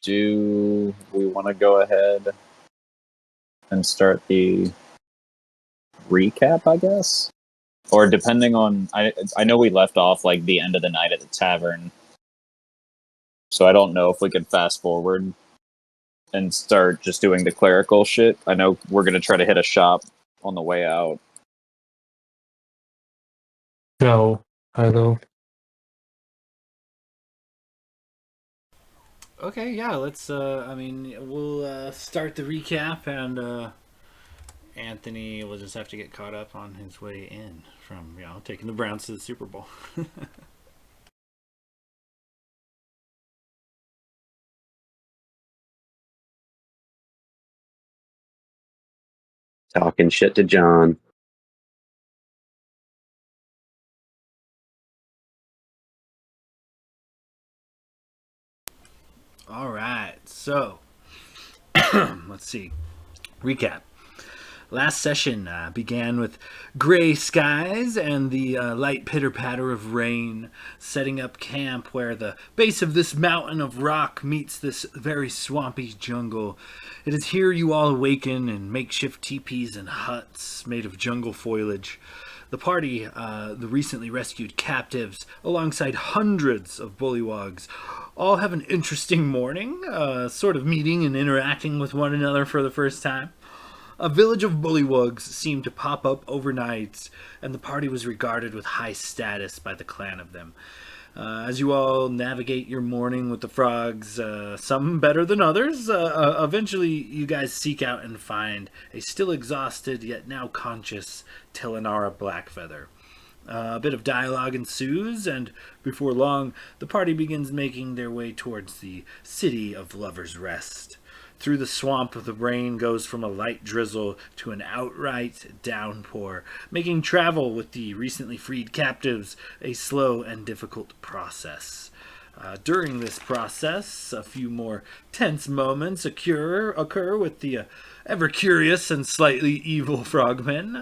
Do we want to go ahead and start the recap, I guess? Or depending on, I know we left off like the end of the night at the tavern, so I don't know if we could fast forward and start just doing the clerical shit. I know we're gonna try to hit a shop on the way out. No, I don't. Okay, yeah, let's, we'll start the recap, and Anthony will just have to get caught up on his way in from, taking the Browns to the Super Bowl. Talking shit to John. All right, so let's see. Recap. Last session began with gray skies and the light pitter-patter of rain, setting up camp where the base of this mountain of rock meets this very swampy jungle. It is here you all awaken in makeshift teepees and huts made of jungle foliage. The party, the recently rescued captives, alongside hundreds of bullywogs, all have an interesting morning, sort of meeting and interacting with one another for the first time. A village of bullywugs seemed to pop up overnight, and the party was regarded with high status by the clan of them. As you all navigate your morning with the frogs, some better than others, eventually you guys seek out and find a still exhausted yet now conscious Telenara Blackfeather. A bit of dialogue ensues, and before long, the party begins making their way towards the city of Lover's Rest. Through the swamp, the rain goes from a light drizzle to an outright downpour, making travel with the recently freed captives a slow and difficult process. During this process, a few more tense moments occur with the ever-curious and slightly evil frogmen.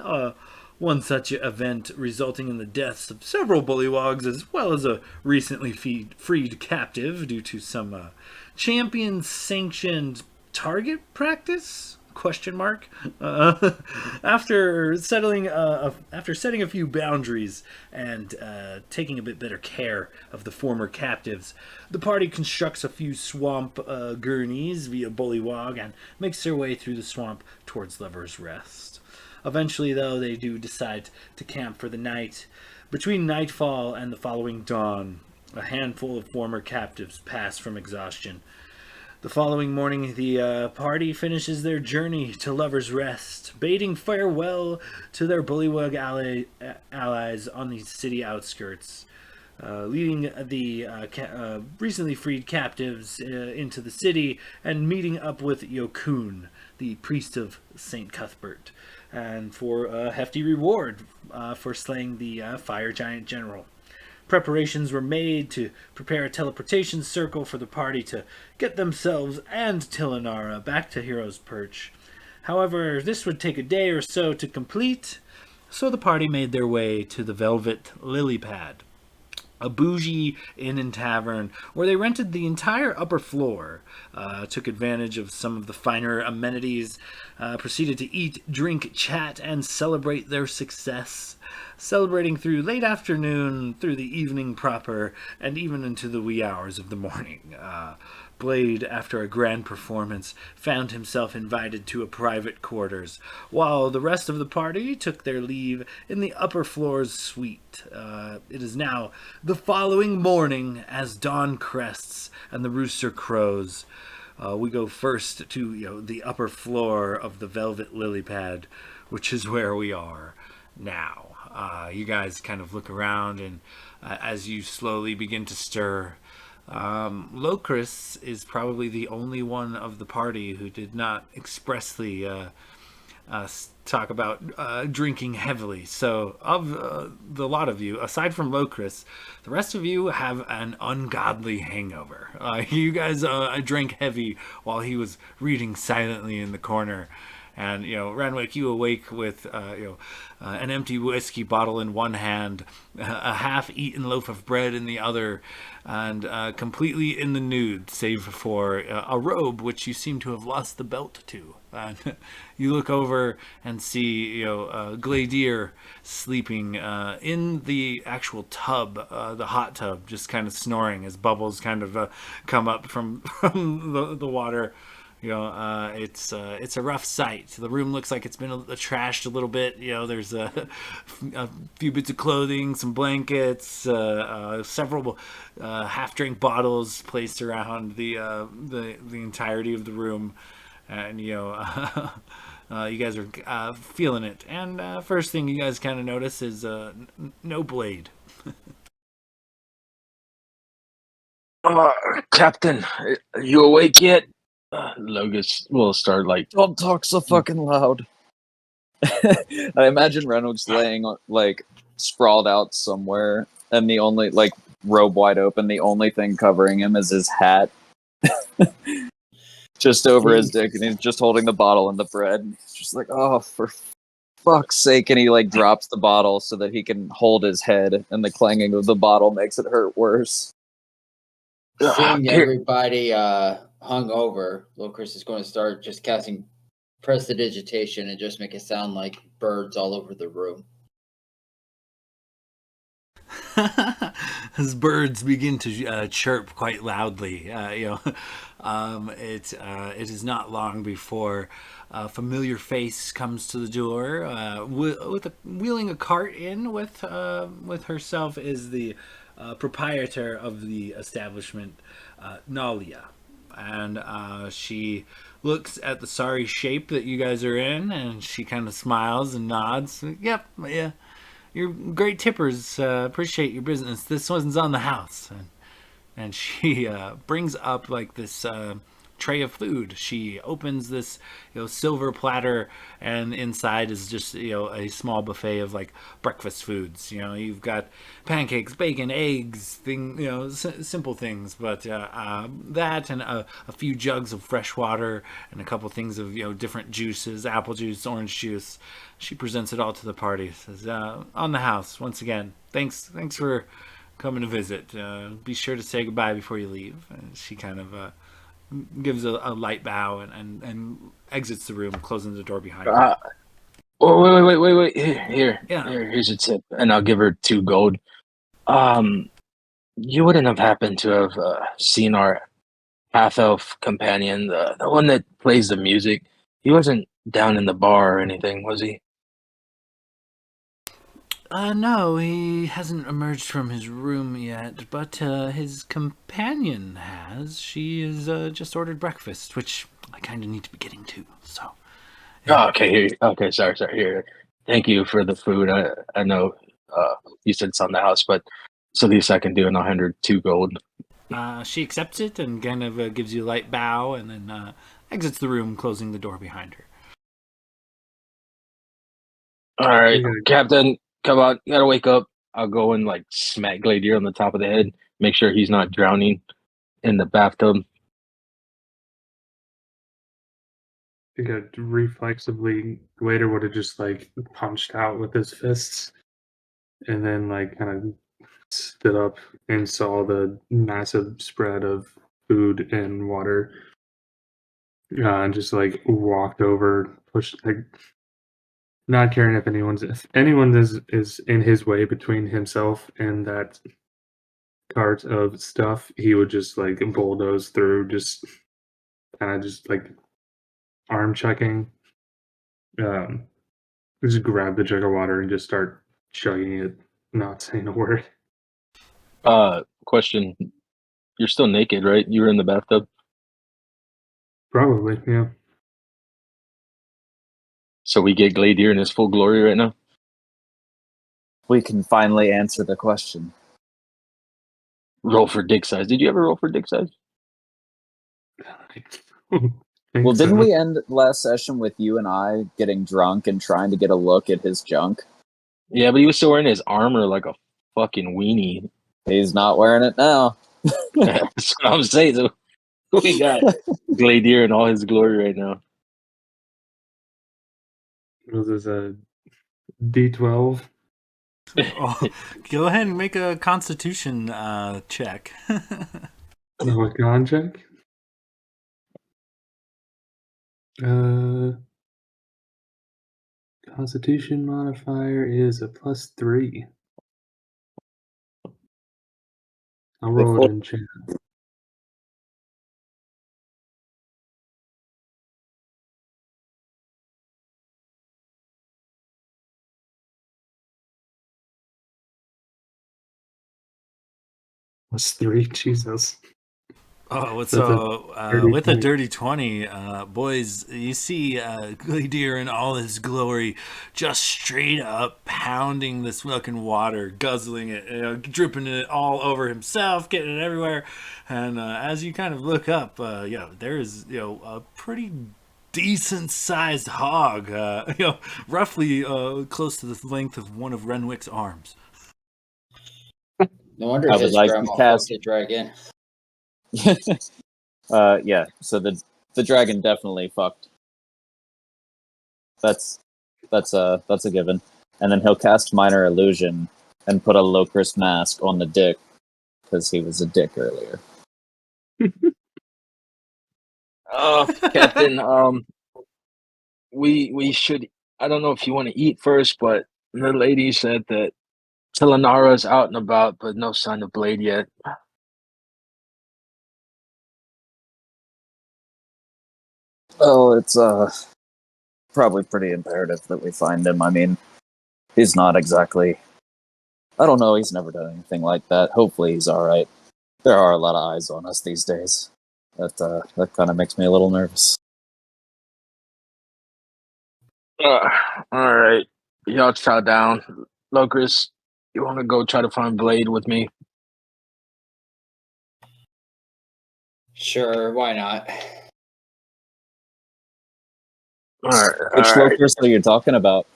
One such event resulting in the deaths of several bullywogs as well as a recently freed captive due to some champion-sanctioned target practice? Question mark. After setting a few boundaries and taking a bit better care of the former captives, the party constructs a few swamp gurneys via bullywog and makes their way through the swamp towards Lover's Rest. Eventually, though, they do decide to camp for the night. Between nightfall and the following dawn, a handful of former captives pass from exhaustion. The following morning, the party finishes their journey to Lover's Rest, bidding farewell to their bullywug allies on the city outskirts, leading the recently freed captives into the city and meeting up with Yokun, the priest of St. Cuthbert, and for a hefty reward for slaying the fire giant general. Preparations were made to prepare a teleportation circle for the party to get themselves and Telenara back to Hero's Perch. However, this would take a day or so to complete, so the party made their way to the Velvet Lily Pad, a bougie inn and tavern where they rented the entire upper floor, took advantage of some of the finer amenities, proceeded to eat, drink, chat, and celebrate their success, celebrating through late afternoon, through the evening proper, and even into the wee hours of the morning. Blade, after a grand performance, found himself invited to a private quarters, while the rest of the party took their leave in the upper floor's suite. It is now the following morning as dawn crests and the rooster crows. We go first to the upper floor of the Velvet Lily Pad, which is where we are now. You guys kind of look around and as you slowly begin to stir. Locris is probably the only one of the party who did not expressly talk about drinking heavily. So, of the lot of you, aside from Locris, the rest of you have an ungodly hangover. You guys drank heavy while he was reading silently in the corner. And, Renwick, you awake with, an empty whiskey bottle in one hand, a half-eaten loaf of bread in the other, and completely in the nude, save for a robe which you seem to have lost the belt to. And you look over and see, Gladier sleeping in the actual tub, the hot tub, just kind of snoring as bubbles kind of come up from the water. It's a rough sight. The room looks like it's been trashed a little bit. There's a few bits of clothing, some blankets, several half-drink bottles placed around the entirety of the room, and you guys are feeling it. And first thing you guys kind of notice is no blade. Captain, are you awake yet? Logus will start like. Don't talk so fucking loud. I imagine Reynolds laying sprawled out somewhere, and the only robe wide open. The only thing covering him is his hat, just over his dick, and he's just holding the bottle and the bread. And he's just like, oh, for fuck's sake! And he drops the bottle so that he can hold his head, and the clanging of the bottle makes it hurt worse. Seeing everybody hung over, Locris is going to start just casting prestidigitation and just make it sound like birds all over the room. As birds begin to chirp quite loudly, it is not long before a familiar face comes to the door, wheeling a cart in with herself is the proprietor of the establishment, Nalia. And she looks at the sorry shape that you guys are in, and she kind of smiles and nods. Yep, yeah, you're great tippers. Appreciate your business. This one's on the house. And she brings up this tray of food. She opens this silver platter, and inside is just a small buffet of breakfast foods. You've got pancakes, bacon, eggs, simple things, but that and a few jugs of fresh water and a couple things of different juices, apple juice, orange juice. She presents it all to the party. Says, on the house once again. Thanks for coming to visit. Be sure to say goodbye before you leave. And she kind of gives a light bow and exits the room, closing the door behind her. Wait. Here. Yeah. Here's a tip, and I'll give her 2 gold. You wouldn't have happened to have seen our half-elf companion, the one that plays the music. He wasn't down in the bar or anything, was he? No, he hasn't emerged from his room yet, but his companion has. She has just ordered breakfast, which I kind of need to be getting to, so... Yeah. Oh, okay, here. Okay, sorry. Here. Thank you for the food. I know you said it's on the house, but it's the least I can do, and I'll hand her 2 gold. She accepts it and kind of gives you a light bow, and then exits the room, closing the door behind her. All right, Captain, come on, you gotta wake up. I'll go and smack Gladier on the top of the head, make sure he's not drowning in the bathtub. I think reflexively Gladiator would have just punched out with his fists, and then kind of stood up and saw the massive spread of food and water, and just walked over, pushed not caring if anyone is in his way between himself and that cart of stuff, he would just bulldoze through, just kind of just arm checking, just grab the jug of water and just start chugging it, not saying a word. Question. You're still naked, right? You were in the bathtub? Probably, yeah. So we get Gladier in his full glory right now? We can finally answer the question. roll for dick size. Did you ever roll for dick size? Well, didn't we end last session with you and I getting drunk and trying to get a look at his junk? Yeah, but he was still wearing his armor like a fucking weenie. He's not wearing it now. That's what I'm saying. So we got Gladier in all his glory right now. Was this a D12? Oh, go ahead and make a Constitution check. No, a con check? Constitution modifier is a +3. I'll roll it in chat. +3, Jesus. Oh, That's so dirty with a 20. dirty 20, boys, you see Gladier in all his glory, just straight up pounding this fucking water, guzzling it, dripping it all over himself, getting it everywhere. And as you kind of look up, there's a pretty decent sized hog, roughly close to the length of one of Renwick's arms. No wonder I would his like to grandma cast- fucked a dragon. Yeah. So the dragon definitely fucked. That's a given. And then he'll cast minor illusion and put a Locris mask on the dick because he was a dick earlier. Captain, we should. I don't know if you want to eat first, but the lady said that Telenara's out and about, but no sign of Blade yet. Oh, it's probably pretty imperative that we find him. I mean, he's not exactly. I don't know. He's never done anything like that. Hopefully, he's all right. There are a lot of eyes on us these days. That kind of makes me a little nervous. All right, y'all chow down. Locris, you want to go try to find Blade with me? Sure, why not? All right. Which all right. Locris are you talking about?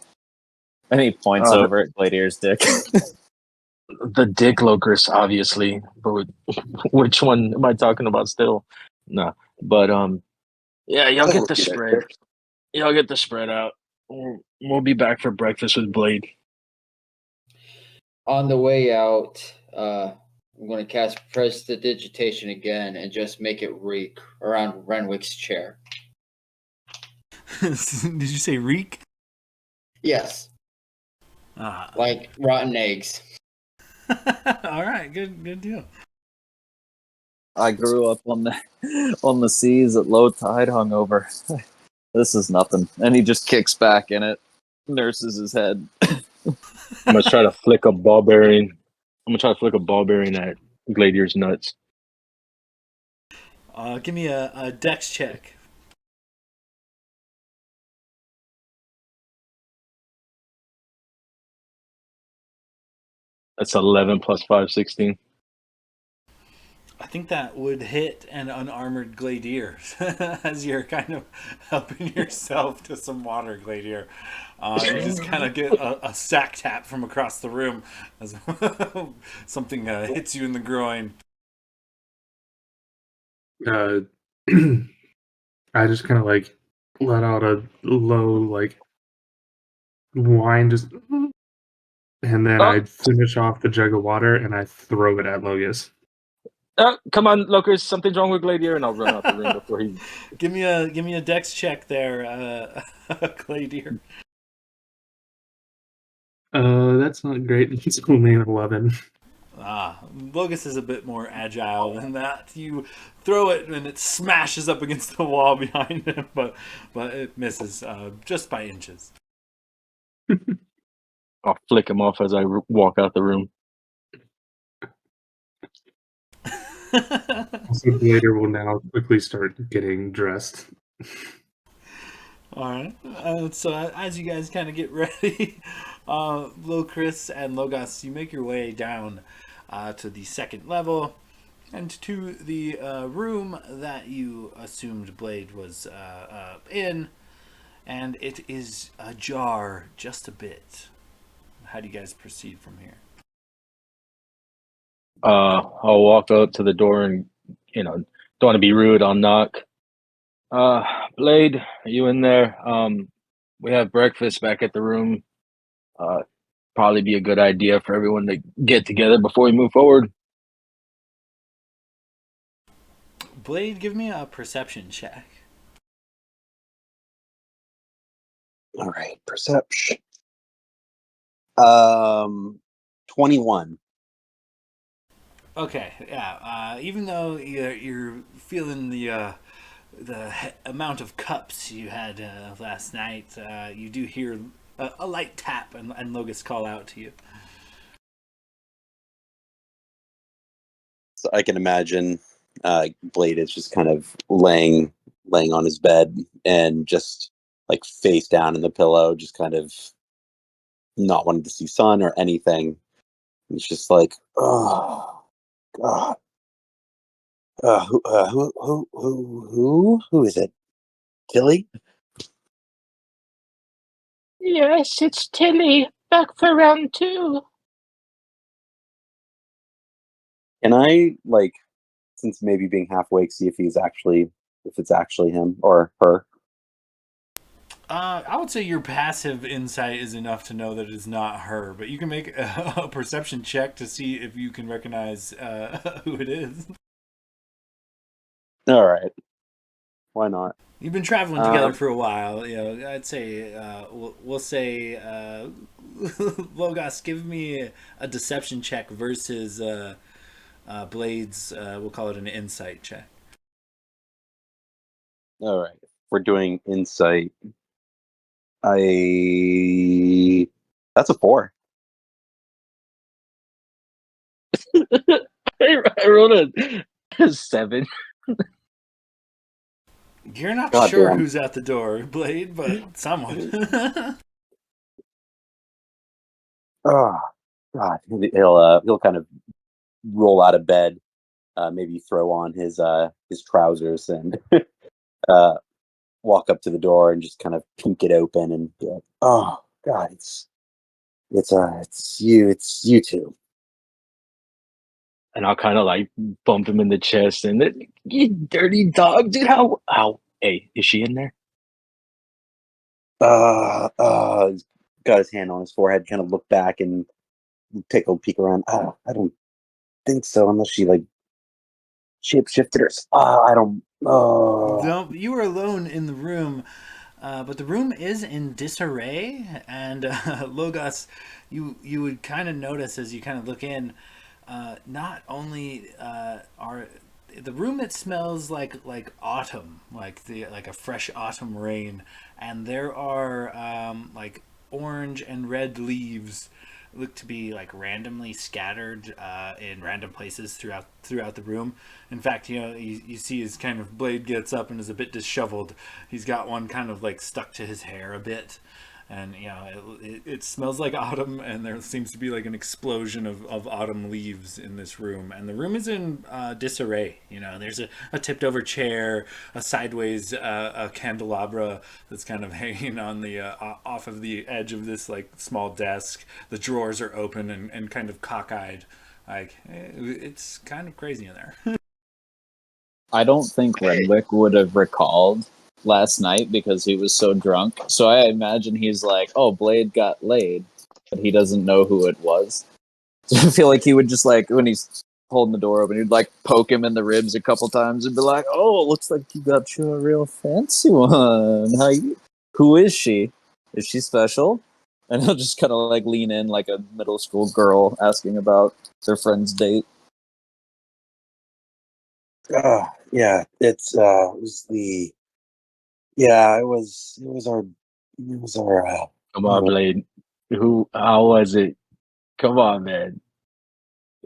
And he points Uh, over at Gladier's dick. The dick Locris, obviously, but which one am I talking about still? No, but yeah, y'all get the spread. Y'all get the spread out. We'll be back for breakfast with Blade. On the way out, I'm going to cast Prestidigitation again and just make it reek around Renwick's chair. Did you say reek? Yes, like rotten eggs. All right, good deal. I grew up on the seas at low tide hungover. This is nothing. And he just kicks back in it, nurses his head. I'm gonna try to flick a ball bearing. I'm gonna try to flick a ball bearing at Gladier's nuts. Give me a dex check. That's 11 plus 5, 16. I think that would hit an unarmored Gladier as you're kind of helping yourself to some water, Gladier. You just kind of get a sack tap from across the room as something hits you in the groin. I just kind of like let out a low like whine, just, and then I finish off the jug of water and I throw it at Logus. Come on, Locris, something's wrong with Gladier, and I'll run out the room before he. Give me a dex check there, Gladier. That's not great. It's only an 11. Logus is a bit more agile than that. You throw it and it smashes up against the wall behind him, but it misses just by inches. I'll flick him off as I walk out the room. Also, later we'll now quickly start getting dressed. All right. So as you guys kind of get ready, Locris and Logos, you make your way down to the second level and to the room that you assumed Blade was in, and it is ajar just a bit. How do you guys proceed from here? I'll walk up to the door and, don't want to be rude. I'll knock. Blade, are you in there? We have breakfast back at the room. Probably be a good idea for everyone to get together before we move forward. Blade, give me a perception check. All right, perception. 21. Okay, yeah. Even though you're feeling the amount of cups you had last night, you do hear a light tap and Logus call out to you. So I can imagine Blade is just kind of laying on his bed and just like face down in the pillow, just kind of not wanting to see sun or anything. He's just like, oh God. Who is it? Tilly? Yes, it's Tilly. Back for round 2. Can I, like, since maybe being half awake, see if it's actually him or her? I would say your passive insight is enough to know that it is not her, but you can make a perception check to see if you can recognize who it is. All right. Why not? You've been traveling together for a while. I'd say we'll say Logos, give me a deception check versus Blade's. We'll call it an insight check. All right. We're doing insight. That's a 4. I rolled a 7. You're not God sure damn. who's at the door, Blade, but someone. Oh God. He'll kind of roll out of bed, maybe throw on his trousers and walk up to the door and just kind of peek it open and be like, "Oh God, it's you two." And I'll kind of like bump him in the chest and, you dirty dog, dude. How? Hey, is she in there? Got his hand on his forehead, kind of look back and take a peek around. I don't think so, unless she like shapeshifted her. I don't. No, you were alone in the room, but the room is in disarray. And Logos, you would kind of notice as you kind of look in. Not only are the room, it smells like autumn, like a fresh autumn rain, and there are like orange and red leaves look to be like randomly scattered in random places throughout the room. In fact, you see his kind of Blade gets up and is a bit disheveled. He's got one kind of like stuck to his hair a bit. And it smells like autumn, and there seems to be like an explosion of autumn leaves in this room. And the room is in disarray. There's a tipped over chair, a sideways a candelabra that's kind of hanging on the off of the edge of this like small desk. The drawers are open and kind of cockeyed. Like it's kind of crazy in there. I don't think Renwick would have recalled last night because he was so drunk. So I imagine he's like, "Oh, Blade got laid," but he doesn't know who it was. So I feel like he would just like when he's holding the door open, he'd like poke him in the ribs a couple times and be like, "Oh, it looks like you got you a real fancy one. Who is she? Is she special?" And he'll just kind of like lean in like a middle school girl asking about their friend's date. Yeah, it was the. Yeah, it was our. Come on, Blade. How was it? Come on, man.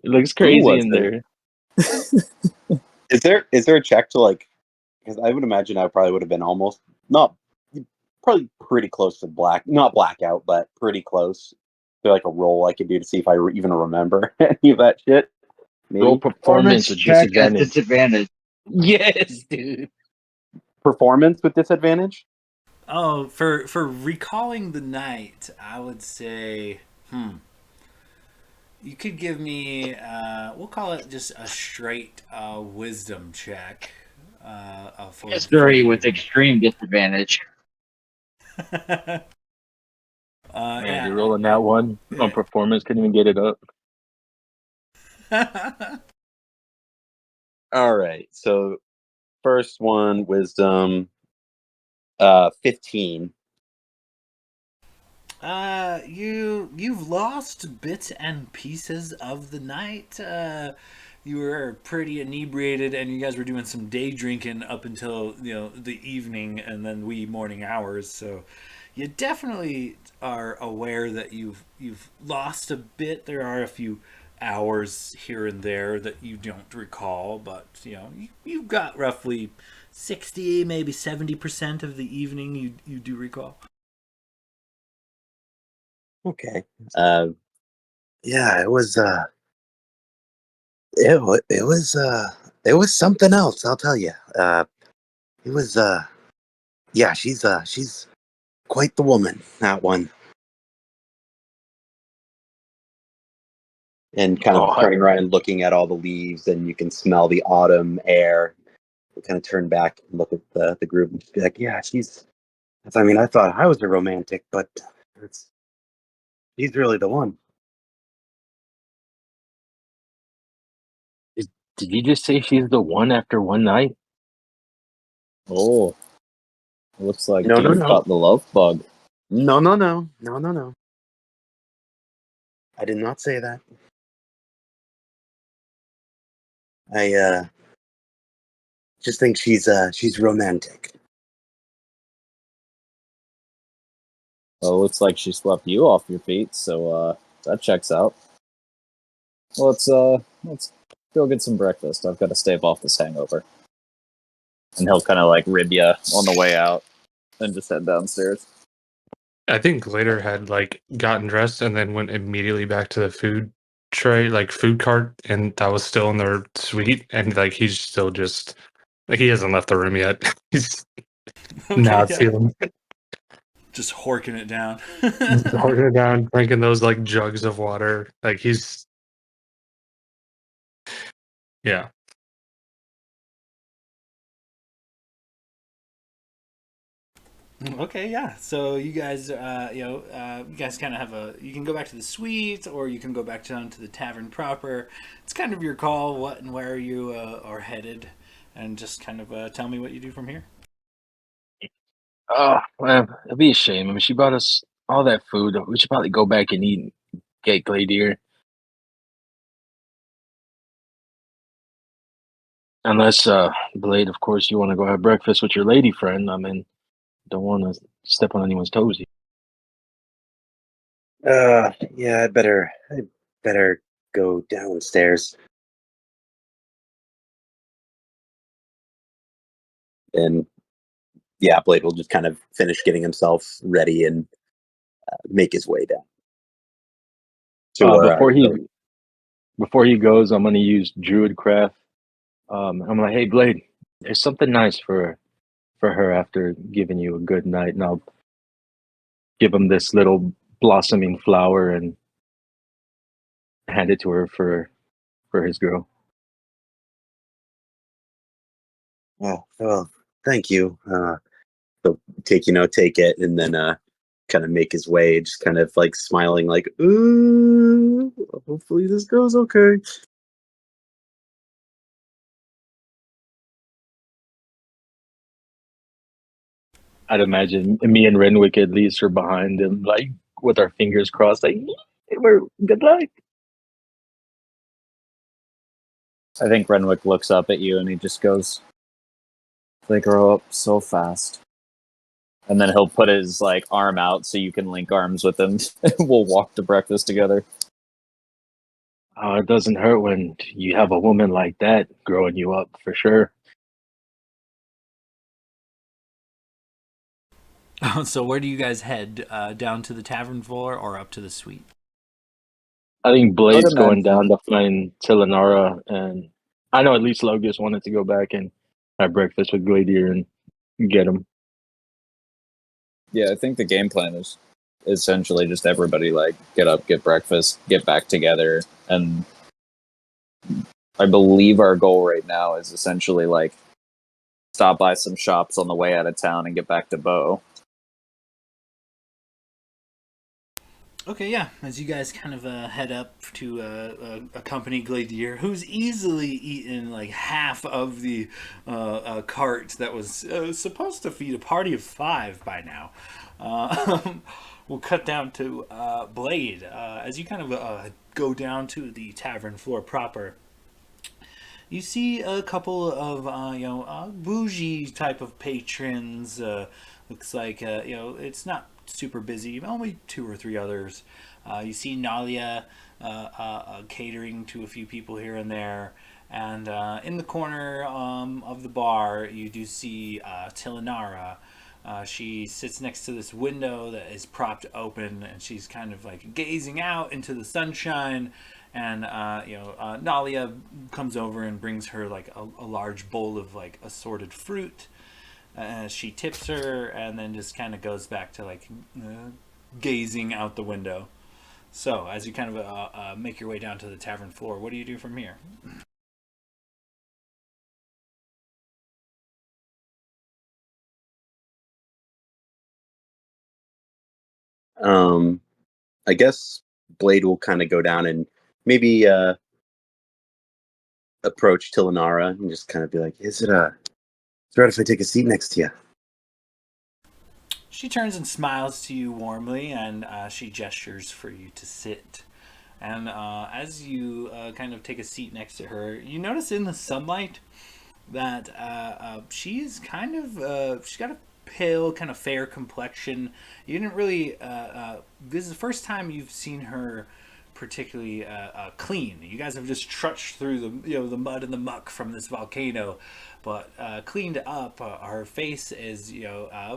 It looks crazy in there. Is there a check to like? Because I would imagine I probably would have been almost probably pretty close to not blackout, but pretty close. Is there like a roll I could do to see if I even remember any of that shit? Roll performance with check at disadvantage. disadvantage. Yes, dude. Performance with disadvantage? Oh, for recalling the night, I would say, you could give me, we'll call it just a straight wisdom check. History with extreme disadvantage. Man, Yeah. you're rolling that one on performance. Couldn't even get it up. All right. So first one, wisdom, 15. You've lost bits and pieces of the night. You were pretty inebriated, and you guys were doing some day drinking up until the evening, and then wee morning hours. So you definitely are aware that you've lost a bit. There are a few hours here and there that you don't recall, but you've got roughly 60, maybe 70% of the evening you do recall. Okay. Yeah, it was it was something else, I'll tell you. It was yeah, she's quite the woman, that one. And kind of turning around and looking at all the leaves, and you can smell the autumn air. We kind of turn back and look at the group and just be like, yeah, I mean, I thought I was a romantic, but she's really the one. Did you just say she's the one after one night? Oh, looks like No, you caught the love bug. No. I did not say that. I just think she's romantic. Well, looks like she swept you off your feet, so that checks out. Let's go get some breakfast. I've got to stave off this hangover. And he'll kind of like rib you on the way out, and just head downstairs. I think Glader had like gotten dressed and then went immediately back to the food tray, like food cart, and that was still in their suite. And like he's still just like he hasn't left the room yet. He's not feeling Just horking it down. just holding it down, drinking those like jugs of water. Like he's yeah. Okay, yeah. So you guys, you guys kind of have you can go back to the suite, or you can go back down to the tavern proper. It's kind of your call, what and where you are headed, and just kind of tell me what you do from here. Oh, well, it'd be a shame. I mean, she brought us all that food. We should probably go back and eat get Gladier. Unless, Blade, of course, you want to go have breakfast with your lady friend. I mean, don't want to step on anyone's toes. Yeah, I better go downstairs. And yeah, Blade will just kind of finish getting himself ready and make his way down. Before he goes, I'm gonna use Druidcraft. I'm like, hey, Blade, there's something nice for her after giving you a good night, and I'll give him this little blossoming flower and hand it to her for his girl. Oh, well, thank you. He'll take it and then kind of make his way, just kind of like smiling, like, ooh, hopefully this goes okay. I'd imagine me and Renwick at least are behind him, like with our fingers crossed, like we're good luck. I think Renwick looks up at you and he just goes, "They grow up so fast." And then he'll put his like arm out so you can link arms with him. We'll walk to breakfast together. Oh, it doesn't hurt when you have a woman like that growing you up, for sure. So where do you guys head? Down to the tavern floor or up to the suite? I think I would Blade's going imagine. down to find Tilanara, and I know at least Logus wanted to go back and have breakfast with Gladier and get him. Yeah, I think the game plan is essentially just everybody like get up, get breakfast, get back together, and I believe our goal right now is essentially like stop by some shops on the way out of town and get back to Bo. Okay, yeah. As you guys kind of head up to accompany Gladier, who's easily eaten like half of the cart that was supposed to feed a party of 5 by now. We'll cut down to Blade. As you kind of go down to the tavern floor proper, you see a couple of bougie type of patrons. Looks like it's not super busy. Only 2 or 3 others. You see Nalia catering to a few people here and there. And in the corner of the bar, you do see Tilanara. She sits next to this window that is propped open, and she's kind of like gazing out into the sunshine. And Nalia comes over and brings her like a large bowl of like assorted fruit. She tips her and then just kind of goes back to like gazing out the window. So as you kind of make your way down to the tavern floor, what do you do from here? I guess Blade will kind of go down and maybe approach Tilanara and just kind of be like, is it all right if I take a seat next to you? She turns and smiles to you warmly, and she gestures for you to sit. And as you kind of take a seat next to her, you notice in the sunlight that she's kind of she's got a pale, kind of fair complexion. You didn't really. This is the first time you've seen her particularly clean. You guys have just trudged through the mud and the muck from this volcano, but cleaned up. Her face is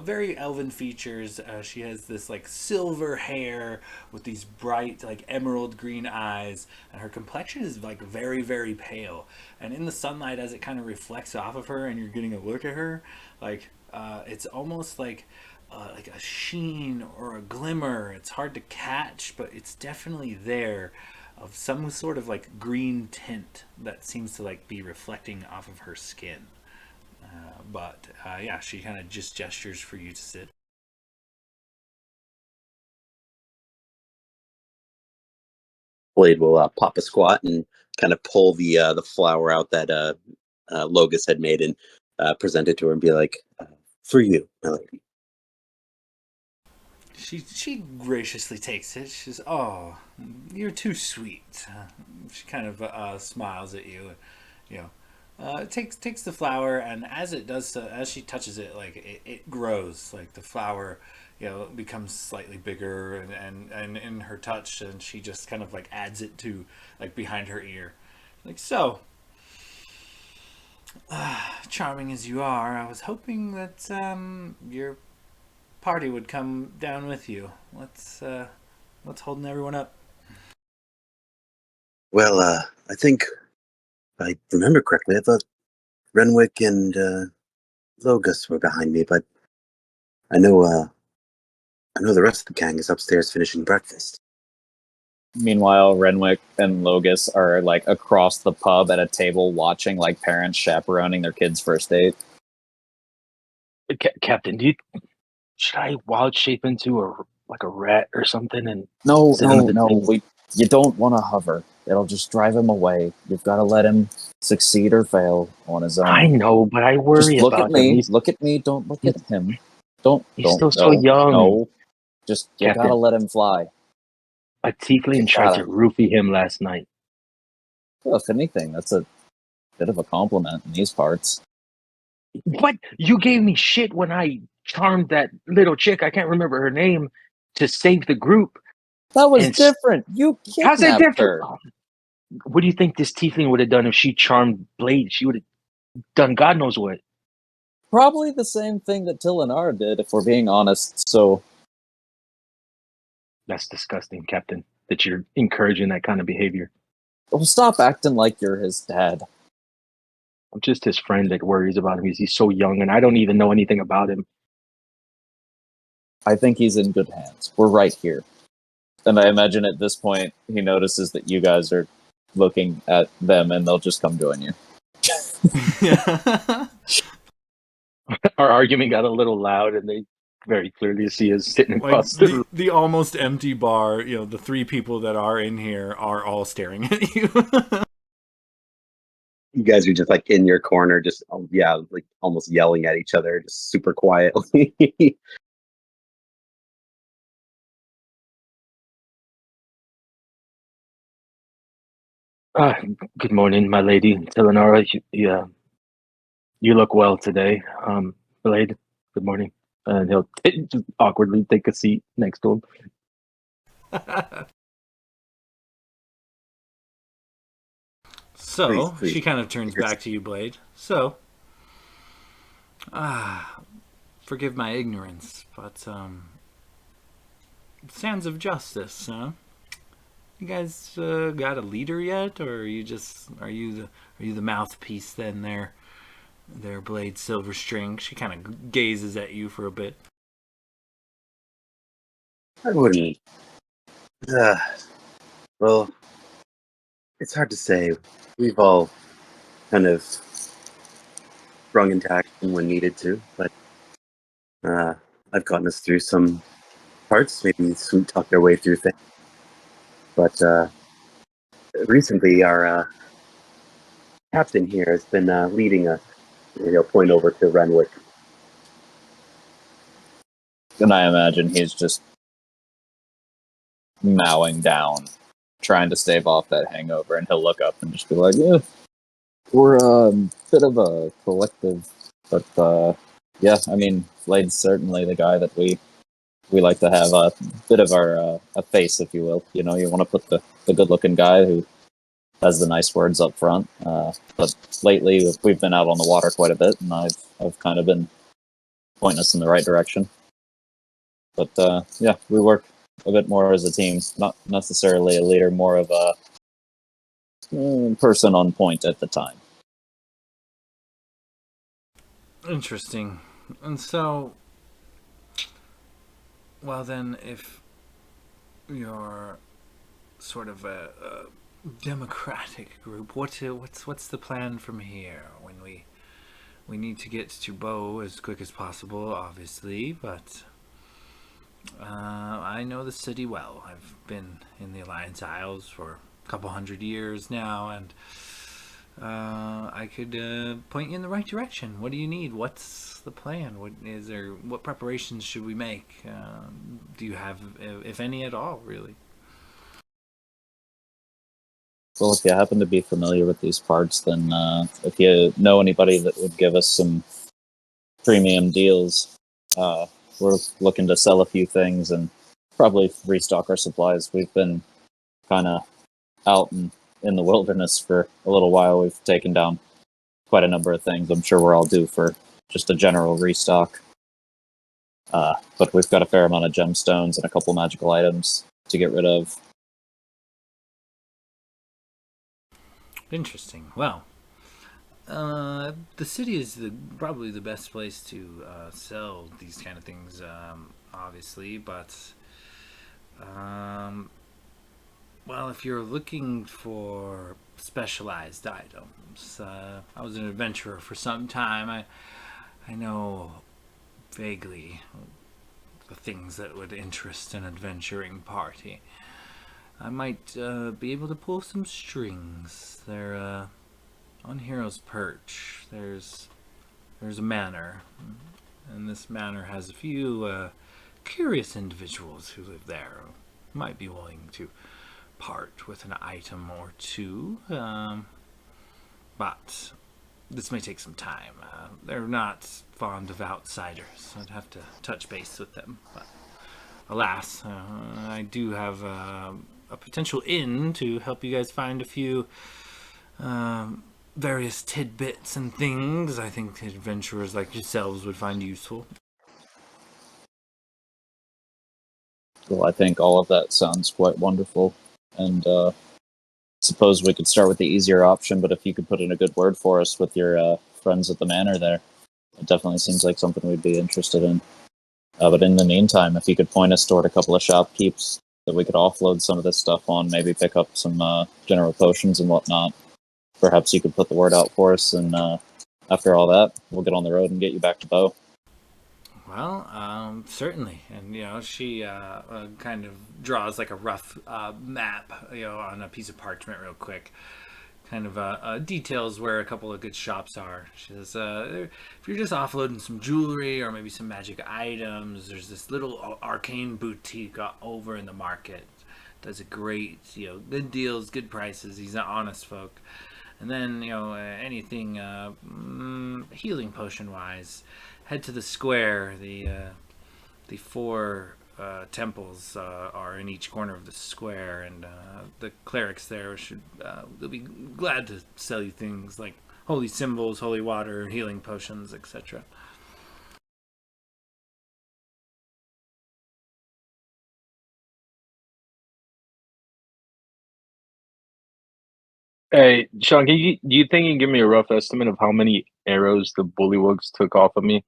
very elven features. She has this like silver hair with these bright like emerald green eyes, and her complexion is like very very pale. And in the sunlight, as it kind of reflects off of her, and you're getting a look at her, like it's almost like a sheen or a glimmer. It's hard to catch, but it's definitely there, of some sort of like green tint that seems to like be reflecting off of her skin. But yeah, she kind of just gestures for you to sit. Blade will pop a squat and kind of pull the flower out that Logus had made and present it to her and be like, for you, my lady. She graciously takes it. She's, oh, you're too sweet. She kind of smiles at you. Takes the flower, and as it does so, as she touches it, like it grows. Like the flower, becomes slightly bigger, and in her touch, and she just kind of like adds it to like behind her ear, like so. Charming as you are, I was hoping that your party would come down with you. What's holding everyone up? Well, I think if I remember correctly, I thought Renwick and Logus were behind me, but I know the rest of the gang is upstairs finishing breakfast. Meanwhile, Renwick and Logus are like across the pub at a table watching like parents chaperoning their kids' first date. Captain, should I wild shape into a rat or something and No, sit under the no. table? You don't want to hover. It'll just drive him away. You've got to let him succeed or fail on his own. I know, but I worry just look about at me. him. Look at me. Don't look at him. Don't. He's still so young. No. Just you Captain, gotta let him fly. A tiefling tried to roofie him last night. Well, if anything, that's a bit of a compliment in these parts. What? You gave me shit when I charmed that little chick, I can't remember her name, to save the group. That was different. You How's that kidnapped different? her. What do you think this tiefling would have done if she charmed Blade? She would have done God knows what. Probably the same thing that Tilanara did, if we're being honest. So that's disgusting, Captain. that you're encouraging that kind of behavior. Well, stop acting like you're his dad. I'm just his friend that worries about him because he's so young, and I don't even know anything about him. I think he's in good hands. We're right here. And I imagine at this point, he notices that you guys are looking at them, and they'll just come join you. Our argument got a little loud, and they very clearly see us sitting across the room. The almost empty bar, the three people that are in here are all staring at you. You guys are just like in your corner, just like almost yelling at each other, just super quietly. Good morning, my lady, Eleonora. You look well today. Blade, good morning. And he'll just awkwardly take a seat next to him. So, Please. she kind of turns back to you, Blade. So, forgive my ignorance, but, sands of justice, huh? You guys got a leader yet, or are you the mouthpiece then there, Blade Silverstring? She kind of gazes at you for a bit. I wouldn't. Well, it's hard to say. We've all kind of sprung into action when needed to, but I've gotten us through some parts, maybe sweet talked our way through things. But recently, our captain here has been leading us. He'll point over to Renwick. And I imagine he's just mowing down, trying to stave off that hangover, and he'll look up and just be like, yeah, we're a bit of a collective, but yeah, I mean, Blade's certainly the guy that we like to have a bit of our a face, if you will. You want to put the good-looking guy who has the nice words up front. But lately, we've been out on the water quite a bit, and I've kind of been pointing us in the right direction. But yeah, we work a bit more as a team, not necessarily a leader, more of a person on point at the time. Interesting. And so, well then, if you're sort of a democratic group, what's the plan from here? When we need to get to Bow as quick as possible, obviously, but I know the city well. I've been in the Alliance Isles for a couple 100 years now, and I could point you in the right direction. What do you need? What's the plan? What preparations should we make? Do you have, if any at all, really? Well, if you happen to be familiar with these parts, then if you know anybody that would give us some premium deals, we're looking to sell a few things and probably restock our supplies. We've been kind of out in the wilderness for a little while. We've taken down quite a number of things. I'm sure we're all due for just a general restock. But we've got a fair amount of gemstones and a couple magical items to get rid of. Interesting. Well, the city is probably the best place to sell these kind of things, obviously, but well, if you're looking for specialized items, I was an adventurer for some time. I know vaguely the things that would interest an adventuring party. I might be able to pull some strings. They're on Hero's Perch. There's a manor, and this manor has a few curious individuals who live there. Might be willing to part with an item or two, but this may take some time. They're not fond of outsiders. I'd have to touch base with them, but alas, I do have a potential inn to help you guys find a few various tidbits and things I think adventurers like yourselves would find useful. Well, I think all of that sounds quite wonderful. and suppose we could start with the easier option. But if you could put in a good word for us with your friends at the manor there, it definitely seems like something we'd be interested in. But in the meantime, if you could point us toward a couple of shopkeepers that we could offload some of this stuff on, maybe pick up some general potions and whatnot, perhaps you could put the word out for us, and after all that, we'll get on the road and get you back to Bow. Well, certainly. And, she kind of draws like a rough map, on a piece of parchment real quick. Kind of details where a couple of good shops are. She says, if you're just offloading some jewelry or maybe some magic items, there's this little arcane boutique over in the market. Does a great, good deals, good prices. These are honest folk. And then, anything healing potion wise, head to the square. The four temples are in each corner of the square, and the clerics there they'll be glad to sell you things like holy symbols, holy water, healing potions, etc. Hey, Sean, do you think you can give me a rough estimate of how many arrows the bullywugs took off of me?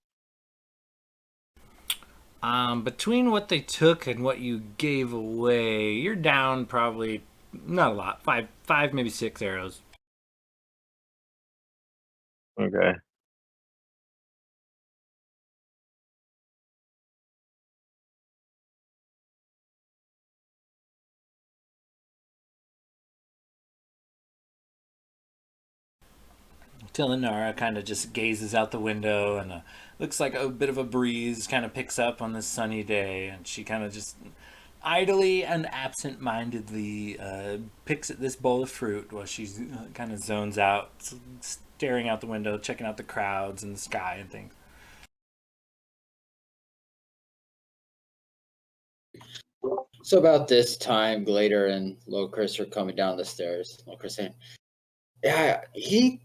Between what they took and what you gave away, you're down probably not a lot. Five, maybe 6 arrows. Okay. Tilinara kind of just gazes out the window, and looks like a bit of a breeze kind of picks up on this sunny day, and she kind of just idly and absent-mindedly picks at this bowl of fruit while she kind of zones out, staring out the window, checking out the crowds and the sky and things. So about this time, Glader and Locris are coming down the stairs. Locris saying, "Yeah, he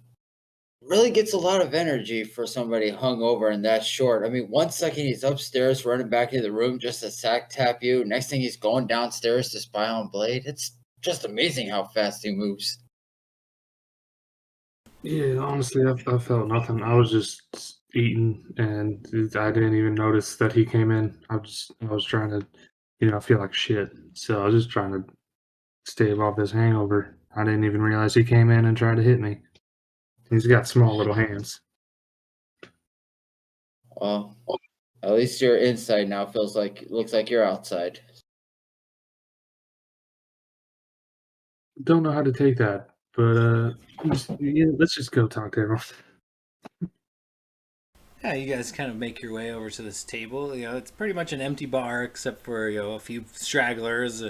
really gets a lot of energy for somebody hungover and that short. I mean, 1 second he's upstairs running back into the room just to sack tap you. Next thing he's going downstairs to spy on Blade. It's just amazing how fast he moves." Yeah, honestly, I felt nothing. I was just eating, and I didn't even notice that he came in. I was trying to, I feel like shit. So I was just trying to stave off this hangover. I didn't even realize he came in and tried to hit me. He's got small little hands. Well, at least your inside now looks like you're outside. Don't know how to take that, but let's just go talk to everyone. Yeah, you guys kind of make your way over to this table. It's pretty much an empty bar except for a few stragglers,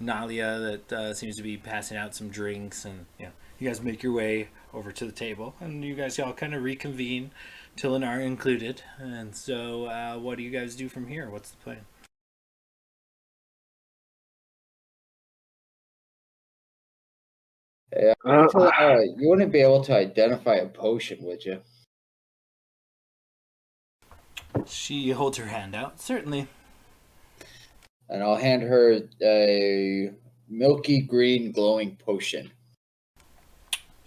Nalia that seems to be passing out some drinks, and you guys make your way over to the table, and you guys all kind of reconvene, Tilinar included. And so, what do you guys do from here? What's the plan? Yeah, you wouldn't be able to identify a potion, would you? She holds her hand out. Certainly. And I'll hand her a milky green glowing potion.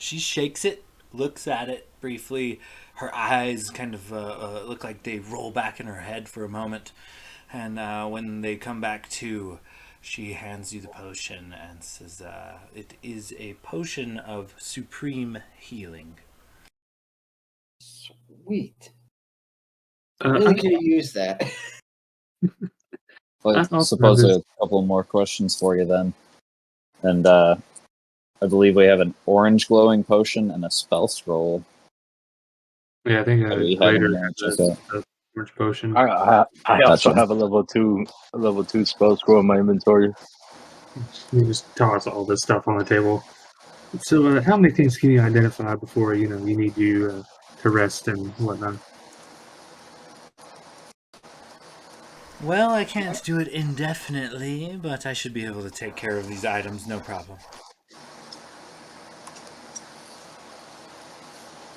She shakes it, looks at it briefly. Her eyes kind of look like they roll back in her head for a moment. And when they come back to, she hands you the potion and says, it is a potion of supreme healing. Sweet. I really could use that. I suppose a couple more questions for you then. And I believe we have an orange glowing potion and a spell scroll. Yeah, I think later the orange potion. I also have a level 2 spell scroll in my inventory. You just toss all this stuff on the table. So, how many things can you identify before you need you to rest and whatnot? Well, I can't do it indefinitely, but I should be able to take care of these items, no problem.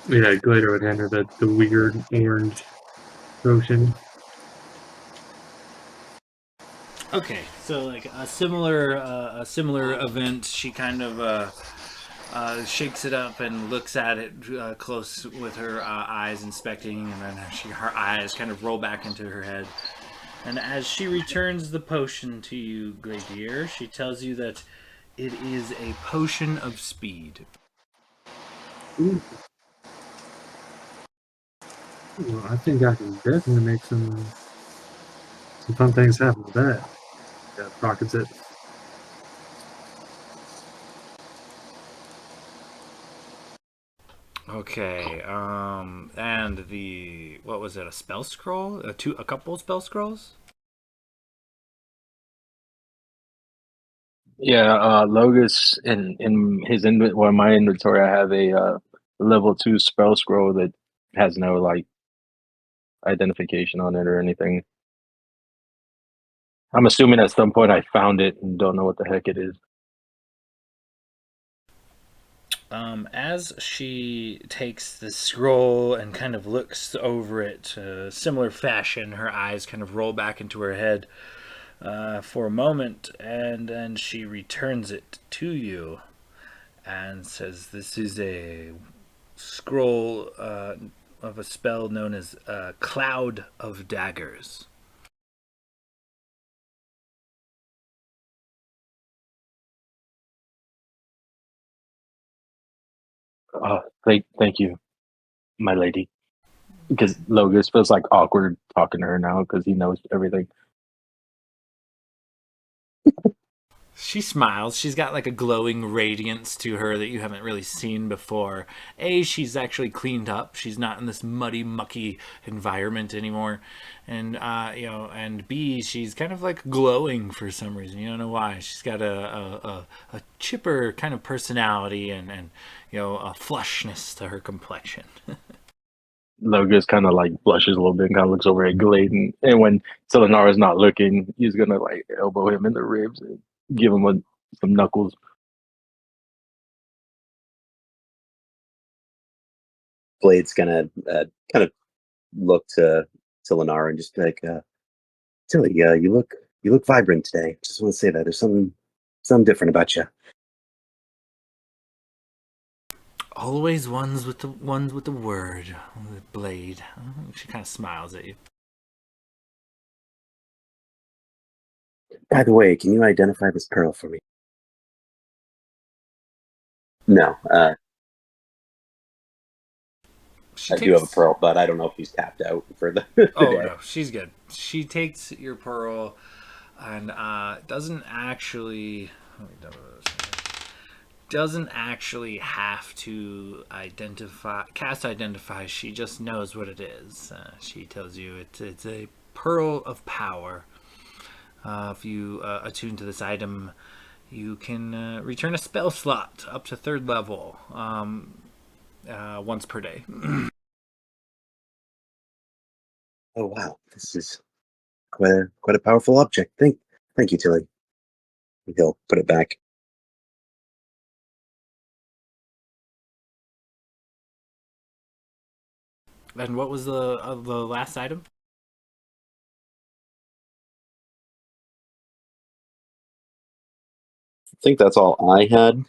Yeah, Glader would hand her the weird orange potion. Okay, so like a similar event. She kind of shakes it up and looks at it close with her eyes inspecting, and then her eyes kind of roll back into her head. And as she returns the potion to you, Gladier, she tells you that it is a potion of speed. Ooh. Well, I think I can definitely make some fun things happen with that. Yeah, pockets it. Okay, and what was it? A spell scroll? A couple spell scrolls? Yeah, Logus in his my inventory, I have a level 2 spell scroll that has no like identification on it or anything. I'm assuming at some point I found it and don't know what the heck it is. As she takes the scroll and kind of looks over it, similar fashion, her eyes kind of roll back into her head for a moment, and then she returns it to you and says, "This is a scroll of a spell known as Cloud of Daggers." Thank you, my lady. Because Logus feels like awkward talking to her now because he knows everything. She smiles. She's got like a glowing radiance to her that you haven't really seen before. She's actually cleaned up. She's not in this muddy, mucky environment anymore. And and B, she's kind of like glowing for some reason. You don't know why. She's got a chipper kind of personality and a flushness to her complexion. Logus kind of like blushes a little bit and kind of looks over at Glade, and when Selenara's not looking, he's gonna like elbow him in the ribs and give him some knuckles. Blade's gonna kind of look to Lenara and just be like, Tilly, you look vibrant today. Just want to say that there's something different about you. Always ones with the word, the blade. She kind of smiles at you. By the way, can you identify this pearl for me? No, I do have a pearl, but I don't know if he's tapped out for the day. No, she's good. She takes your pearl and doesn't actually have to cast identify. She just knows what it is. She tells you it's a pearl of power. If you attune to this item, you can return a spell slot up to 3rd level once per day. Oh wow, this is quite a powerful object. Thank you, Tilly. He'll put it back. And what was the last item? I think that's all I had.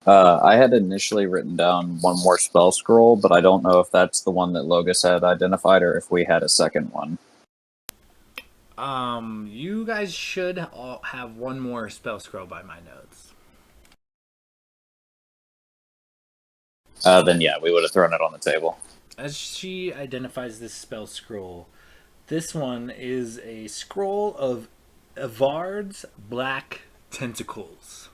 I had initially written down one more spell scroll, but I don't know if that's the one that Logus had identified or if we had a second one. You guys should all have one more spell scroll by my notes. Then yeah, we would have thrown it on the table. As she identifies this spell scroll, this one is a scroll of Evard's Black Tentacles.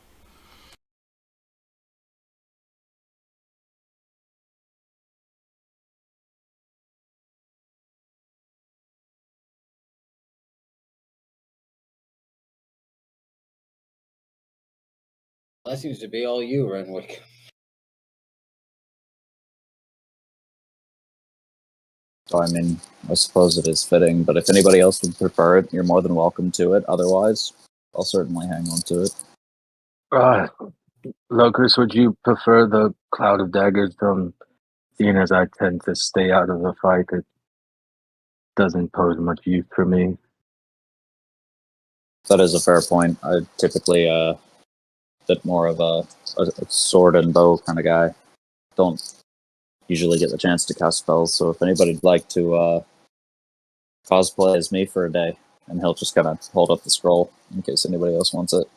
That seems to be all you, Renwick. So I mean, I suppose it is fitting, but if anybody else would prefer it, you're more than welcome to it. Otherwise, I'll certainly hang on to it. Locus, would you prefer the Cloud of Daggers seeing as I tend to stay out of the fight, it doesn't pose much use for me. That is a fair point. I typically bit more of a sword and bow kind of guy. Don't usually get the chance to cast spells, so if anybody'd like to cosplay as me for a day, and he'll just kind of hold up the scroll in case anybody else wants it.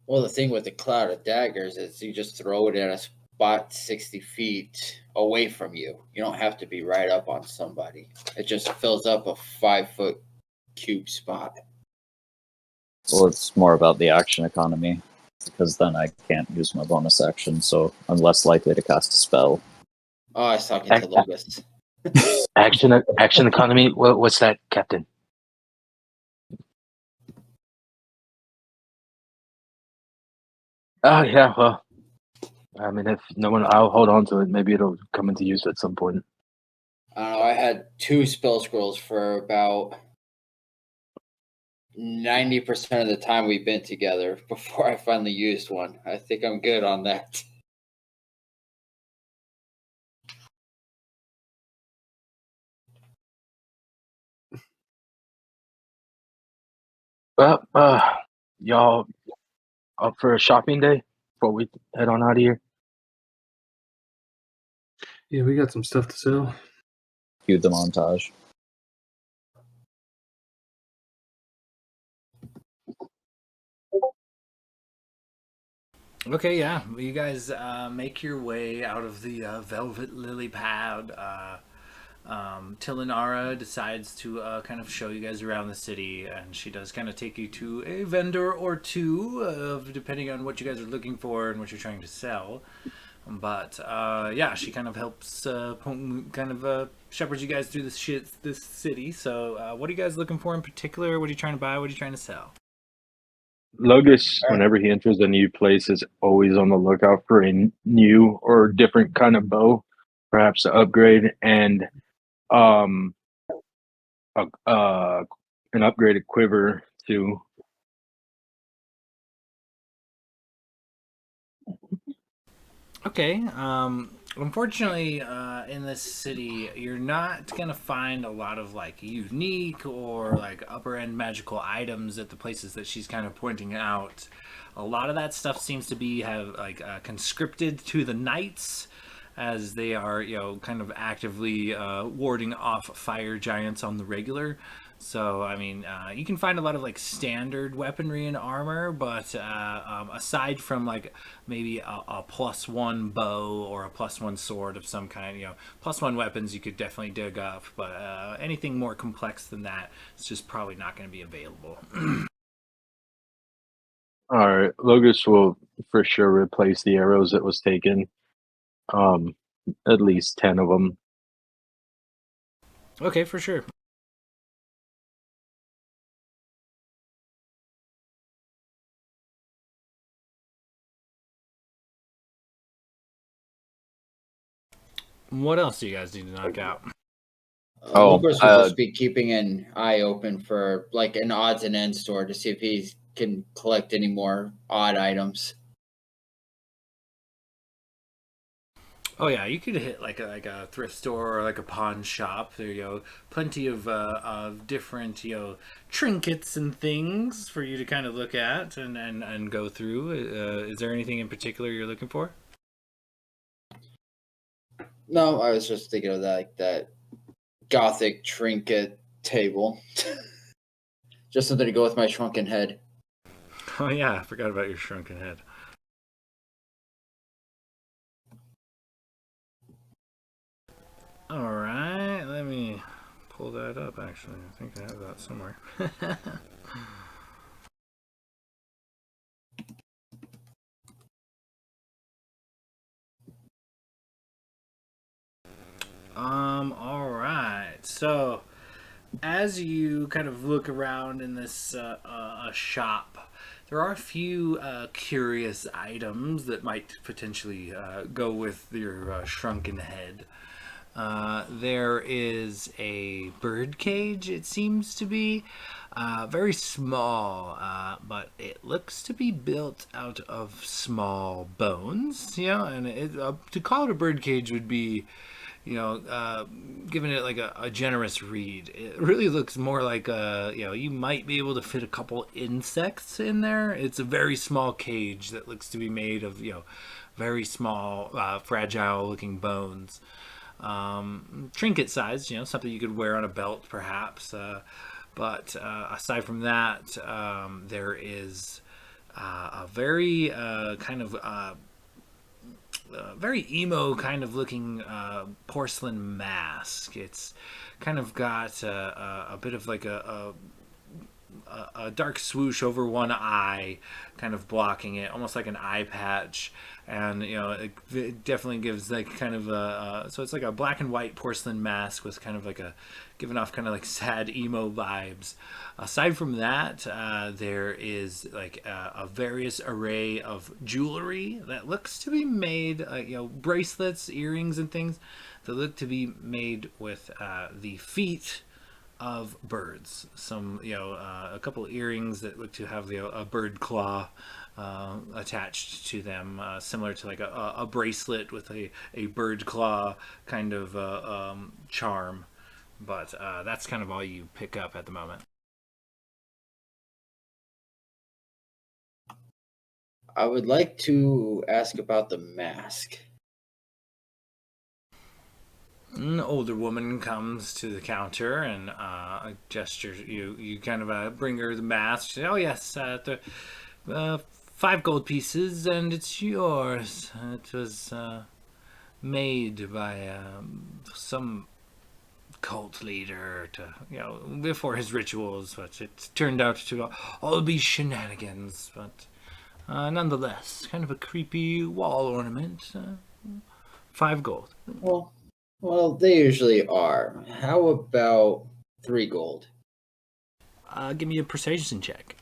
Well, the thing with the cloud of daggers is you just throw it at a spot 60 feet away from you. You don't have to be right up on somebody. It just fills up a 5-foot cube spot. Well, it's more about the action economy, because then I can't use my bonus action, so I'm less likely to cast a spell. Oh, I was talking to Lucas. Action economy. What's that, Captain? Oh yeah, well, I mean, if no one, I'll hold on to it. Maybe it'll come into use at some point. I don't know. I had 2 spell scrolls for about 90% of the time we've been together before I finally used one. I think I'm good on that. Well, y'all up for a shopping day before we head on out of here? Yeah, we got some stuff to sell. Cue the montage. Okay, yeah. You guys make your way out of the Velvet Lily Pad. Tilinara decides to kind of show you guys around the city, and she does kind of take you to a vendor or two, depending on what you guys are looking for and what you're trying to sell. But yeah, she kind of helps shepherds you guys through this city. So what are you guys looking for in particular? What are you trying to buy? What are you trying to sell? Logus, whenever he enters a new place, is always on the lookout for a new or different kind of bow, perhaps to upgrade, and an upgraded quiver too. Okay. Unfortunately, in this city, you're not gonna find a lot of like unique or like upper end magical items at the places that she's kind of pointing out. A lot of that stuff seems to be conscripted to the knights, as they are, kind of actively warding off fire giants on the regular. So, I mean, you can find a lot of like standard weaponry and armor, but aside from like maybe a +1 bow or a +1 sword of some kind, +1 weapons you could definitely dig up, but anything more complex than that, it's just probably not going to be available. All right, Logus will for sure replace the arrows that was taken. At least 10 of them. Okay, for sure. What else do you guys need to knock out? Lucas will just be keeping an eye open for like an odds and ends store to see if he can collect any more odd items. Oh yeah, you could hit like a thrift store or like a pawn shop. There you go. Plenty of different trinkets and things for you to kind of look at and go through. Is there anything in particular you're looking for? No, I was just thinking of that gothic trinket table. Just something to go with my shrunken head. Oh yeah, I forgot about your shrunken head. All right, let me pull that up. Actually, I think I have that somewhere. All right. So, as you kind of look around in this shop, there are a few curious items that might potentially go with your shrunken head. There is a bird cage, it seems to be. Very small, but it looks to be built out of small bones. And to call it a bird cage would be, giving it like a generous read. It really looks more like you might be able to fit a couple insects in there. It's a very small cage that looks to be made of, very small, fragile-looking bones. Trinket size, something you could wear on a belt, perhaps. But aside from that, there is a very kind of very emo kind of looking porcelain mask. It's kind of got a bit of like a dark swoosh over one eye, kind of blocking it, almost like an eye patch. And it definitely gives like kind of so it's like a black and white porcelain mask with kind of like giving off kind of like sad emo vibes. Aside from that, there is like a various array of jewelry that looks to be made, bracelets, earrings, and things that look to be made with the feet of birds. Some, a couple earrings that look to have a bird claw attached to them, similar to like a bracelet with a bird claw kind of charm. But that's kind of all you pick up at the moment. I would like to ask about the mask. An older woman comes to the counter and gestures. You kind of bring her the mask. She says, "Oh yes, the 5 gold pieces, and it's yours. It was made by some cult leader before his rituals, but it turned out to all be shenanigans. But nonetheless, kind of a creepy wall ornament. 5 gold." Well, they usually are. How about 3 gold? Give me a persuasion check.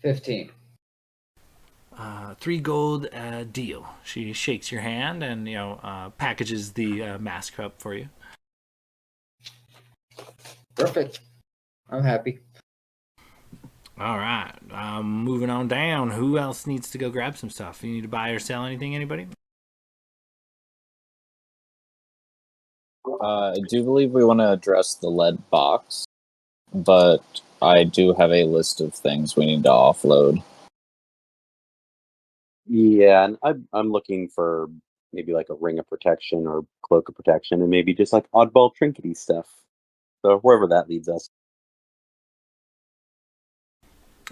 15. 3 gold deal. She shakes your hand and packages the mask up for you. Perfect. I'm happy. All right. Moving on down. Who else needs to go grab some stuff? You need to buy or sell anything? Anybody? I do believe we want to address the lead box, but I do have a list of things we need to offload. Yeah, and I'm looking for maybe like a ring of protection or cloak of protection, and maybe just like oddball trinkety stuff. So wherever that leads us.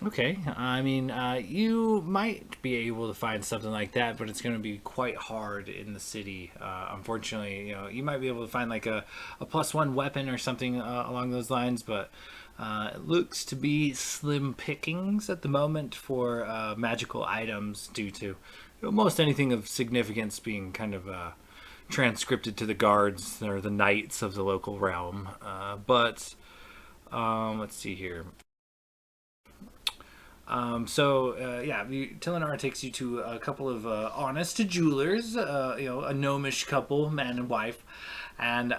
Okay. I mean, you might be able to find something like that, but it's going to be quite hard in the city. Unfortunately, you might be able to find like a +1 weapon or something along those lines, but it looks to be slim pickings at the moment for magical items due to most anything of significance being kind of transcripted to the guards or the knights of the local realm. But let's see here. Tilinar takes you to a couple of honest jewelers, a gnomish couple, man and wife, and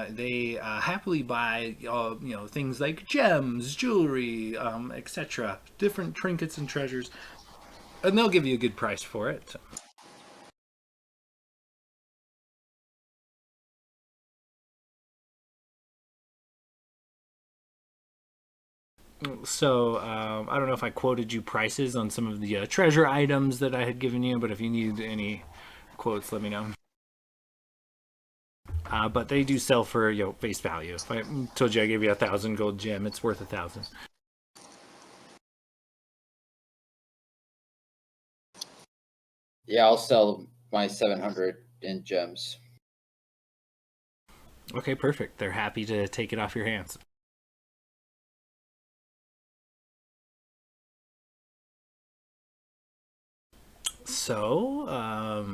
they happily buy, things like gems, jewelry, etc., different trinkets and treasures, and they'll give you a good price for it. So I don't know if I quoted you prices on some of the treasure items that I had given you, but if you need any quotes, let me know. But they do sell for face value. If I told you I gave you 1,000 gold gem, it's worth 1,000. Yeah, I'll sell my 700 in gems. Okay, perfect. They're happy to take it off your hands. So,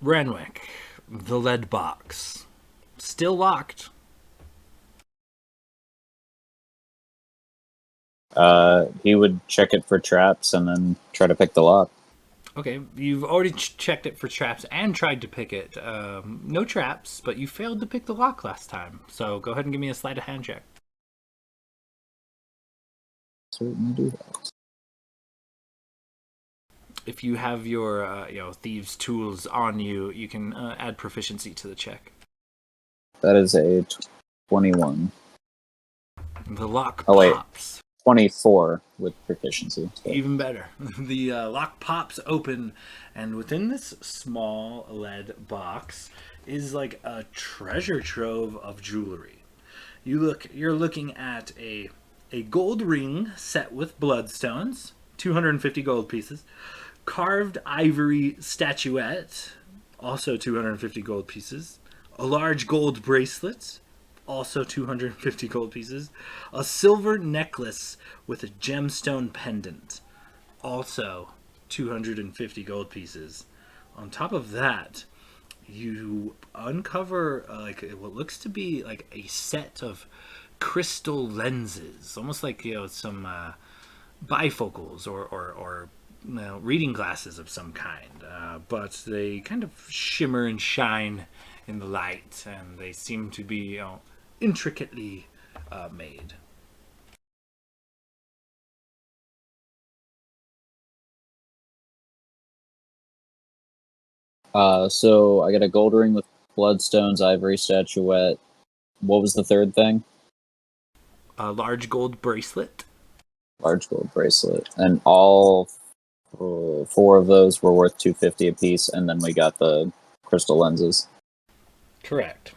Renwick, the lead box, still locked. He would check it for traps and then try to pick the lock. Okay, you've already checked it for traps and tried to pick it. No traps, but you failed to pick the lock last time. So go ahead and give me a sleight of hand check. Certainly do that. If you have your thieves' tools on you, you can add proficiency to the check. That is a 21. The lock Oh, wait. pops. 24 with proficiency. So. Even better. The lock pops open, and within this small lead box is like a treasure trove of jewelry. You're looking at a gold ring set with bloodstones, 250 gold pieces, carved ivory statuette, also 250 gold pieces, a large gold bracelet, also 250 gold pieces, a silver necklace with a gemstone pendant, also 250 gold pieces. On top of that, you uncover like what looks to be like a set of crystal lenses, almost like some bifocals or reading glasses of some kind, but they kind of shimmer and shine in the light, and they seem to be intricately made. So I got a gold ring with bloodstones, ivory statuette. What was the third thing? A large gold bracelet. Large gold bracelet. And all 4 of those were worth 250 apiece, and then we got the crystal lenses. Correct.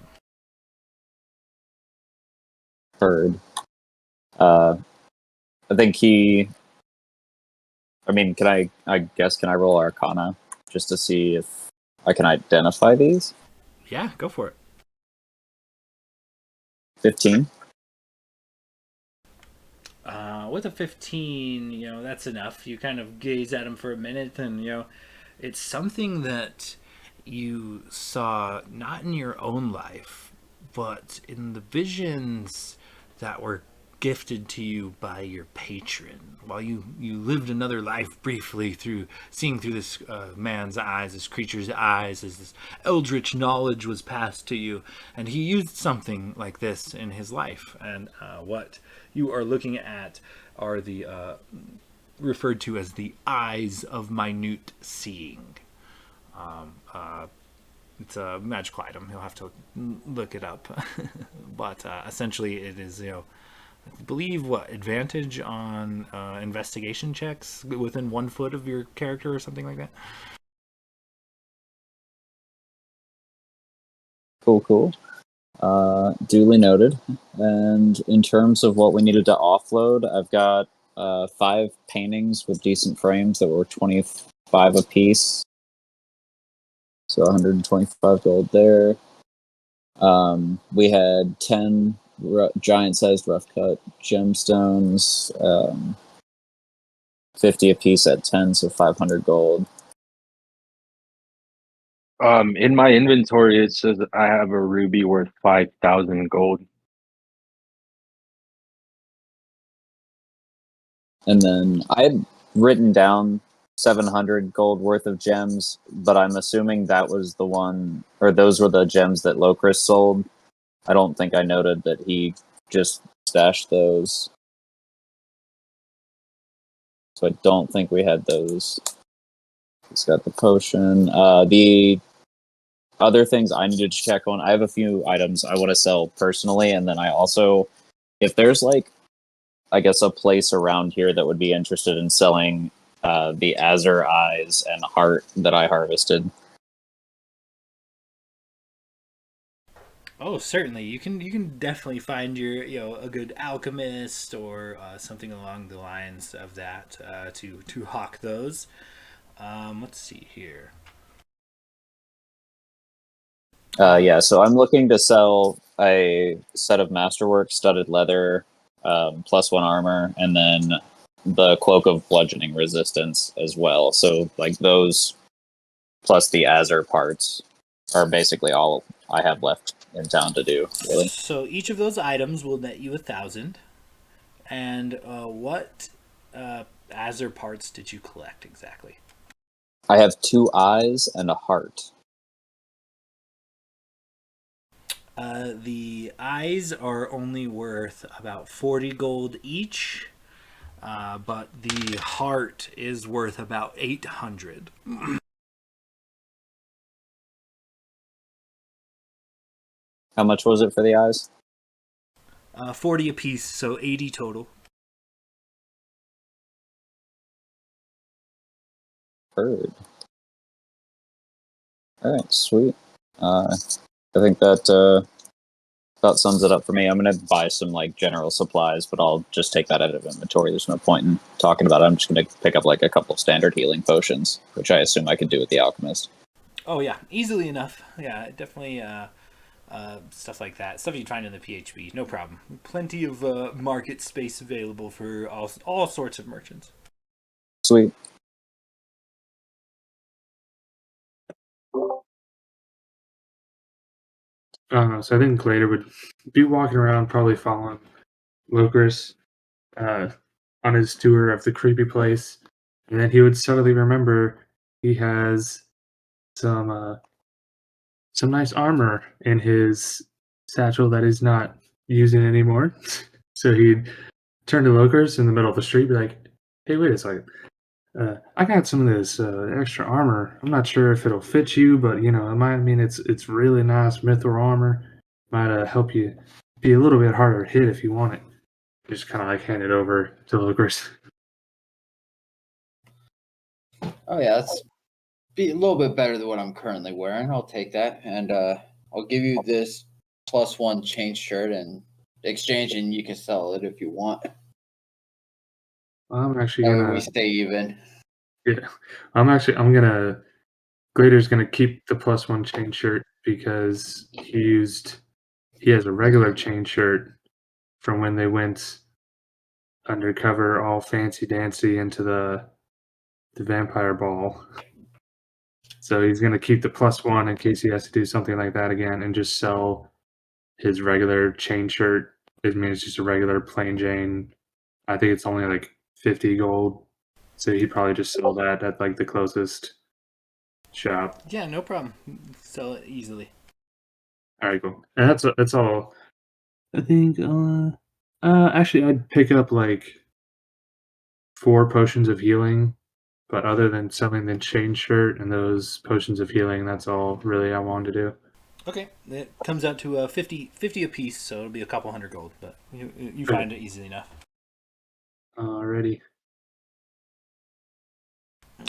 Heard. I think he... I mean, can I roll Arcana just to see if I can identify these? Yeah, go for it. 15. With a 15, that's enough. You kind of gaze at him for a minute, and it's something that you saw not in your own life, but in the visions that were gifted to you by your patron. While you lived another life briefly seeing through this man's eyes, this creature's eyes, as this eldritch knowledge was passed to you, and he used something like this in his life. And what you are looking at are the referred to as the eyes of minute seeing. It's a magical item. You'll have to look it up. But essentially it is, I believe, advantage on investigation checks within 1 foot of your character or something like that. Cool. Duly noted. And in terms of what we needed to offload, I've got 5 paintings with decent frames that were 25 apiece. So 125 gold there. We had 10 giant-sized rough-cut gemstones, 50 apiece at 10, so 500 gold. In my inventory, it says I have a ruby worth 5,000 gold. And then I had written down 700 gold worth of gems, but I'm assuming that was the one, or those were the gems that Locris sold. I don't think I noted that he just stashed those. So I don't think we had those. He's got the potion. The other things I needed to check on, I have a few items I want to sell personally, and then I also, if there's I guess a place around here that would be interested in selling the Azure Eyes and Heart that I harvested. Oh, certainly. You can definitely find your a good alchemist or something along the lines of that to hawk those. Let's see here. Yeah, so I'm looking to sell a set of Masterwork studded leather, +1 armor, and then the Cloak of Bludgeoning Resistance as well. So those plus the Azure parts are basically all I have left in town to do, really. So each of those items will net you 1,000. And what Azure parts did you collect exactly? I have 2 eyes and a heart. The eyes are only worth about 40 gold each, but the heart is worth about 800. How much was it for the eyes? 40 apiece, so 80 total. Heard. All right, sweet. I think that about sums it up for me. I'm gonna buy some like general supplies, but I'll just take that out of inventory. There's no point in talking about it. I'm just gonna pick up like a couple standard healing potions, which I assume I could do with the alchemist. Oh yeah, easily enough. Yeah, definitely. Stuff like that. Stuff you find in the PHB, no problem. Plenty of market space available for all sorts of merchants. Sweet. So I think Glader would be walking around, probably following Locris on his tour of the creepy place, and then he would suddenly remember he has some nice armor in his satchel that he's not using anymore. So he'd turn to Locris in the middle of the street, be like, "Hey, wait a second. I got some of this extra armor. I'm not sure if it'll fit you, but you know, it's really nice mithril armor. Might help you be a little bit harder to hit if you want it." Just kind of like hand it over to Locris. Oh yeah, that's be a little bit better than what I'm currently wearing. I'll take that, and I'll give you this +1 chain shirt and exchange, and you can sell it if you want. I'm actually That way gonna we stay even. yeah. I'm gonna Glader's gonna keep the +1 chain shirt because he has a regular chain shirt from when they went undercover all fancy dancy into the vampire ball. So he's gonna keep the +1 in case he has to do something like that again and just sell his regular chain shirt. I mean, it's just a regular plain Jane. I think it's only like 50 gold. So he'd probably just sell that at like the closest shop. Yeah, no problem. Sell it easily. All right, cool. And that's all. I think. Actually, I'd pick up like 4 potions of healing, but other than selling the chain shirt and those potions of healing, that's all really I wanted to do. Okay, it comes out to 50 a piece, so it'll be a couple hundred gold, but you find it easily enough. Alrighty.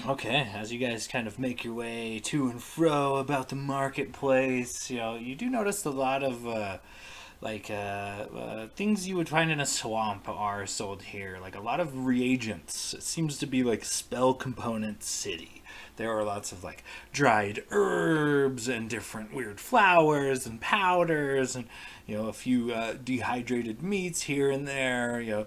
Okay, as you guys kind of make your way to and fro about the marketplace, you do notice a lot of things you would find in a swamp are sold here. Like a lot of reagents. It seems to be like spell component city. There are lots of like dried herbs and different weird flowers and powders and a few dehydrated meats here and there.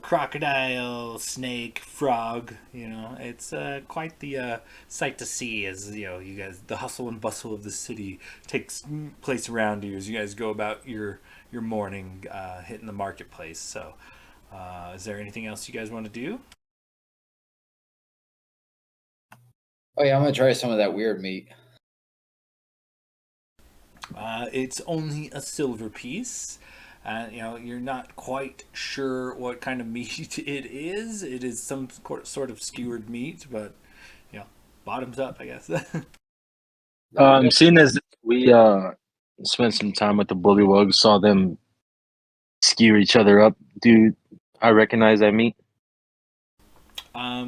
Crocodile, snake, frog. It's quite the sight to see as you guys the hustle and bustle of the city takes place around you as you guys go about your morning hitting the marketplace. So, is there anything else you guys want to do? Oh yeah, I'm gonna try some of that weird meat. It's only a silver piece. You're not quite sure what kind of meat it is. It is some sort of skewered meat, but bottoms up, I guess. Seeing as we spent some time with the bullywugs, saw them skewer each other up. Do I recognize that meat?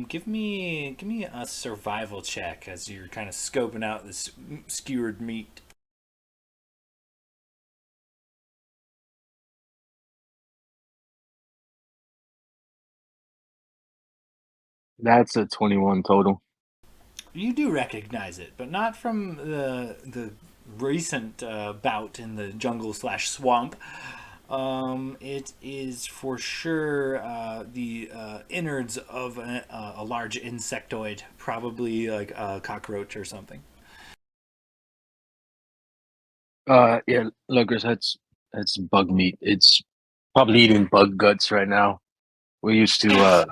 Give me a survival check as you're kind of scoping out this skewered meat. That's a 21 total. You do recognize it, but not from the recent bout in the jungle / swamp. It is for sure the innards of a large insectoid, probably like a cockroach or something. Yeah, Lugers, that's bug meat. It's probably eating bug guts right now. We used to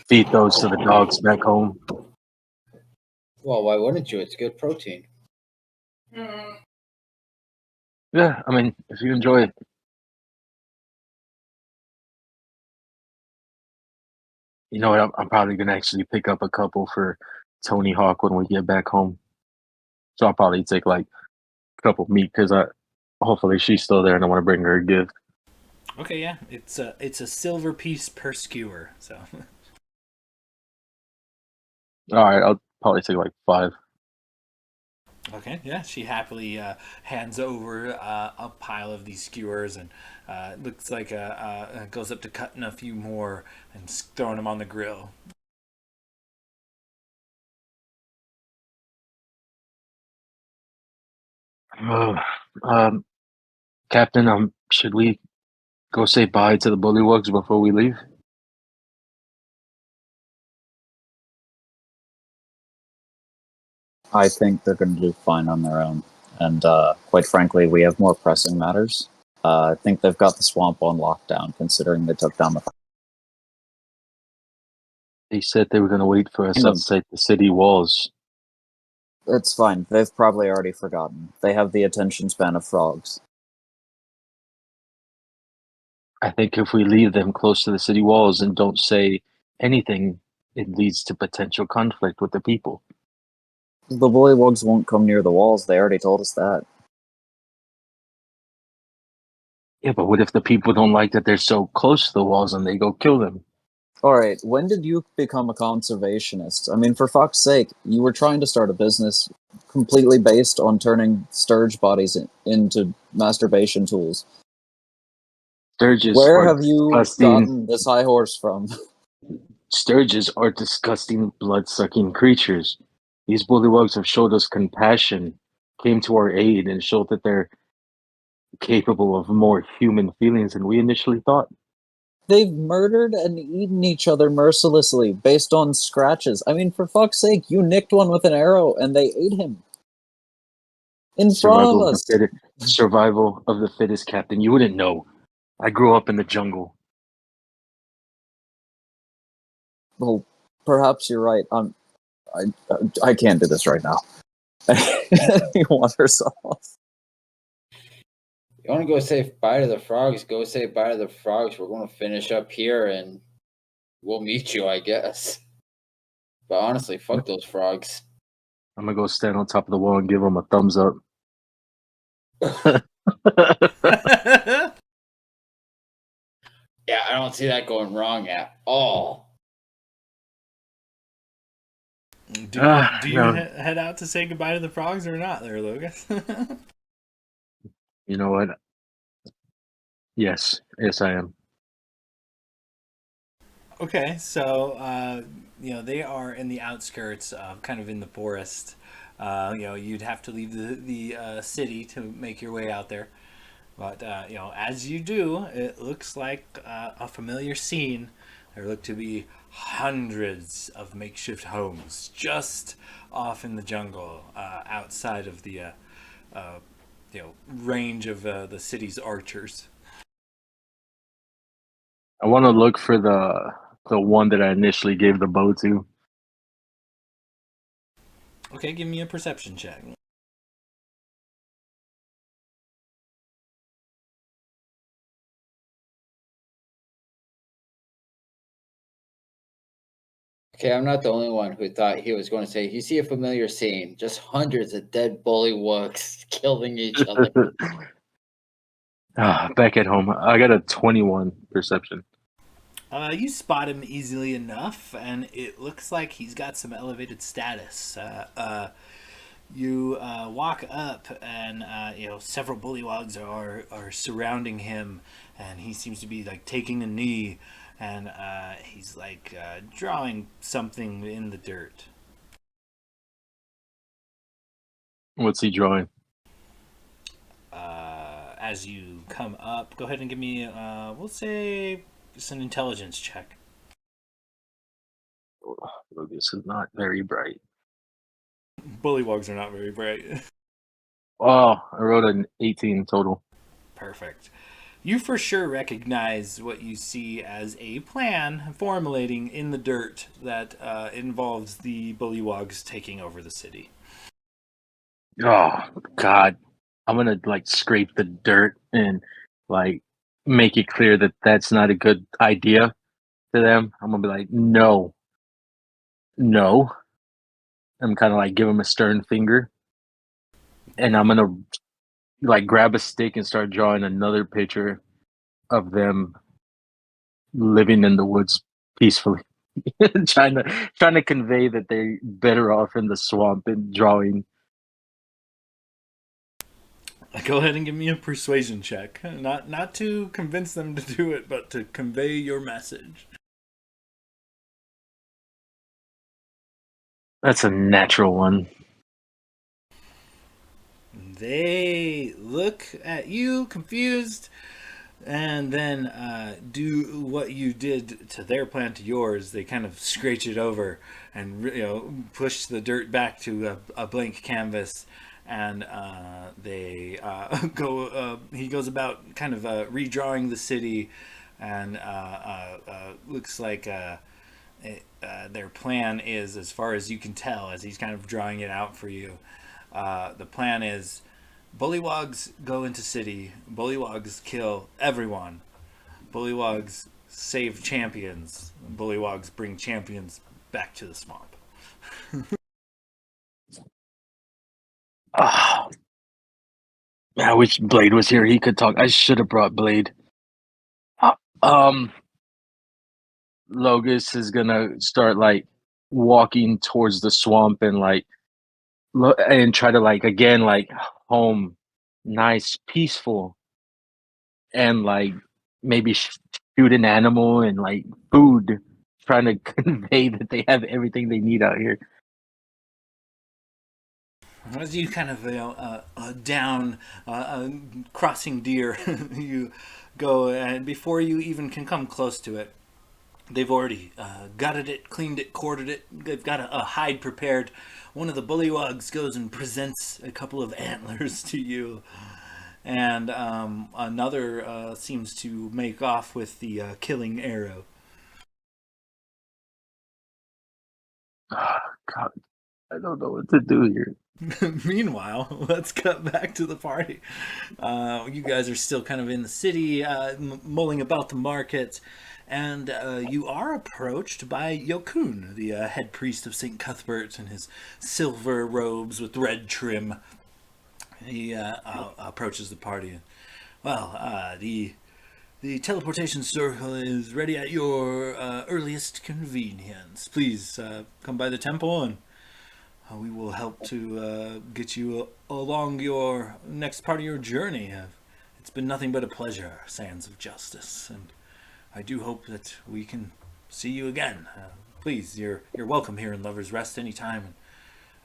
feed those to the dogs back home. Well, why wouldn't you? It's good protein. Yeah, I mean, if you enjoy it. You know what? I'm probably gonna actually pick up a couple for Tony Hawk when we get back home. So I'll probably take like a couple meat because hopefully she's still there and I want to bring her a gift. Okay, yeah, it's a silver piece per skewer. So All right, I'll probably take like 5. okay, yeah, she happily hands over a pile of these skewers, and it looks like goes up to cutting a few more and throwing them on the grill. Uh, um, Captain, should we go say bye to the bullywugs before we leave? I think they're going to do fine on their own. And quite frankly, we have more pressing matters. I think they've got the swamp on lockdown, considering they took down the. They said they were gonna wait for us Kingdom. outside the city walls. It's fine. They've probably already forgotten. They have the attention span of frogs. I think if we leave them close to the city walls and don't say anything, it leads to potential conflict with the people. The bullywugs won't come near the walls. They already told us that. Yeah, but what if the people don't like that they're so close to the walls and they go kill them? All right, when did you become a conservationist? I mean, for fuck's sake, you were trying to start a business completely based on turning sturge bodies into masturbation tools. Sturges Where are have you disgusting. gotten this high horse from? Sturges are disgusting, blood-sucking creatures. These bullywugs have showed us compassion, came to our aid, and showed that they're capable of more human feelings than we initially thought. They've murdered and eaten each other mercilessly based on scratches. I mean, for fuck's sake, you nicked one with an arrow and they ate him. In front of us. Survival of the fittest, Captain. You wouldn't know. I grew up in the jungle. Well, perhaps you're right. I can't do this right now. You want herself. You want to go say bye to the frogs? Go say bye to the frogs. We're going to finish up here and we'll meet you, I guess. But honestly, fuck those frogs. I'm gonna go stand on top of the wall and give them a thumbs up. Yeah, I don't see that going wrong at all. Do you no. head out to say goodbye to the frogs or not, there, Lucas? You know what? Yes, I am. Okay, so they are in the outskirts, kind of in the forest. You'd have to leave the city to make your way out there. But as you do, it looks like a familiar scene. There look to be hundreds of makeshift homes just off in the jungle, outside of the range of the city's archers. I want to look for the one that I initially gave the bow to. Okay, give me a perception check. Okay, I'm not the only one who thought he was going to say, you see a familiar scene, just hundreds of dead bullywugs killing each other. Back at home, I got a 21 perception. You spot him easily enough, and it looks like he's got some elevated status. You walk up, and several bullywugs are surrounding him, and he seems to be like taking a knee, and he's like drawing something in the dirt. What's he drawing? As you come up, go ahead and give me, we'll say, just an intelligence check. Oh, this is not very bright. Bullywugs are not very bright. Oh, I wrote an 18 total. Perfect. You for sure recognize what you see as a plan formulating in the dirt that involves the Bullywogs taking over the city. Oh God, I'm gonna like scrape the dirt and like make it clear that that's not a good idea to them. I'm gonna be like, no, no. I'm kind of like give them a stern finger, and I'm gonna like grab a stick and start drawing another picture of them living in the woods peacefully, trying to convey that they're better off in the swamp and drawing. Go ahead and give me a persuasion check. Not to convince them to do it, but to convey your message. That's a natural one. They look at you confused, and then do what you did to their plan to yours. They kind of scratch it over and push the dirt back to a blank canvas, and they go. He goes about kind of redrawing the city, and looks like their plan is, as far as you can tell, as he's kind of drawing it out for you. The plan is Bullywogs go into city. Bullywogs kill everyone. Bullywogs save champions. Bullywogs bring champions back to the swamp. Oh, I wish Blade was here. He could talk. I should have brought Blade. Uh, Um, Logus is gonna start like walking towards the swamp and like and try to like again like home, nice, peaceful, and like maybe shoot an animal and like food, trying to convey that they have everything they need out here. As you kind of down crossing deer, you go, and before you even can come close to it, they've already gutted it, cleaned it, quartered it. They've got a hide prepared. One of the bullywogs goes and presents a couple of antlers to you, and another seems to make off with the killing arrow. Oh, God, I don't know what to do here. Meanwhile, let's cut back to the party. You guys are still kind of in the city, mulling about the market, and you are approached by Yokun, the head priest of St. Cuthbert, in his silver robes with red trim. He approaches the party. Well, the teleportation circle is ready at your earliest convenience. Please come by the temple, and we will help to get you along your next part of your journey. It's been nothing but a pleasure, Sands of Justice, and I do hope that we can see you again. Please, you're welcome here in Lover's Rest anytime.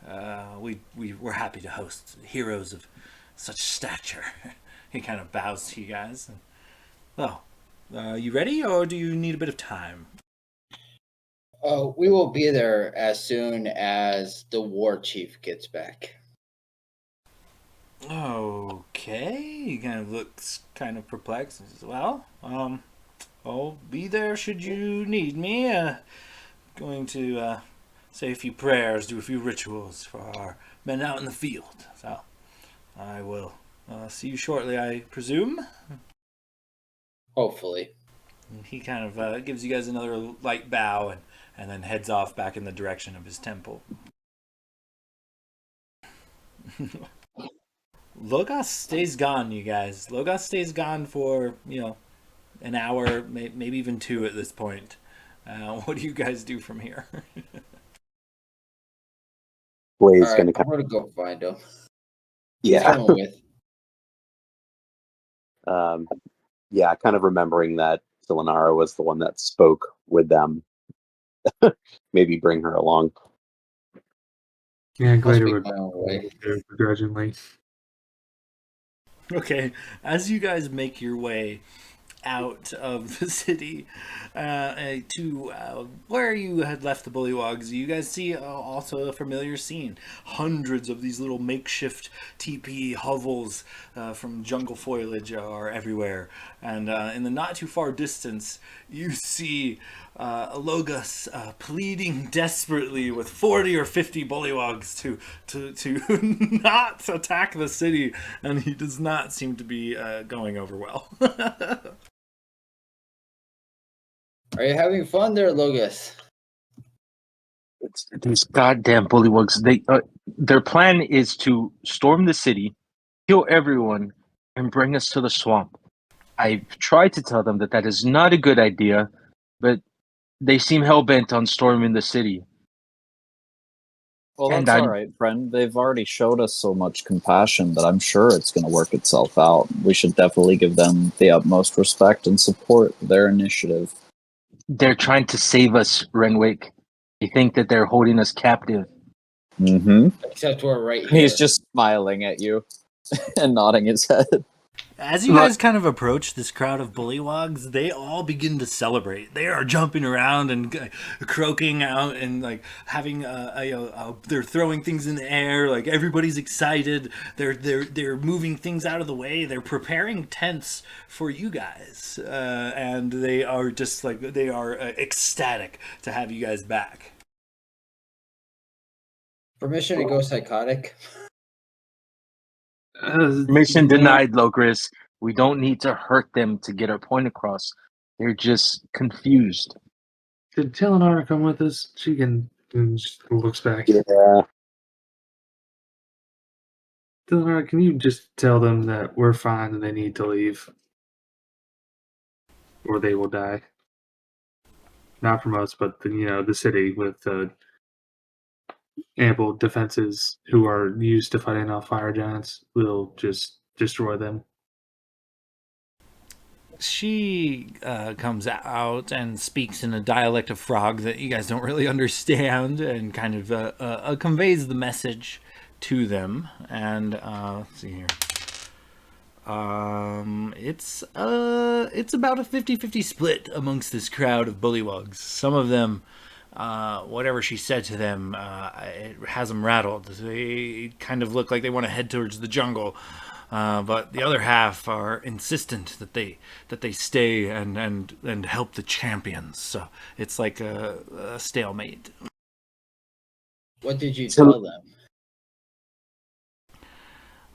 We're happy to host heroes of such stature. He kind of bows to you guys. Well, you ready, or do you need a bit of time? We will be there as soon as the war chief gets back. Okay. He kind of looks kind of perplexed and says, well, I'll be there should you need me. Going to say a few prayers, do a few rituals for our men out in the field. So I will see you shortly, I presume. Hopefully. And he kind of gives you guys another light bow and then heads off back in the direction of his temple. Logos stays gone, you guys. Logos stays gone for, an hour, maybe even 2 at this point. What do you guys do from here? Blade's All gonna right, come. I'm gonna go find him. Yeah. Coming with. Yeah, kind of remembering that Silenara was the one that spoke with them. Maybe bring her along. Yeah, I'll Glader speak would my own way. begrudgingly. Okay, as you guys make your way out of the city to where you had left the Bullywogs, you guys see also a familiar scene. Hundreds of these little makeshift teepee hovels from jungle foliage are everywhere. And in the not too far distance, you see Logus pleading desperately with 40 or 50 Bullywogs to not attack the city, and he does not seem to be going over well. Are you having fun there, Logus? It's these goddamn bullywugs. Their plan is to storm the city, kill everyone, and bring us to the swamp. I've tried to tell them that that is not a good idea, but they seem hell-bent on storming the city. Well, And that's I'm- all right, friend. They've already showed us so much compassion that I'm sure it's going to work itself out. We should definitely give them the utmost respect and support their initiative. They're trying to save us, Renwick. They think that they're holding us captive. Mm-hmm. Except we're right here. He's just smiling at you and nodding his head. As you guys kind of approach this crowd of Bullywogs, they all begin to celebrate. They are jumping around and croaking out and like having they're throwing things in the air. Like everybody's excited. They're moving things out of the way. They're preparing tents for you guys, and they are just like they are ecstatic to have you guys back. Permission to go psychotic. Mission denied, Locris. We don't need to hurt them to get our point across. They're just confused. Did Telenara come with us? She can. And she looks back. Yeah. Telenara, can you just tell them that we're fine and they need to leave, or they will die? Not from us, but the city with ample defenses who are used to fighting off fire giants will just destroy them. She comes out and speaks in a dialect of frog that you guys don't really understand, and kind of conveys the message to them. And let's see here. It's about a 50-50 split amongst this crowd of Bullywogs. Some of them, whatever she said to them, it has them rattled. They kind of look like they want to head towards the jungle. But the other half are insistent that they stay and help the champions. So it's like a stalemate. What did you tell them?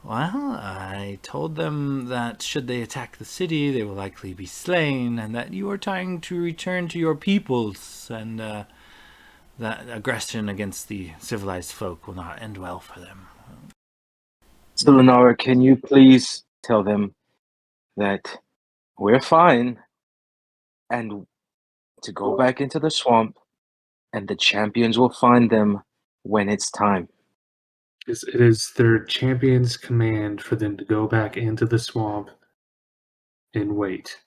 Well, I told them that should they attack the city, they will likely be slain, and that you are trying to return to your peoples, and that aggression against the civilized folk will not end well for them. So, Lenora, can you please tell them that we're fine and to go back into the swamp, and the champions will find them when it's time? It is their champion's command for them to go back into the swamp and wait.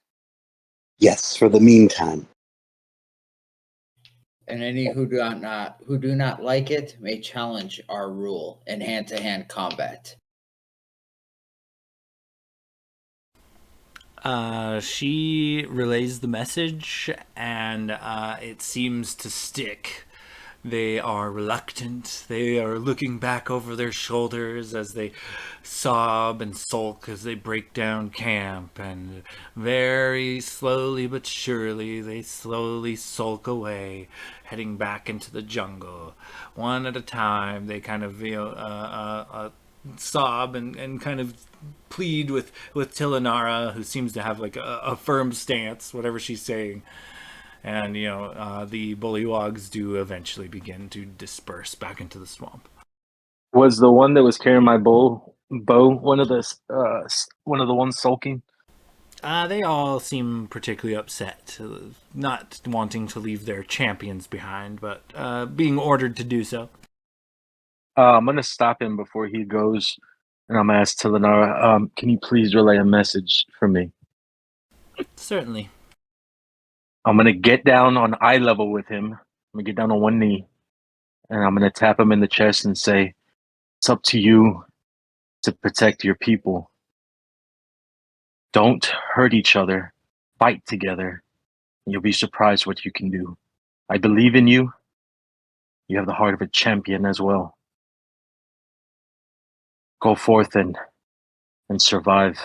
Yes, for the meantime. And any who do not like it may challenge our rule in hand-to-hand combat. She relays the message, and it seems to stick. They are reluctant. They are looking back over their shoulders as they sob and sulk as they break down camp, and very slowly but surely they slowly sulk away, heading back into the jungle. One at a time, they kind of sob and kind of plead with Tilanara, who seems to have like a firm stance, whatever she's saying. And, the Bullywogs do eventually begin to disperse back into the swamp. Was the one that was carrying my bow one of the ones sulking? They all seem particularly upset, not wanting to leave their champions behind, but being ordered to do so. I'm gonna stop him before he goes, and I'm gonna ask Tilanara, can you please relay a message for me? Certainly. I'm gonna get down on eye level with him. I'm gonna get down on one knee, and I'm gonna tap him in the chest and say, "It's up to you to protect your people. Don't hurt each other. fight together, and you'll be surprised what you can do. I believe in you. You have the heart of a champion as well. Go forth and survive.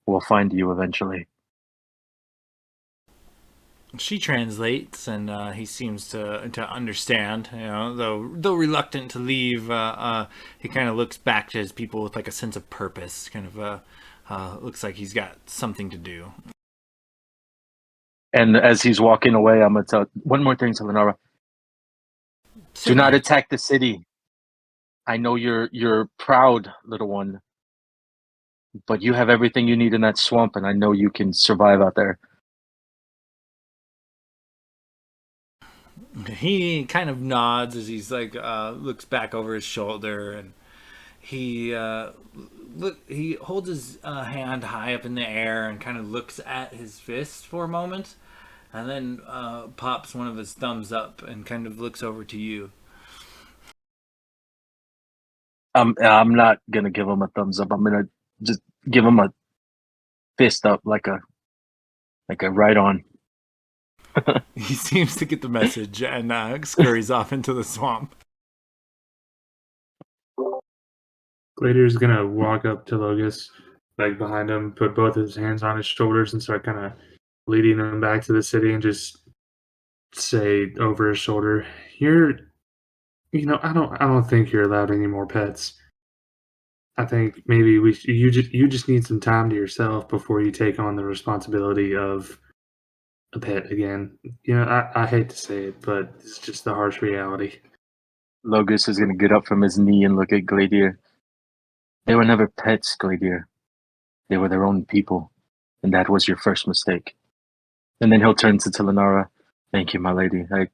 We'll find you eventually. She translates, and he seems to understand. Though reluctant to leave, he kind of looks back to his people with like a sense of purpose. Kind of looks like he's got something to do. And as he's walking away, I'm gonna tell one more thing to Lenara. Do not attack the city. I know you're proud, little one, but you have everything you need in that swamp, and I know you can survive out there. He kind of nods as he's like looks back over his shoulder, and he he holds his hand high up in the air and kind of looks at his fist for a moment, and then pops one of his thumbs up and kind of looks over to you. I'm not gonna give him a thumbs up. I'm gonna just give him a fist up, like a right on. He seems to get the message and scurries off into the swamp. Gladiator's gonna walk up to Logus, like behind him, put both his hands on his shoulders, and start kind of leading him back to the city, and just say over his shoulder, I don't think you're allowed any more pets. I think maybe you just need some time to yourself before you take on the responsibility of a pet again. I hate to say it, but it's just the harsh reality. Logus is gonna get up from his knee and look at Gladiator. They were never pets, Gladiator. They were their own people, and that was your first mistake. And then he'll turn to Lenara. Thank you, my lady. I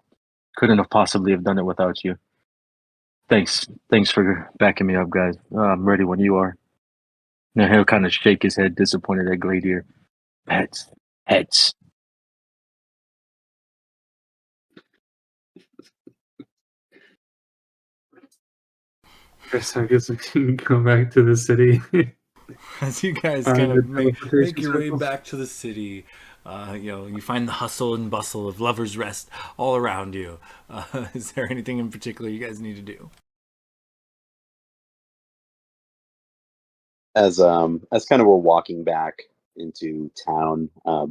couldn't have possibly have done it without you. Thanks for backing me up, guys. I'm ready when you are. Now he'll kind of shake his head, disappointed at Gladiator. Pets. I guess we can go back to the city. As you guys kind of make your way back to the city, you find the hustle and bustle of Lover's Rest all around you. Is there anything in particular you guys need to do? As kind of we're walking back into town,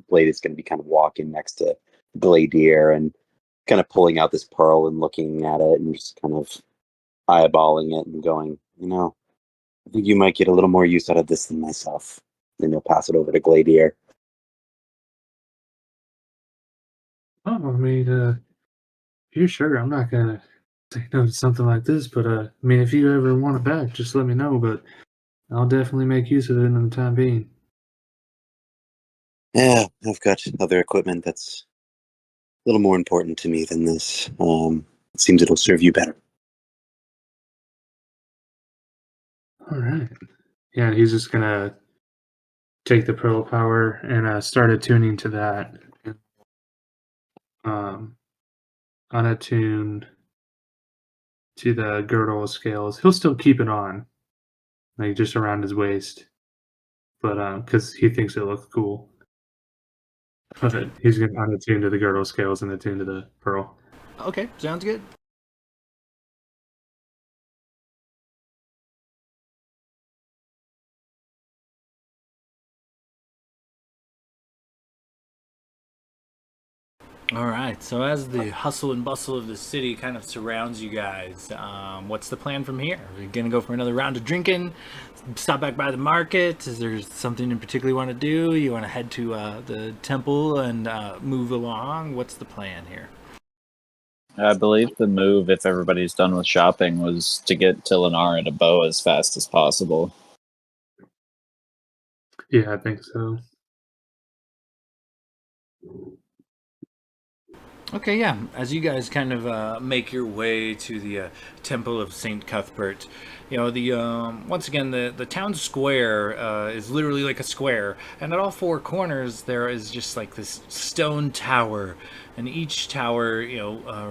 Blade is going to be kind of walking next to Gladiator and kind of pulling out this pearl and looking at it and just kind of eyeballing it and going, I think you might get a little more use out of this than myself. Then you'll pass it over to Gladiator. Oh, I mean, you're sure I'm not gonna say no to something like this, but I mean, if you ever want it back, just let me know. But I'll definitely make use of it in the time being. Yeah, I've got other equipment that's a little more important to me than this. It seems it'll serve you better. All right. Yeah, he's just gonna take the pearl power and start attuning to that. Unattune to the girdle scales. He'll still keep it on, like just around his waist, but because he thinks it looks cool. But he's gonna unattune to the girdle scales and attune to the pearl. Okay, sounds good. All right, so as the hustle and bustle of the city kind of surrounds you guys, what's the plan from here? Are we going to go for another round of drinking? Stop back by the market? Is there something in particular you want to do? You want to head to the temple and move along? What's the plan here? I believe the move, if everybody's done with shopping, was to get Tilinar and a bow as fast as possible. Yeah, I think so. Okay, yeah. As you guys kind of make your way to the Temple of Saint Cuthbert, the once again the town square is literally like a square, and at all four corners there is just like this stone tower, and each tower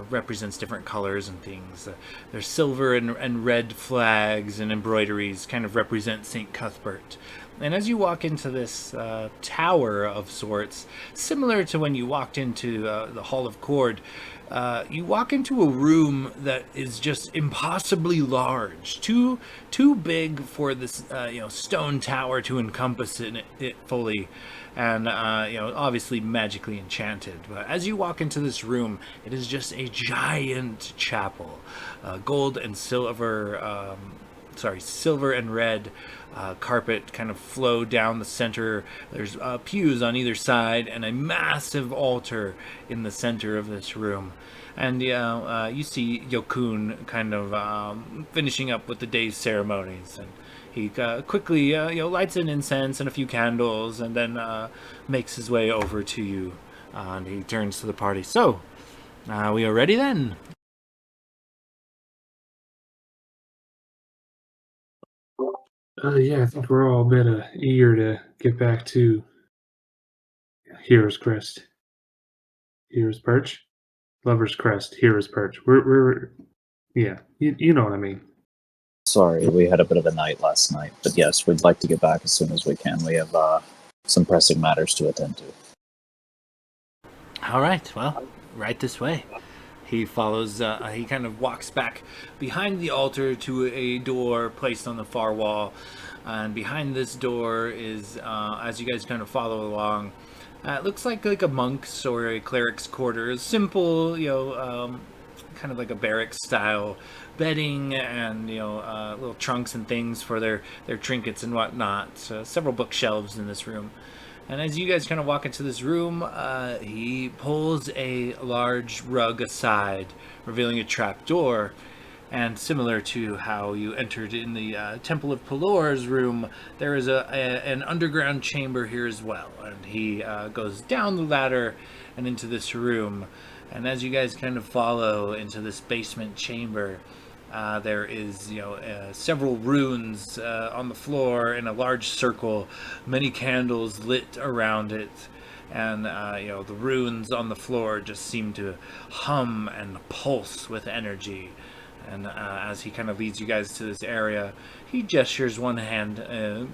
represents different colors and things. There's silver and red flags and embroideries kind of represent Saint Cuthbert. And as you walk into this tower of sorts, similar to when you walked into the Hall of Cord, you walk into a room that is just impossibly large, too big for this stone tower to encompass it fully, and obviously magically enchanted. But as you walk into this room, it is just a giant chapel, gold and silver. Silver and red carpet kind of flow down the center. There's pews on either side and a massive altar in the center of this room. And you see Yokun kind of finishing up with the day's ceremonies. And he quickly lights an incense and a few candles, and then makes his way over to you. And he turns to the party. So, we are ready then? Yeah, I think we're all a bit eager to get back to Hero's Crest. Hero's Perch? Lover's Crest, Hero's Perch. We're yeah, you know what I mean. Sorry, we had a bit of a night last night, but yes, we'd like to get back as soon as we can. We have some pressing matters to attend to. All right, well, right this way. He follows, he kind of walks back behind the altar to a door placed on the far wall. And behind this door is, as you guys kind of follow along, it looks like a monk's or a cleric's quarters. Simple, kind of like a barracks style bedding and, little trunks and things for their trinkets and whatnot. So several bookshelves in this room. And as you guys kind of walk into this room, he pulls a large rug aside, revealing a trap door. And similar to how you entered in the Temple of Pelor's room, there is an underground chamber here as well. And he goes down the ladder and into this room. And as you guys kind of follow into this basement chamber, there is, several runes on the floor in a large circle, many candles lit around it, and the runes on the floor just seem to hum and pulse with energy. And as he kind of leads you guys to this area, he gestures one hand,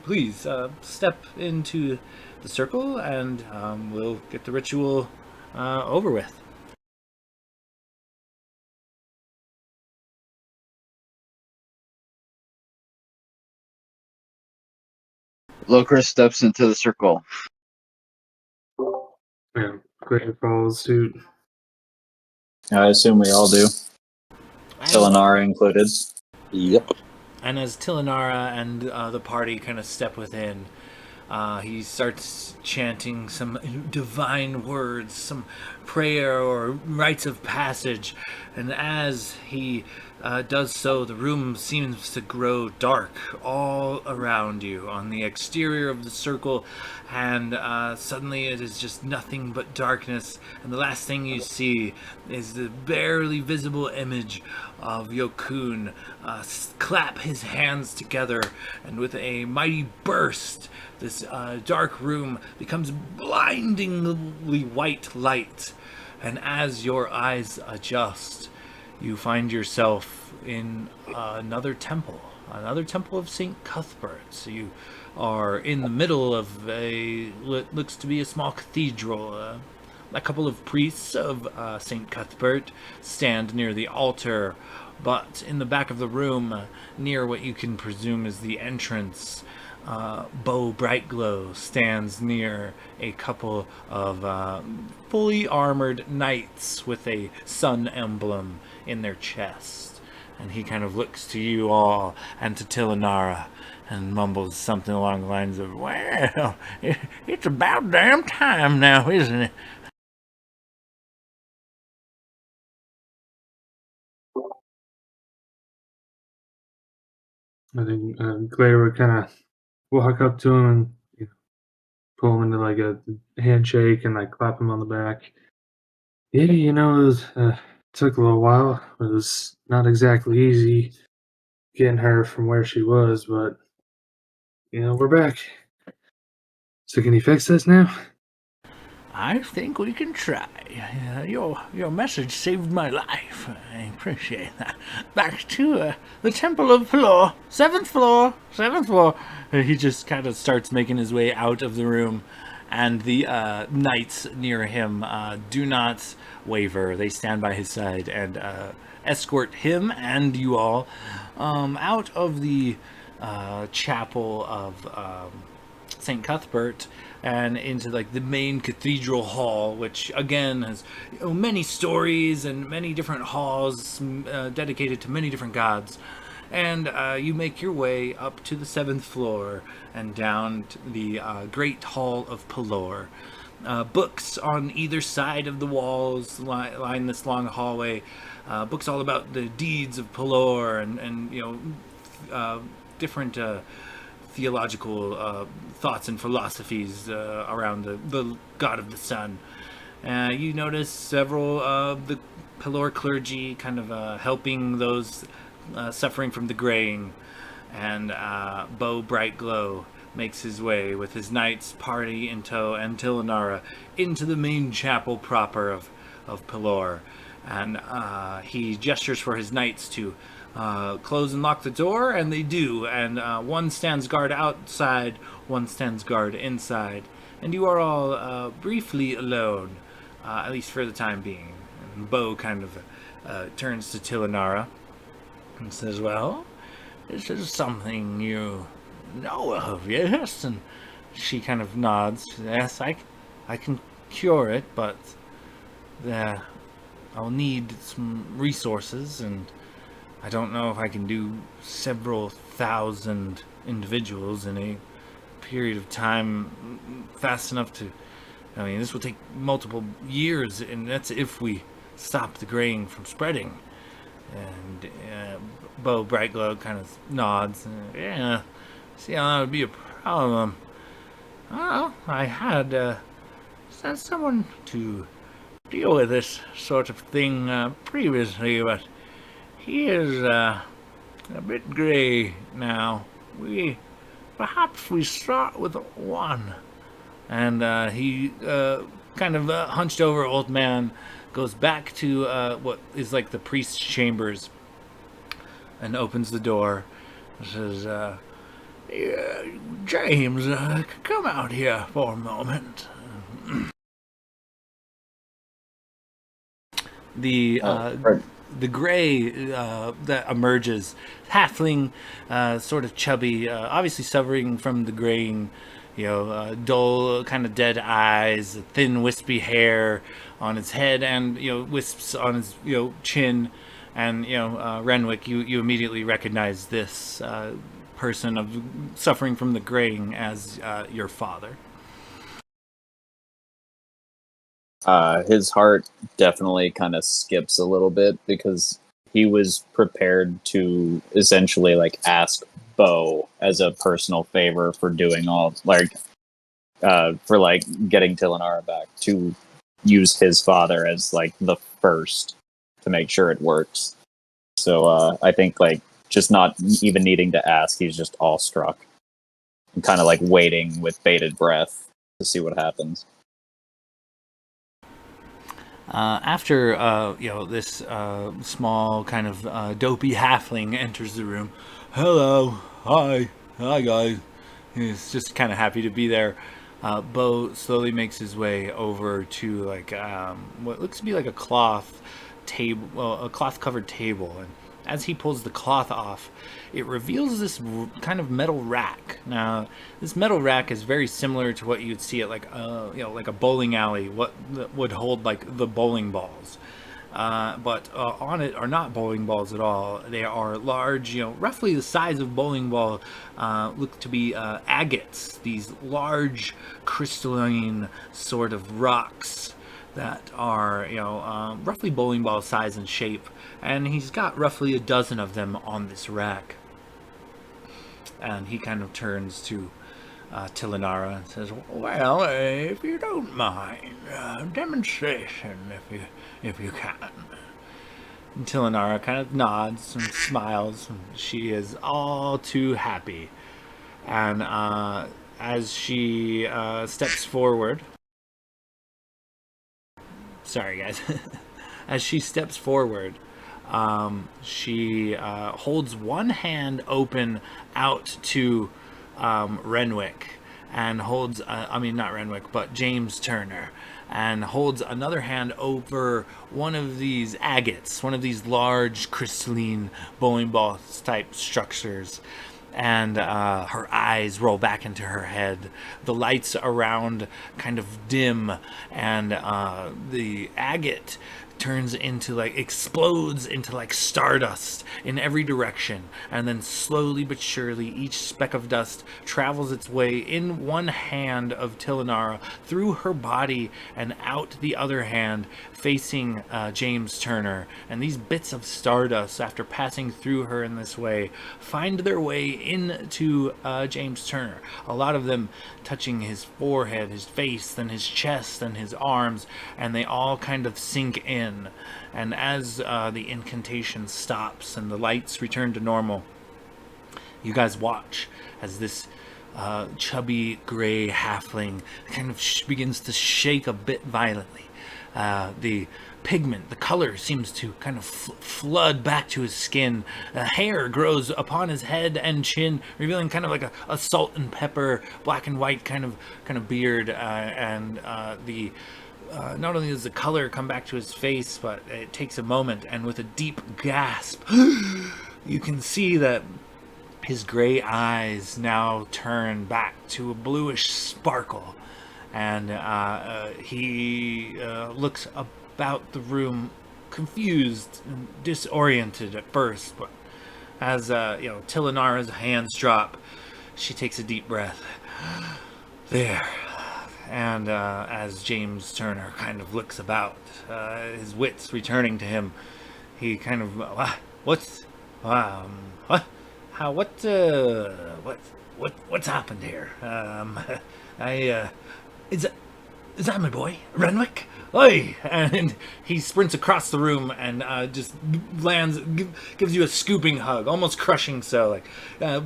please step into the circle, and we'll get the ritual over with. Locris steps into the circle. Yeah, Glitter follows suit. I assume we all do, Tilinara included. Yep. And as Tilinara and the party kind of step within, he starts chanting some divine words, some prayer or rites of passage. And as he does so, the room seems to grow dark all around you on the exterior of the circle. And suddenly it is just nothing but darkness. And the last thing you see is the barely visible image of Yokun clap his hands together, and with a mighty burst, this dark room becomes blindingly white light. And as your eyes adjust, you find yourself in another temple of St. Cuthbert. So you are in the middle of what looks to be a small cathedral. A couple of priests of St. Cuthbert stand near the altar, but in the back of the room, near what you can presume is the entrance, Bo Brightglow stands near a couple of fully armored knights with a sun emblem in their chest. And he kind of looks to you all and to Tilinara and mumbles something along the lines of, well, it's about damn time now, isn't it? I think Glitter would kind of walk up to him and pull him into like a handshake and like clap him on the back. Yeah, it was, took a little while. It was not exactly easy getting her from where she was, but we're back. So can you fix this now? I think we can try. Your message saved my life. I appreciate that. Back to the Temple of Pelor. Seventh floor. Seventh floor. He just kind of starts making his way out of the room, and the knights near him do not waver. They stand by his side and escort him and you all out of the chapel of St. Cuthbert and into like the main cathedral hall, which again has many stories and many different halls dedicated to many different gods. And you make your way up to the 7th floor and down to the Great Hall of Pelor. Books on either side of the walls line this long hallway. Books all about the deeds of Pelor and different theological thoughts and philosophies around the god of the sun. You notice several of the Pelor clergy kind of helping those suffering from the graying, and Bo Brightglow makes his way with his knights party in tow and Tilinara into the main chapel proper of Pelor, and he gestures for his knights to close and lock the door, and they do, and one stands guard outside, one stands guard inside, and you are all briefly alone, at least for the time being. And Bo kind of turns to Tilinara and says, well, this is something you know of, yes? And she kind of nods. Yes, I can cure it, but I'll need some resources, and I don't know if I can do several thousand individuals in a period of time fast enough to... I mean, this will take multiple years, and that's if we stop the graying from spreading. And Bo Brightglow kind of nods. Yeah, see how that would be a problem. Well, I had sent someone to deal with this sort of thing previously, but he is a bit gray now. Perhaps we start with one. And he kind of hunched over old man goes back to what is like the priest's chambers and opens the door and says, yeah, James, come out here for a moment. The gray that emerges, halfling, sort of chubby, obviously suffering from the graying, dull, kind of dead eyes, thin, wispy hair on his head, and wisps on his chin, and Renwick, you immediately recognize this person of suffering from the graying as your father. His heart definitely kind of skips a little bit because he was prepared to essentially ask Bo as a personal favor for doing all for getting Tilinara back, to use his father as the first to make sure it works. So I think just not even needing to ask, he's just awestruck and kind of waiting with bated breath to see what happens. After this small kind of dopey halfling enters the room. Hello, hi guys. He's just kind of happy to be there. Bo slowly makes his way over to what looks to be a cloth table, well, a cloth covered table, and as he pulls the cloth off, it reveals this kind of metal rack. Now, this metal rack is very similar to what you'd see at like a bowling alley, what would hold the bowling balls. But on it are not bowling balls at all. They are large, roughly the size of bowling ball, look to be agates, these large crystalline sort of rocks that are, roughly bowling ball size and shape. And he's got roughly a dozen of them on this rack. And he kind of turns to Tilinara and says, well, if you don't mind, demonstration if you can. And Tilinara kind of nods and smiles, and she is all too happy. And as she steps forward, sorry guys. As she steps forward, she holds one hand open out to Renwick, and holds, not Renwick, but James Turner, and holds another hand over one of these agates, one of these large crystalline bowling ball type structures. And her eyes roll back into her head. The lights around kind of dim, and the agate turns into explodes into stardust in every direction, and then slowly but surely each speck of dust travels its way in one hand of Tilinara through her body and out the other hand facing James Turner. And these bits of stardust, after passing through her in this way, find their way into James Turner, a lot of them touching his forehead, his face, then his chest, and his arms, and they all kind of sink in. And as the incantation stops and the lights return to normal, you guys watch as this chubby gray halfling kind of begins to shake a bit violently. The pigment, the color seems to kind of flood back to his skin. Hair grows upon his head and chin, revealing kind of like a salt and pepper, black and white kind of beard. Not only does the color come back to his face, but it takes a moment, and with a deep gasp, you can see that his gray eyes now turn back to a bluish sparkle, and he looks about the room confused and disoriented at first, but as Tilinara's hands drop, she takes a deep breath. There. And as James Turner kind of looks about, his wits returning to him, he kind of, what's happened here? Is that my boy, Renwick? Oi! And he sprints across the room and just gives you a scooping hug, almost crushing so,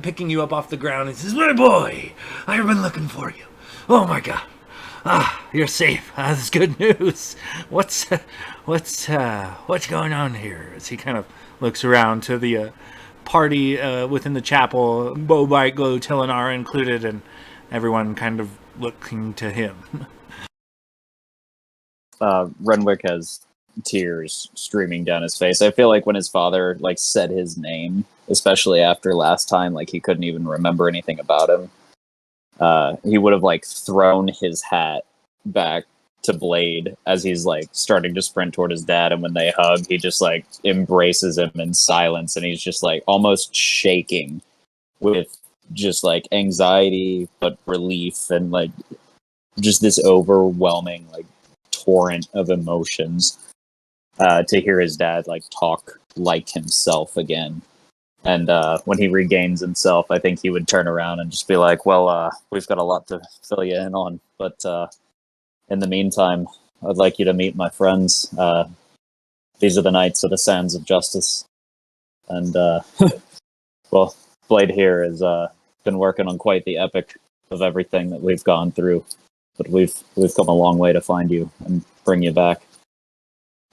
picking you up off the ground. He says, "My boy, I've been looking for you. Oh my God. You're safe. That's good news. What's going on here?" As he kind of looks around to the party within the chapel, Bo Bite, Glow, Tilinara included, and everyone kind of looking to him. Renwick has tears streaming down his face. I feel like when his father said his name, especially after last time, he couldn't even remember anything about him. He would have thrown his hat back to Blade as he's starting to sprint toward his dad, and when they hug, he just embraces him in silence, and he's just almost shaking with just anxiety but relief, and just this overwhelming torrent of emotions to hear his dad talk like himself again. And when he regains himself, I think he would turn around and just be like, "Well, we've got a lot to fill you in on, but in the meantime, I'd like you to meet my friends. These are the Knights of the Sands of Justice." And, well, Blade here has been working on quite the epic of everything that we've gone through, but we've come a long way to find you and bring you back.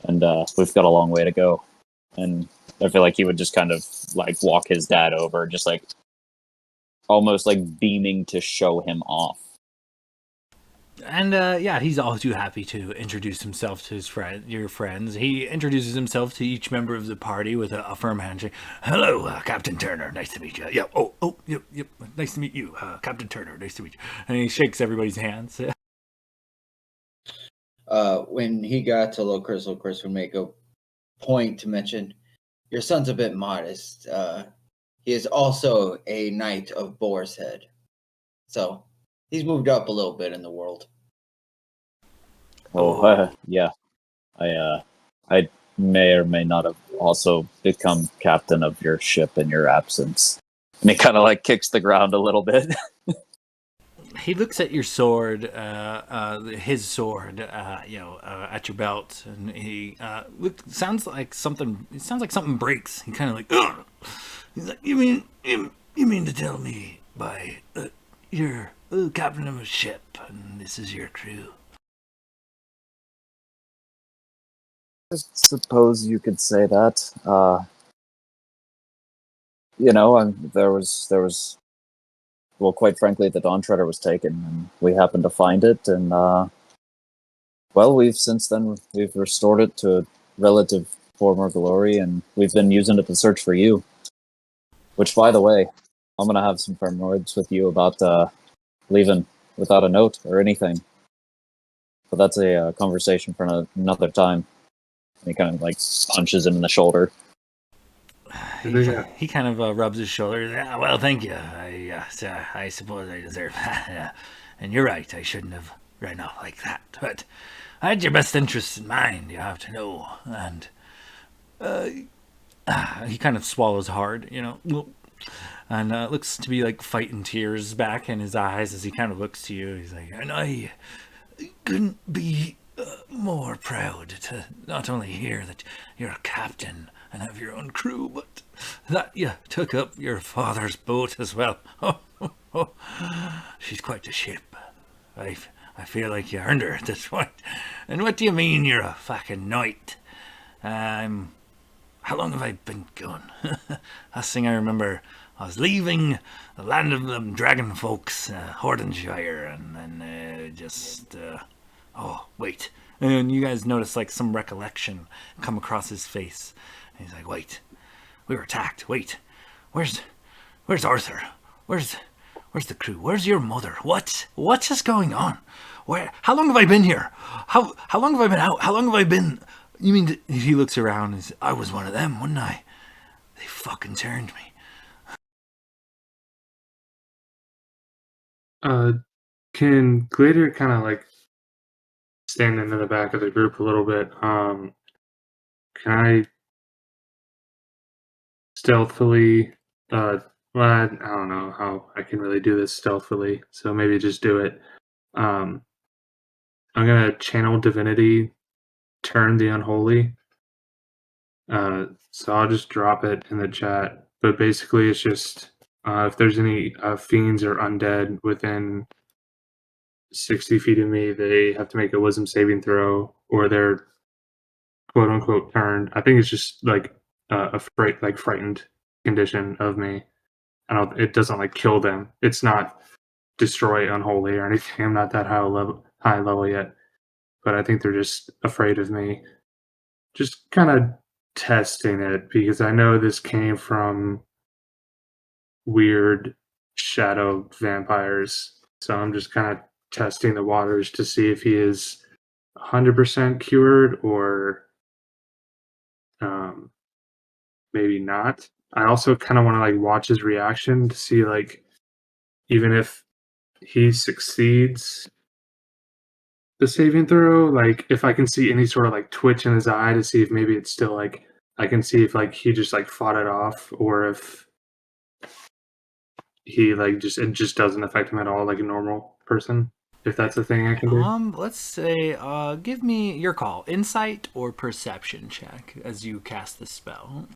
And we've got a long way to go. And I feel like he would just kind of walk his dad over, just almost beaming to show him off. And he's all too happy to introduce himself to your friends. He introduces himself to each member of the party with a firm handshake. "Hello, Captain Turner. Nice to meet you. Yeah. Yep. Nice to meet you, Captain Turner. Nice to meet you." And he shakes everybody's hands. When he got to Locris would make a point to mention, "Your son's a bit modest. He is also a Knight of Boar's Head. So he's moved up a little bit in the world." Yeah. I may or may not have also become captain of your ship in your absence. And he kind of kicks the ground a little bit. He looks at your sword, his sword, at your belt, and he sounds like something. It sounds like something breaks. He kind of ugh. He's like, "You mean to tell me you're captain of a ship, and this is your crew?" I suppose you could say that. There was. Well, quite frankly, the Dawn Treader was taken, and we happened to find it, and well, we've restored it to relative former glory, and we've been using it to search for you. Which, by the way, I'm gonna have some firm words with you about leaving without a note or anything. But that's a conversation for another time. And he kind of like punches him in the shoulder. He kind of rubs his shoulder. Yeah, well, thank you. I suppose I deserve that. Yeah. And you're right. I shouldn't have ran off like that. But I had your best interests in mind. You have to know. And he kind of swallows hard, and looks to be like fighting tears back in his eyes as he kind of looks to you. He's like, and I couldn't be more proud to not only hear that you're a captain and have your own crew, but that you took up your father's boat as well. She's quite a ship. I feel like you earned her at this point. And what do you mean you're a fucking knight? How long have I been gone? Last thing I remember, I was leaving the land of them dragon folks, Hordenshire, and then oh, wait. And you guys notice like some recollection come across his face. And he's like, wait, we were attacked. Wait, where's Arthur? Where's the crew? Where's your mother? What's just going on? How long have I been here? How long have I been out? How long have I been? You mean he looks around and says, I was one of them, wasn't I? They fucking turned me. Can Glitter kind of like stand into the back of the group a little bit? Can I stealthily? Well, I don't know how I can really do this stealthily, so maybe just do it. I'm gonna channel divinity, turn the unholy. So I'll just drop it in the chat. But basically, it's just if there's any fiends or undead within 60 feet of me, they have to make a wisdom saving throw, or they're quote unquote turned. I think it's just like a frightened condition of me. It doesn't like kill them. It's not destroy unholy or anything. I'm not that high level yet, but I think they're just afraid of me. Just kind of testing it because I know this came from weird shadow vampires. So I'm just kind of testing the waters to see if he is 100% cured or maybe not. I also kind of want to like watch his reaction to see like even if he succeeds the saving throw, like if I can see any sort of like twitch in his eye to see if maybe it's still like I can see if like he just like fought it off or if he like it just doesn't affect him at all like a normal person. If that's a thing I can do. Let's say, give me your call, insight or perception check as you cast the spell.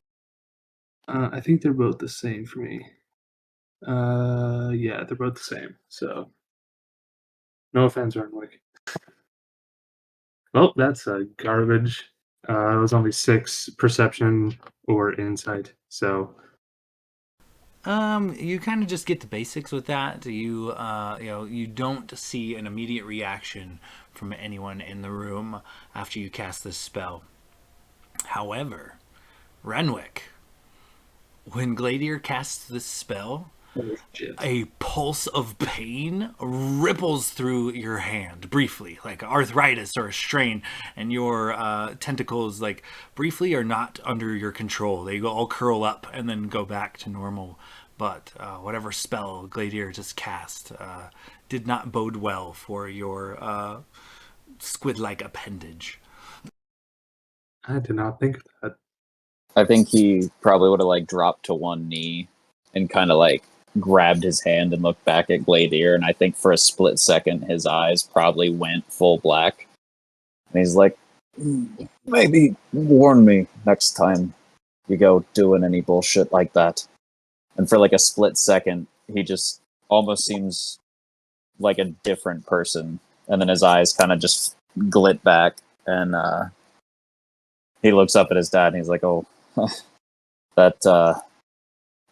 I think they're both the same for me. Yeah, they're both the same. So, no offense, Renwick. Well, that's a garbage. It was only 6 perception or insight. So, You kind of just get the basics with that. You don't see an immediate reaction from anyone in the room after you cast this spell. However, Renwick, when Gladier casts this spell, a pulse of pain ripples through your hand briefly, like arthritis or a strain, and your tentacles like briefly are not under your control. They all curl up and then go back to normal. But whatever spell Gladier just cast did not bode well for your squid-like appendage. I did not think of that. I think he probably would have like dropped to one knee and kind of like grabbed his hand and looked back at Gladier, and I think for a split second his eyes probably went full black. And he's like, maybe warn me next time you go doing any bullshit like that. And for like a split second, he just almost seems like a different person. And then his eyes kind of just glit back, and he looks up at his dad and he's like, "Oh, that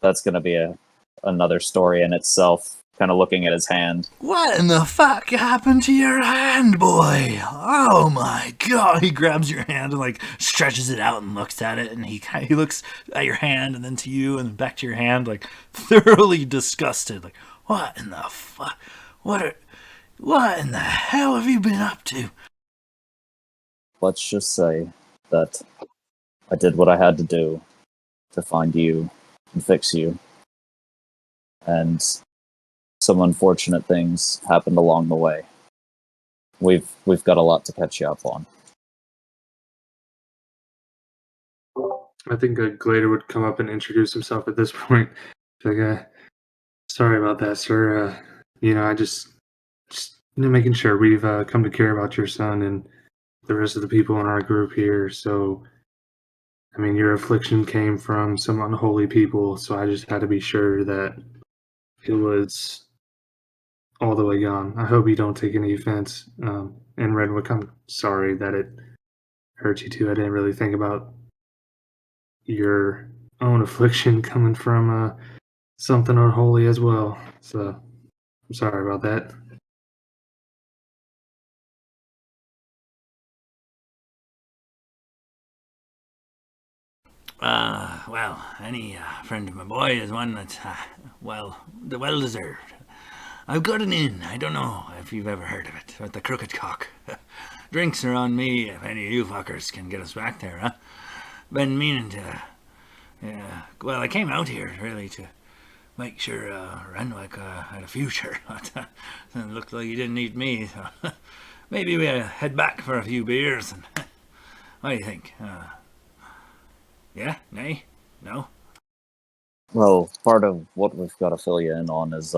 that's gonna be another story in itself." Kind of looking at his hand. What in the fuck happened to your hand, boy? Oh my god! He grabs your hand and like stretches it out and looks at it, and he looks at your hand and then to you and back to your hand, like thoroughly disgusted. Like, what in the fuck? What in the hell have you been up to? Let's just say that I did what I had to do to find you and fix you, and some unfortunate things happened along the way. We've got a lot to catch you up on. I think Glader would come up and introduce himself at this point. Like, sorry about that, sir. I just making sure we've come to care about your son and the rest of the people in our group here. So, I mean, your affliction came from some unholy people, so I just had to be sure that it was all the way gone. I hope you don't take any offense. And Redwood, I'm sorry that it hurt you too. I didn't really think about your own affliction coming from something unholy as well. So I'm sorry about that. Well, any friend of my boy is one that's, well deserved. I've got an inn. I don't know if you've ever heard of it, at the Crooked Cock. Drinks are on me if any of you fuckers can get us back there, huh? Been meaning to. Yeah. Well, I came out here really to make sure Renwick had a future. It looked like he didn't need me, so maybe we head back for a few beers. And what do you think? Yeah? Nay? No? Well, part of what we've got to fill you in on is,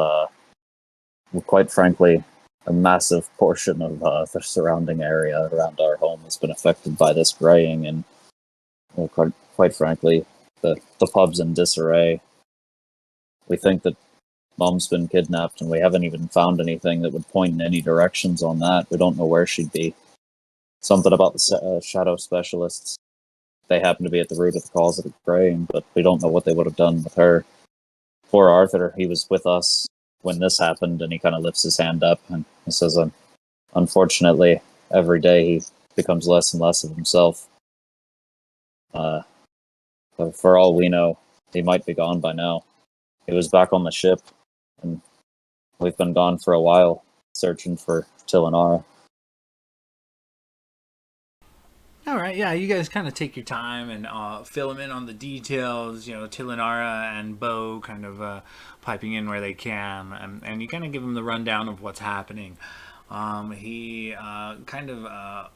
quite frankly, a massive portion of the surrounding area around our home has been affected by this graying, and well, quite frankly, the pub's in disarray. We think that Mom's been kidnapped, and we haven't even found anything that would point in any directions on that. We don't know where she'd be. Something about the shadow specialists. They happen to be at the root of the cause of the graying, but we don't know what they would have done with her. Poor Arthur, he was with us when this happened, and he kind of lifts his hand up and he says, unfortunately, every day he becomes less and less of himself. For all we know, he might be gone by now. He was back on the ship, and we've been gone for a while, searching for Tilinara. All right, yeah, you guys kind of take your time and fill him in on the details. Tilinara and Bo kind of piping in where they can, and you kind of give him the rundown of what's happening. He kind of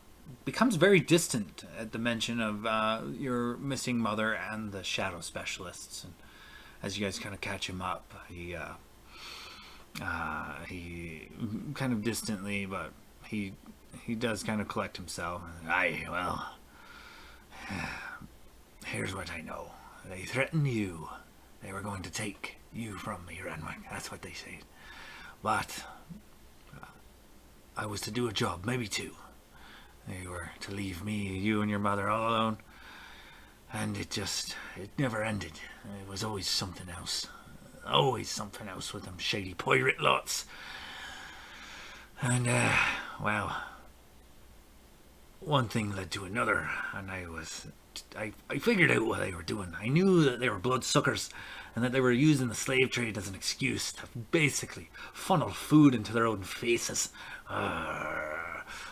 becomes very distant at the mention of your missing mother and the shadow specialists. And as you guys kind of catch him up, he kind of distantly, but he does kind of collect himself. Aye, well, here's what I know. They threatened you. They were going to take you from me, Renwick. That's what they said. But I was to do a job, maybe two. They were to leave me, you and your mother all alone. And it never ended. It was always something else. Always something else with them shady pirate lots. And, well, one thing led to another, and I figured out what they were doing. I knew that they were bloodsuckers, and that they were using the slave trade as an excuse to basically funnel food into their own faces,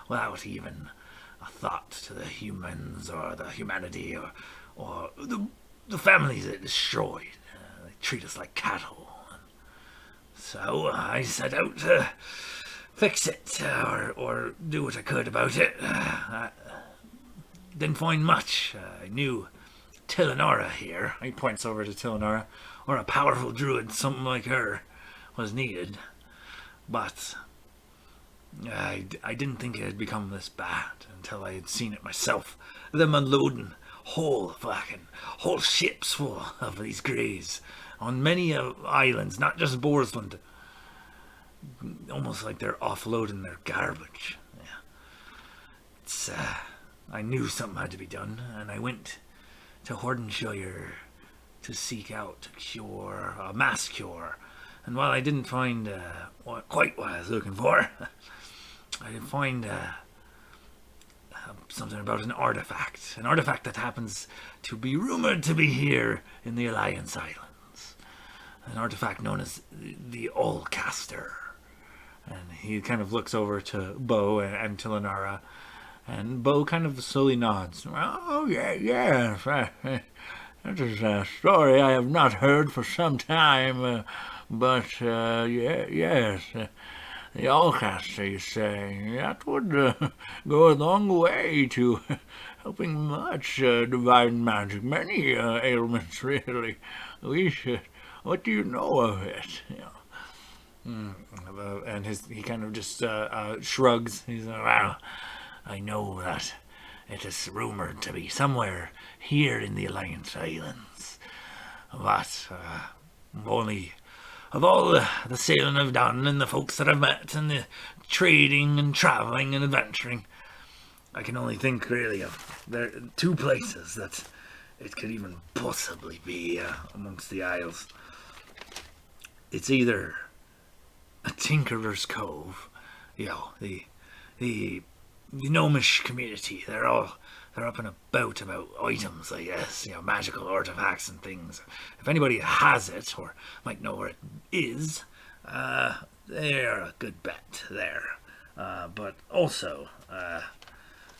without even a thought to the humans or the humanity or the families it destroyed. They treat us like cattle. So I set out to fix it, or do what I could about it. I didn't find much. I knew Tilinara here, he points over to Tilinara, or a powerful druid, something like her, was needed. But I didn't think it had become this bad until I had seen it myself. Them unloading whole ships full of these greys on many islands, not just Borsland. Almost like they're offloading their garbage. Yeah. I knew something had to be done, and I went to Hordenshire to seek out a mass cure. And while I didn't find quite what I was looking for, I did find something about an artifact that happens to be rumored to be here in the Alliance Islands. An artifact known as the Allcaster. And he kind of looks over to Bo and Tilanara, and Bo kind of slowly nods. Oh, yes. That is a story I have not heard for some time, but yes. The Allcaster, you say, that would go a long way to helping much divine magic. Many ailments, really. What do you know of it? And he kind of just shrugs. He's like, well, I know that it is rumored to be somewhere here in the Alliance Islands. But only of all the sailing I've done and the folks that I've met and the trading and traveling and adventuring, I can only think really of there two places that it could even possibly be amongst the Isles. It's either a Tinkerer's Cove, the gnomish community. They're up and about items, I guess, magical artifacts and things. If anybody has it or might know where it is, they're a good bet there. But also,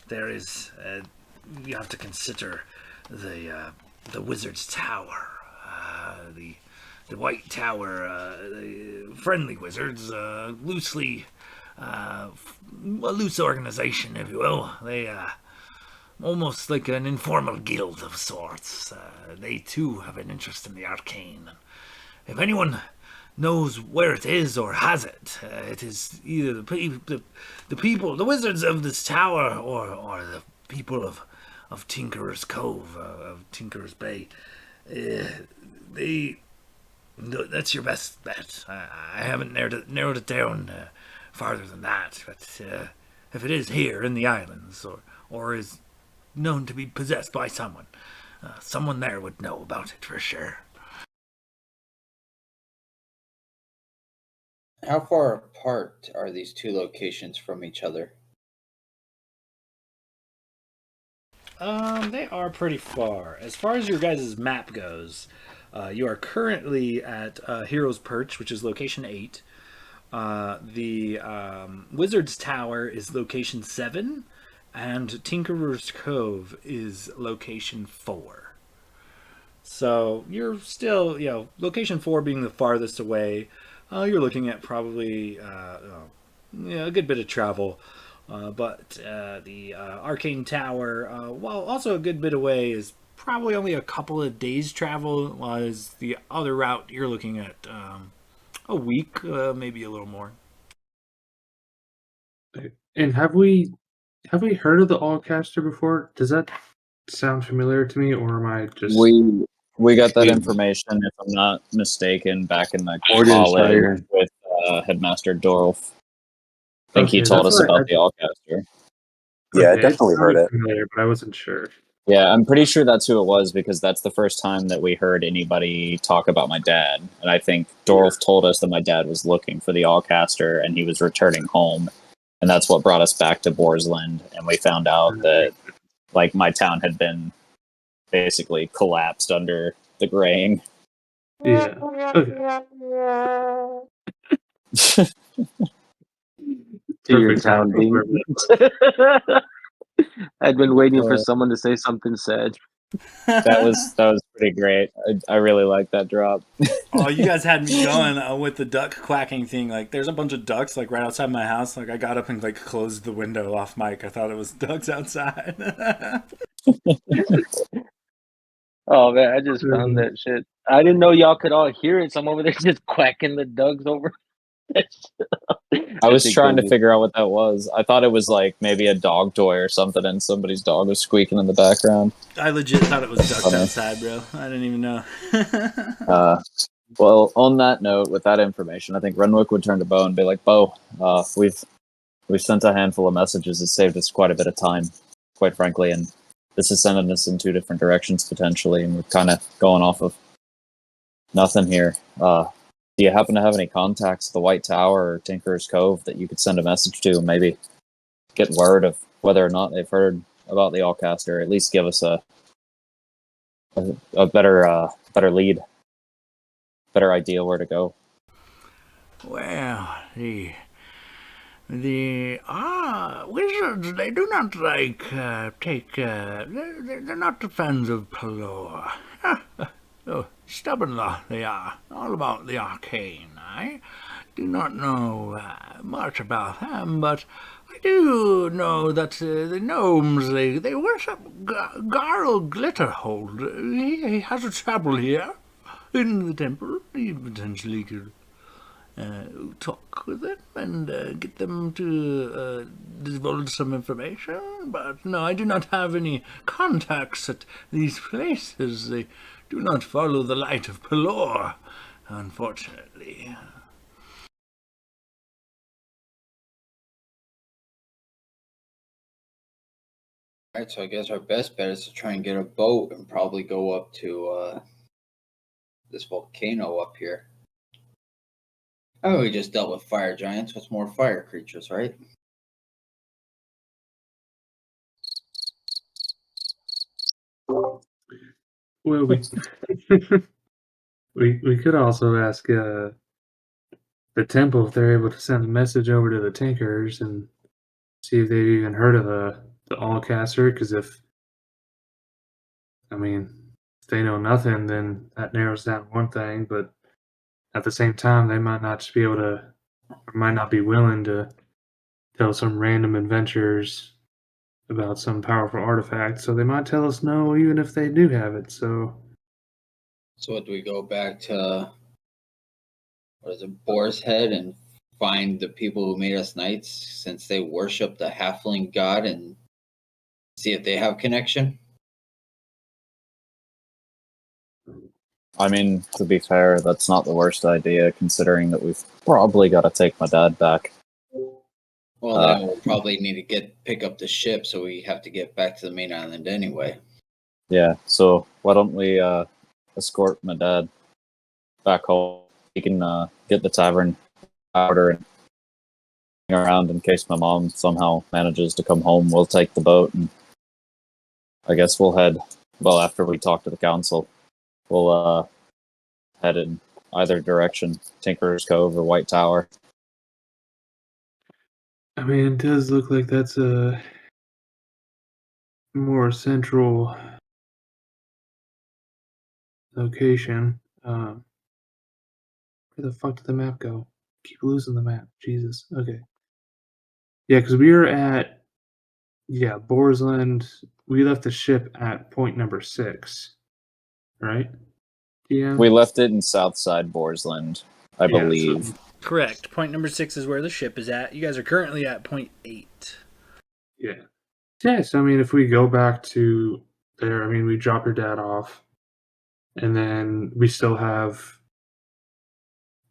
there is you have to consider the Wizard's Tower, the White Tower, the friendly wizards, a loose organization, if you will. They almost like an informal guild of sorts. They too have an interest in the arcane. If anyone knows where it is or has it, it is either the people, the wizards of this tower, or the people of Tinkerer's Cove, of Tinkerer's Bay. That's your best bet. I haven't narrowed it down farther than that. But if it is here in the islands, or is known to be possessed by someone, someone there would know about it for sure. How far apart are these two locations from each other? They are pretty far. As far as your guys' map goes, you are currently at Hero's Perch, which is location 8. The Wizard's Tower is location 7, and Tinkerer's Cove is location 4. So you're still, location 4 being the farthest away, you're looking at probably a good bit of travel. But the Arcane Tower, while also a good bit away, is probably only a couple of days travel, while the other route you're looking at a week, maybe a little more. And have we heard of the Allcaster before? Does that sound familiar to me, or am I just We got that information, if I'm not mistaken, back in the college with Headmaster Dorf. I think he told us about the Allcaster. Yeah, I definitely heard it. Familiar, but I wasn't sure. Yeah, I'm pretty sure that's who it was, because that's the first time that we heard anybody talk about my dad. And I think Dorf told us that my dad was looking for the Allcaster and he was returning home. And that's what brought us back to Borsland. And we found out that my town had been basically collapsed under the graying. Yeah. Okay. To your town being. I'd been waiting for someone to say something sad. That was pretty great. I really like that drop. Oh, you guys had me going with the duck quacking thing. There's a bunch of ducks right outside my house. I got up and closed the window off mic. I thought it was ducks outside. Oh man, I just found that shit. I didn't know y'all could all hear it, so I'm over there just quacking the ducks over. I was trying to figure out what that was. I thought it was maybe a dog toy or something, and somebody's dog was squeaking in the background. I legit thought it was ducks outside, bro. I didn't even know. Well, on that note, with that information, I think Renwick would turn to Bo and be like, Bo, we've sent a handful of messages. It saved us quite a bit of time. quite frankly, and this is sending us in two different directions potentially, and we're kind of going off of nothing here. Do you happen to have any contacts at the White Tower or Tinker's Cove that you could send a message to and maybe get word of whether or not they've heard about the Allcaster, or at least give us a better lead, better idea where to go? Well, the wizards, they do not they're not fans of Pelor. Oh, stubborn lot they are, all about the arcane. I do not know much about them, but I do know that the gnomes, they worship Garl Glitterhold. He has a chapel here in the temple. He potentially could talk with them and get them to divulge some information. But no, I do not have any contacts at these places. They do not follow the light of Pelor, unfortunately. Alright, so I guess our best bet is to try and get a boat and probably go up to this volcano up here. Oh, we just dealt with fire giants. What's more fire creatures, right? Well, we we could also ask the temple if they're able to send a message over to the Tinkers and see if they've even heard of the Allcaster. Because if they know nothing, then that narrows down one thing. But at the same time, they might not just be able to, or might not be willing to tell some random adventurers about some powerful artifact. So they might tell us no, even if they do have it. So what do we go back to? What is it, Boar's Head, and find the people who made us knights, since they worship the halfling god, and see if they have connection? I mean, to be fair, that's not the worst idea, considering that we've probably got to take my dad back. Well, then we'll probably need to pick up the ship, so we have to get back to the main island anyway. Yeah, so why don't we escort my dad back home? He can get the tavern powder and hang around in case my mom somehow manages to come home. We'll take the boat, and I guess we'll head, well, after we talk to the council, we'll head in either direction, Tinker's Cove or White Tower. I mean, it does look like that's a more central location. Where the fuck did the map go? Keep losing the map. Jesus. Okay. Yeah, because we were at Borsland. We left the ship at point number 6, right? Yeah. We left it in Southside Borsland, I Yeah, believe. so- Correct. Point number 6 is where the ship is at. You guys are currently at point 8. Yeah. Yeah, so I mean, if we go back to there, I mean, we drop your dad off, and then we still have,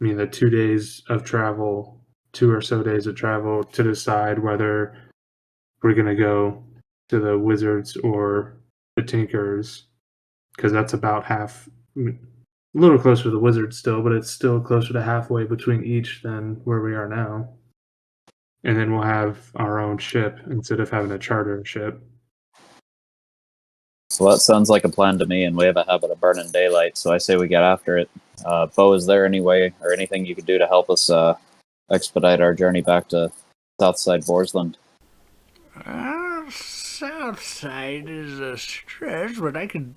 the 2 days of travel, 2 or so days of travel to decide whether we're going to go to the Wizards or the Tinkers, because that's about half, a little closer to the Wizards still, but it's still closer to halfway between each than where we are now. And then we'll have our own ship instead of having to charter a ship. So that sounds like a plan to me, and we have a habit of burning daylight, so I say we get after it. Bo, is there any way or anything you could do to help us expedite our journey back to Southside Borsland? Southside is a stretch, but I could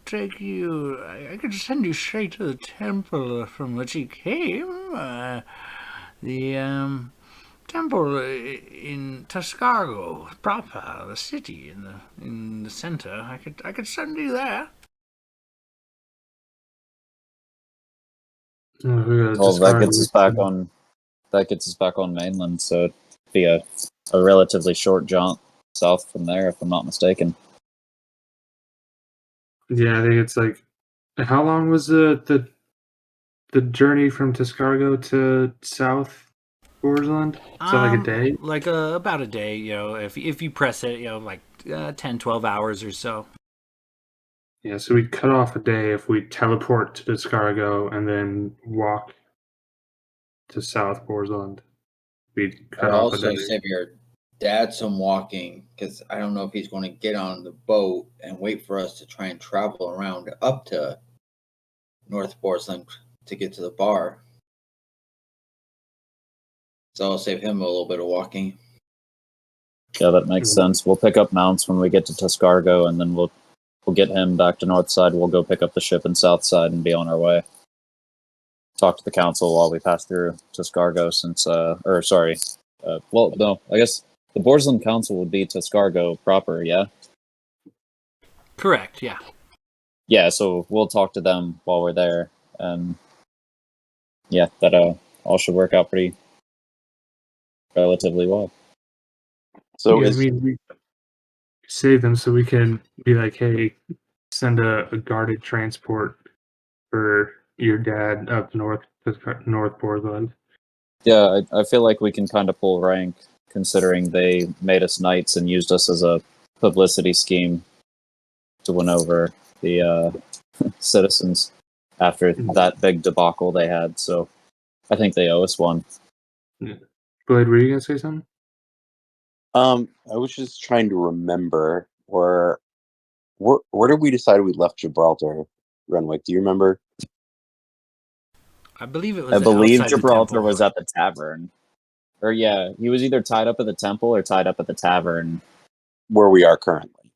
take you. I could send you straight to the temple from which you came. The temple in Tuscargo proper, the city in the center. I could send you there. Well, that gets us back on. That gets us back on mainland, so it'd be a relatively short jaunt south from there, if I'm not mistaken. Yeah, I think it's like, how long was the journey from Tuscargo to South Borsland? Is that like a day? Like about a day. If you press it, like 10, 12 hours or so. Yeah, so we cut off a day if we teleport to Discargo and then walk to South Borsland. We'd I'd cut off a also day. save your dad some walking because I don't know if he's going to get on the boat and wait for us to try and travel around up to North Portland to get to the bar. So I'll save him a little bit of walking. Yeah, that makes sense. We'll pick up mounts when we get to Tuscargo, and then we'll get him back to North Side. We'll go pick up the ship in South Side and be on our way. Talk to the council while we pass through Tuscargo, since well, no, I guess the Borsland Council would be Tuscargo proper, yeah? Correct, yeah. Yeah, so we'll talk to them while we're there, and yeah, that all should work out pretty relatively well. So yeah, is we save them so we can be like, hey, send a guarded transport for your dad up north to North Portland. Yeah, I feel like we can kind of pull rank, considering they made us knights and used us as a publicity scheme to win over the citizens after that big debacle they had. So I think they owe us one. Yeah. Blade, were you gonna say something? I was just trying to remember where did we decide we left Gibraltar, Renwick? Do you remember? I believe it was I believe outside the Gibraltar temple. was at the tavern. Or yeah, he was either tied up at the temple or tied up at the tavern. Where we are currently.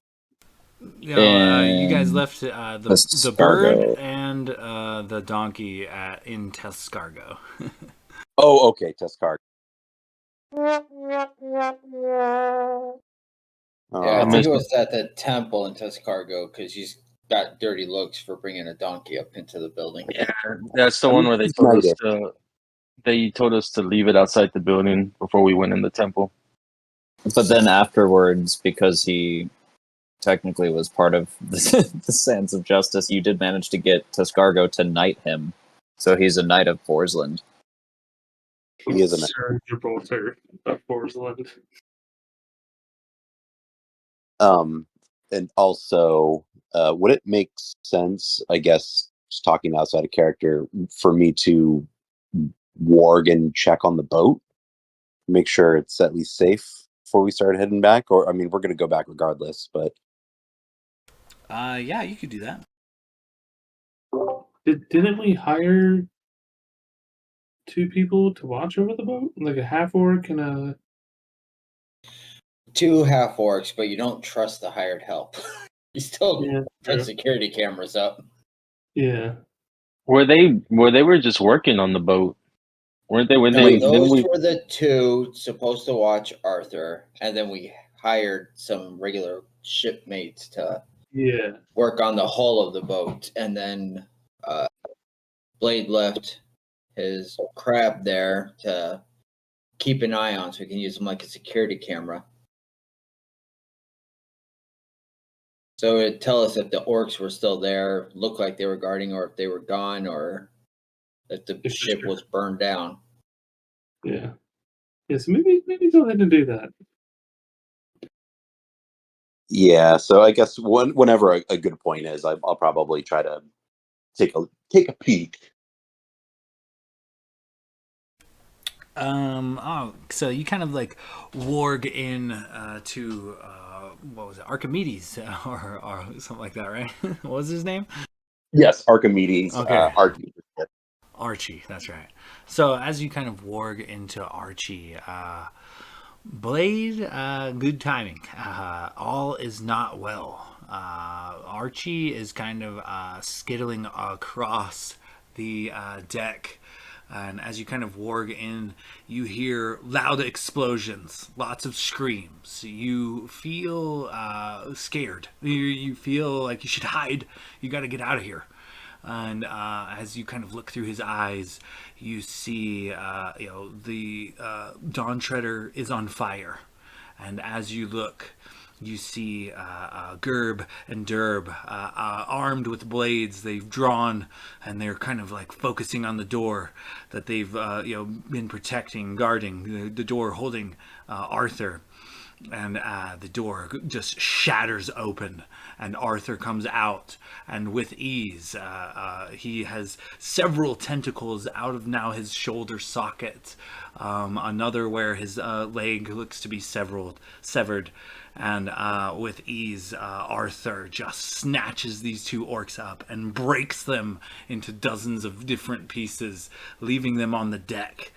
You know, you guys in left the Tuscargo. bird and the donkey in Tuscargo. Oh, okay, Tuscargo. Yeah, I I think missed it it. was at the temple in Tuscargo because he's got dirty looks for bringing a donkey up into the building. Yeah, that's the one where they told us to. They told us to leave it outside the building before we went in the temple. But then afterwards, because he technically was part of the Sands of Justice, you did manage to get Tuscargo to knight him. So he's a knight of Borsland. He is a knight. Sir Gibraltar of Borsland. And also, would it make sense, I guess, just talking outside of character, for me to warg and check on the boat, make sure it's at least safe before we start heading back? Or, I mean, we're going to go back regardless, but Yeah, you could do that. Didn't we hire 2 people to watch over the boat? Like a half orc and a 2 half orcs, but you don't trust the hired help. You still put security cameras up. yeah. Were they were just working on the boat? Weren't they? When No, they those didn't we? were the 2 supposed to watch Arthur, and then we hired some regular shipmates to work on the hull of the boat, and then Blade left his crab there to keep an eye on so we can use him like a security camera. So it'd tell us if the orcs were still there, looked like they were guarding, or if they were gone, or if the ship was burned down. Yeah. Yeah, so maybe go ahead and do that. yeah. So I guess whenever a good point is, I'll probably try to take a peek. So you kind of like warg in to what was it, Archimedes or something like that, right? What was his name? Yes, Archimedes. Okay. Archie. Archie, that's right. So as you kind of warg into Archie, Blade, good timing. All is not well. Archie is kind of skittling across the deck. And as you kind of warg in, you hear loud explosions, lots of screams. You feel scared. You feel like you should hide. You got to get out of here. And as you kind of look through his eyes, you see, the Dawn Treader is on fire. And as you look, you see Gerb and Derb armed with blades. They've drawn, and they're kind of like focusing on the door that they've been protecting, guarding the door, holding Arthur. and the door just shatters open, and Arthur comes out, and with ease, he has several tentacles out of now his shoulder socket, another where his leg looks to be severed, and with ease, Arthur just snatches these two orcs up and breaks them into dozens of different pieces, leaving them on the deck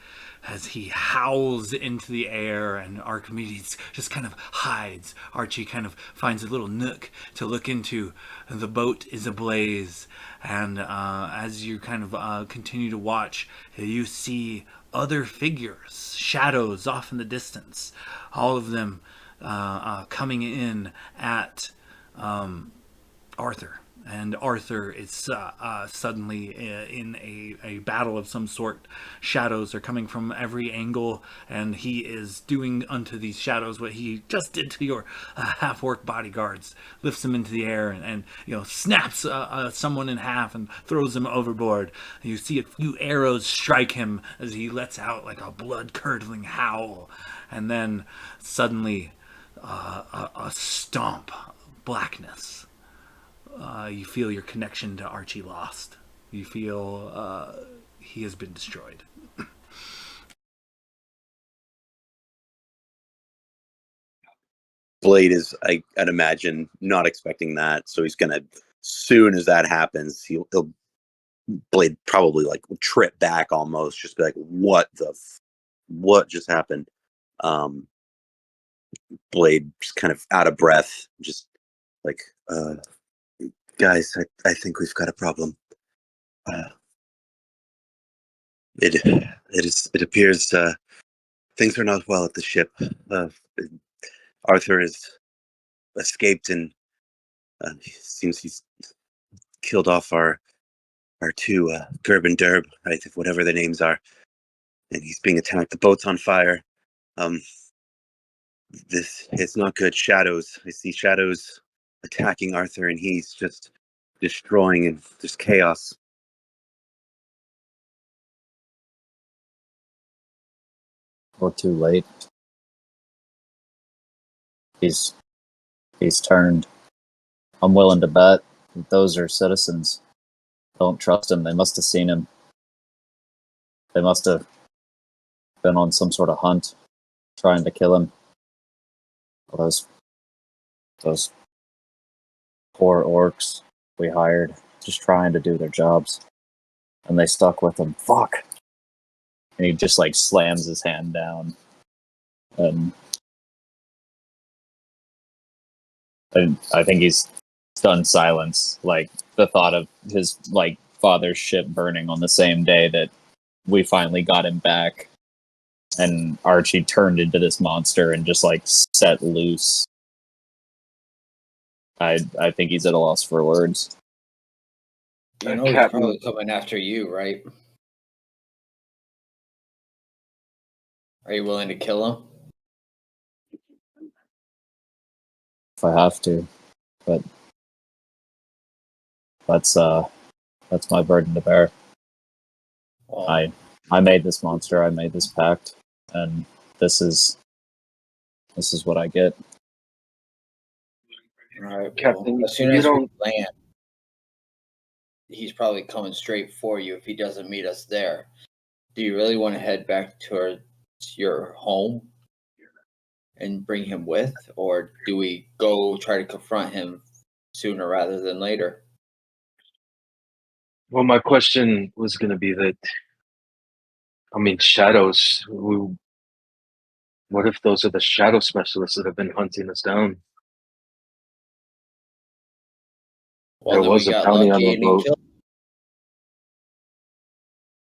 as he howls into the air, and Archimedes just kind of hides. Archie kind of finds a little nook to look into. The boat is ablaze, and as you kind of continue to watch, you see other figures, shadows off in the distance, all of them coming in at Arthur. And Arthur is suddenly in a battle of some sort. Shadows are coming from every angle, and he is doing unto these shadows what he just did to your half-orc bodyguards. Lifts them into the air and snaps someone in half and throws him overboard. You see a few arrows strike him as he lets out like a blood-curdling howl. And then suddenly a stomp, blackness. You feel your connection to Archie lost. You feel he has been destroyed. Blade is, I'd imagine, not expecting that. So he's going to, soon as that happens, he'll Blade probably like trip back almost, just be like, what just happened? Blade just kind of out of breath, just like, guys, I think we've got a problem. It appears things are not well at the ship. Arthur has escaped, and it seems he's killed off our two Gerb and Derb, right, whatever their names are, and he's being attacked. The boat's on fire. It's not good. Shadows. I see shadows attacking Arthur, and he's just destroying, and there's chaos. We're too late. He's turned. I'm willing to bet that those are citizens. Don't trust him. They must have seen him. They must have been on some sort of hunt, trying to kill him. Well, those poor orcs we hired, just trying to do their jobs, and they stuck with him. Fuck. And he just like slams his hand down, and I think he's stunned silence. Like the thought of his like father's ship burning on the same day that we finally got him back, and Archie turned into this monster and just like set loose. I think he's at a loss for words. You know he's probably coming after you, right? Are you willing to kill him? If I have to, but that's my burden to bear. Well, I made this monster, I made this pact, and this is what I get. All right, Captain. As soon as we land, he's probably coming straight for you if he doesn't meet us there. Do you really want to head back towards your home and bring him with, or do we go try to confront him sooner rather than later? Well, my question was going to be that, shadows. What if those are the shadow specialists that have been hunting us down? Well, there was a bounty on the boat.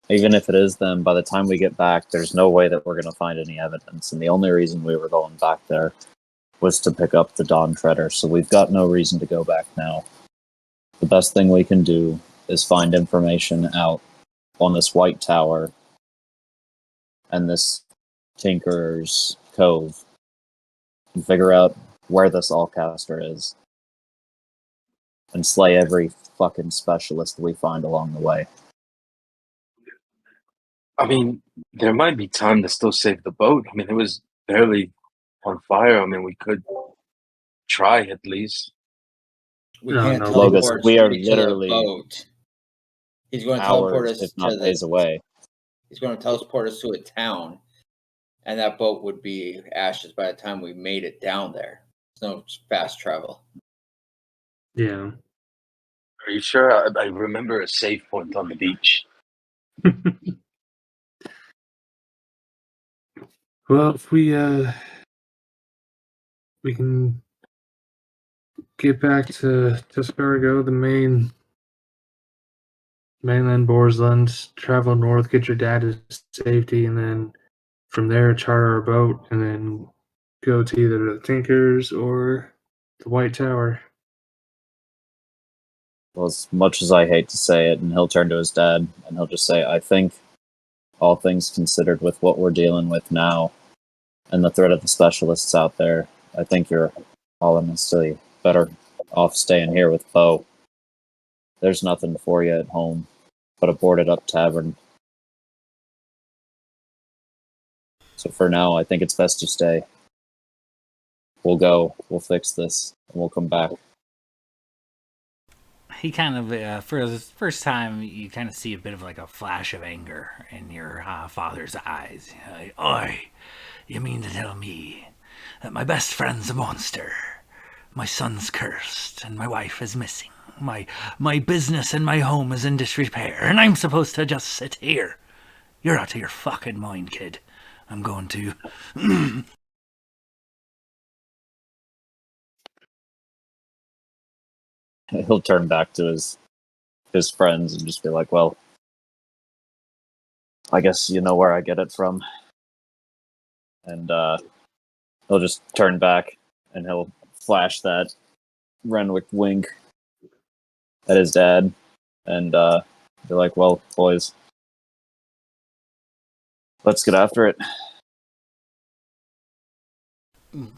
Even if it is them, by the time we get back, there's no way that we're going to find any evidence. And the only reason we were going back there was to pick up the Dawn Treader. So we've got no reason to go back now. The best thing we can do is find information out on this White Tower and this Tinkerer's Cove and figure out where this Allcaster is and slay every fucking specialist we find along the way. There might be time to still save the boat. It was barely on fire. I mean, we could try at least. We No, can't no, Logus, teleport we are straight to the literally boat. He's going to teleport hours, us if to not days away. He's going to teleport us to a town, and that boat would be ashes by the time we made it down there. There's no fast travel. Yeah. Are you sure? I remember a safe point on the beach. Well, if we can get back to Scargo, the mainland Borsland, travel north, get your dad to safety, and then from there charter our boat, and then go to either the Tinkers or the White Tower. Well, as much as I hate to say it, and he'll turn to his dad and he'll just say, I think, all things considered, with what we're dealing with now and the threat of the specialists out there, I think you're all honestly better off staying here with Bo. There's nothing for you at home but a boarded up tavern. So for now, I think it's best to stay. We'll go, we'll fix this, and we'll come back. He kind of, for the first time, you kind of see a bit of like a flash of anger in your father's eyes. Like, oi, you mean to tell me that my best friend's a monster? My son's cursed, and my wife is missing. My business and my home is in disrepair, and I'm supposed to just sit here. You're out of your fucking mind, kid. I'm going to... He'll turn back to his friends and just be like, well, I guess you know where I get it from. And he'll just turn back and he'll flash that Renwick wink at his dad and be like, well, boys, let's get after it.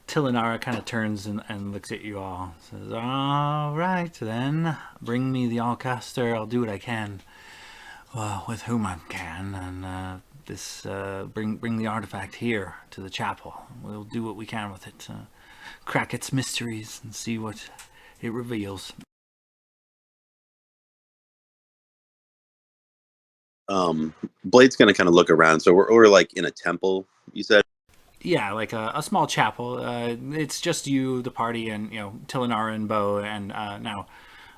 Tilinara kind of turns and looks at you all. Says, all right, then. Bring me the Allcaster. I'll do what I can. With whom I can. And bring the artifact here to the chapel. We'll do what we can with it. Crack its mysteries and see what it reveals. Blade's gonna kind of look around. So we're like in a temple, you said? Yeah, like a small chapel. It's just you, the party, and Tilinara and Bo, and now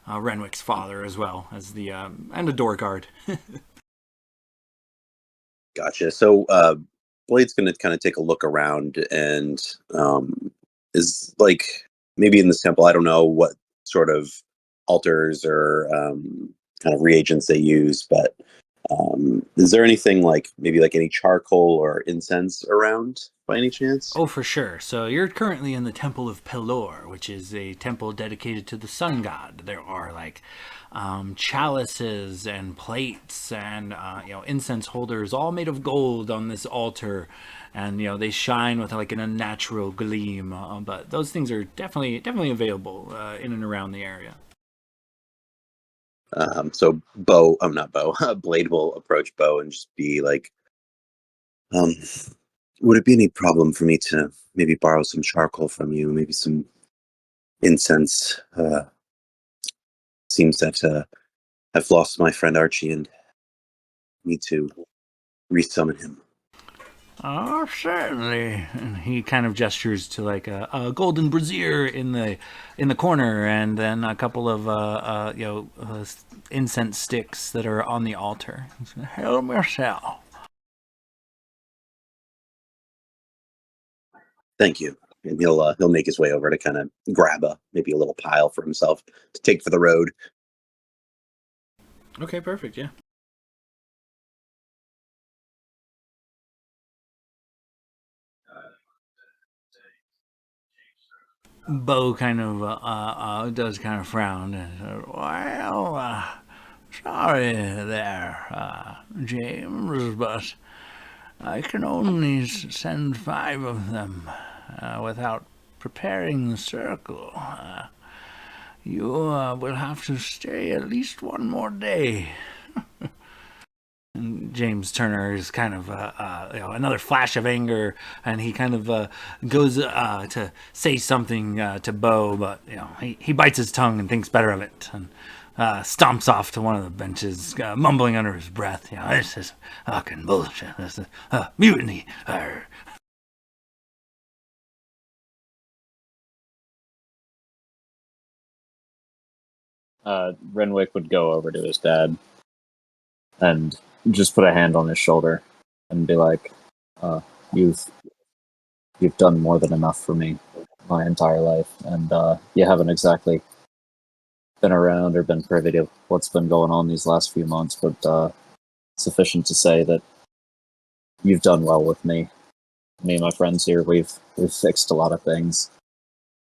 Renwick's father as well as the and a door guard. Gotcha. So Blade's gonna kind of take a look around and is like maybe in this temple. I don't know what sort of altars or kind of reagents they use, but is there anything like maybe like any charcoal or incense around by any chance? Oh, for sure. So you're currently in the Temple of Pelor, which is a temple dedicated to the sun god. There are like chalices and plates and incense holders, all made of gold on this altar, and they shine with like an unnatural gleam. But those things are definitely available in and around the area. So Blade will approach Bo and just be like, would it be any problem for me to maybe borrow some charcoal from you, maybe some incense? Seems that I've lost my friend Archie and need to resummon him. Oh, certainly. And he kind of gestures to like a golden brazier in the corner, and then a couple of incense sticks that are on the altar. Help yourself. Thank you. And he'll make his way over to kind of grab maybe a little pile for himself to take for the road. Okay, perfect. Yeah. Bo kind of does kind of frown and says, well, sorry there, James, but I can only send 5 of them without preparing the circle. You will have to stay at least one more day. And James Turner is kind of another flash of anger, and he kind of goes to say something to Bo, but he bites his tongue and thinks better of it, and stomps off to one of the benches, mumbling under his breath, "This is fucking bullshit. This is mutiny." Renwick would go over to his dad and just put a hand on his shoulder and be like, "You've done more than enough for me my entire life, and you haven't exactly been around or been privy to what's been going on these last few months, but sufficient to say that you've done well with me. Me and my friends here, we've fixed a lot of things,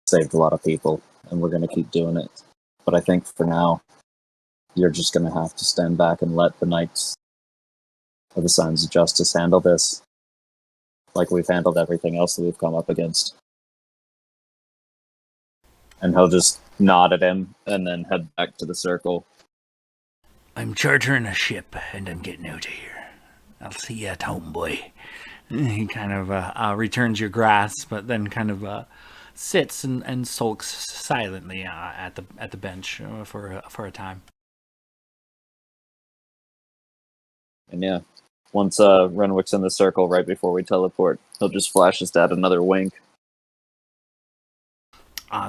saved a lot of people, and we're going to keep doing it. But I think for now, you're just going to have to stand back and let the Knights of the Sons of Justice handle this, like we've handled everything else that we've come up against." And he'll just nod at him and then head back to the circle. "I'm chartering a ship and I'm getting out of here. I'll see you at home, boy." He kind of returns your grasp, but then kind of sits and sulks silently at the bench for a time. And yeah, once Renwick's in the circle right before we teleport, he'll just flash his dad another wink.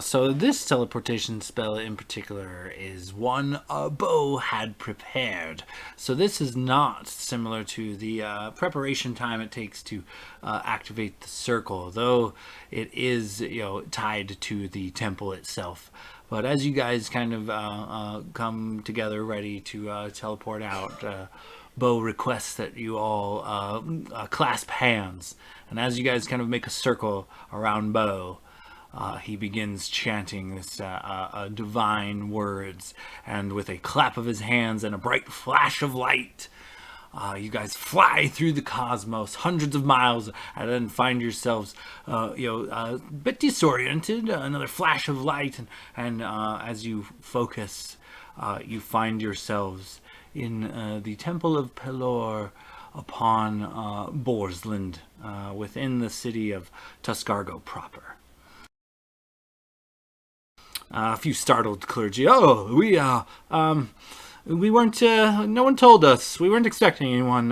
So this teleportation spell in particular is one Bo had prepared. So this is not similar to the preparation time it takes to activate the circle, though it is tied to the temple itself. But as you guys kind of come together ready to teleport out, Bo requests that you all clasp hands. And as you guys kind of make a circle around Bo, he begins chanting this divine words, and with a clap of his hands and a bright flash of light, you guys fly through the cosmos, hundreds of miles, and then find yourselves, a bit disoriented. Another flash of light, and as you focus, you find yourselves in the Temple of Pelor upon Borsland, within the city of Tuscargo proper. A few startled clergy. "Oh, we weren't. No one told us. We weren't expecting anyone."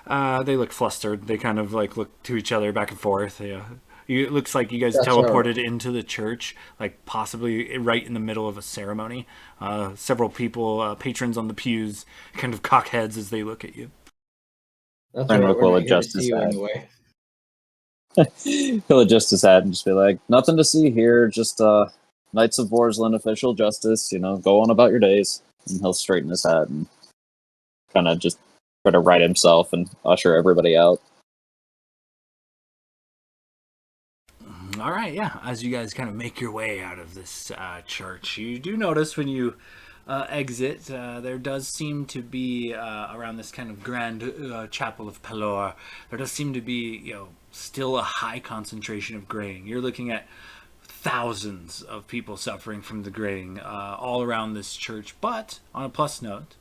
They look flustered. They kind of look to each other back and forth. It looks like you guys teleported into the church, possibly right in the middle of a ceremony. Several people, patrons on the pews, kind of cock heads as they look at you. That's Renwick will adjust his hat. Anyway. He'll adjust his hat and just be like, "Nothing to see here, just Knights of Borsland official justice, go on about your days." And he'll straighten his hat and kind of just try to right himself and usher everybody out. All right, yeah. As you guys kind of make your way out of this church, you do notice when you exit, there does seem to be, around this kind of grand chapel of Pelor, there does seem to be, still a high concentration of graying. You're looking at thousands of people suffering from the graying all around this church. But on a plus note,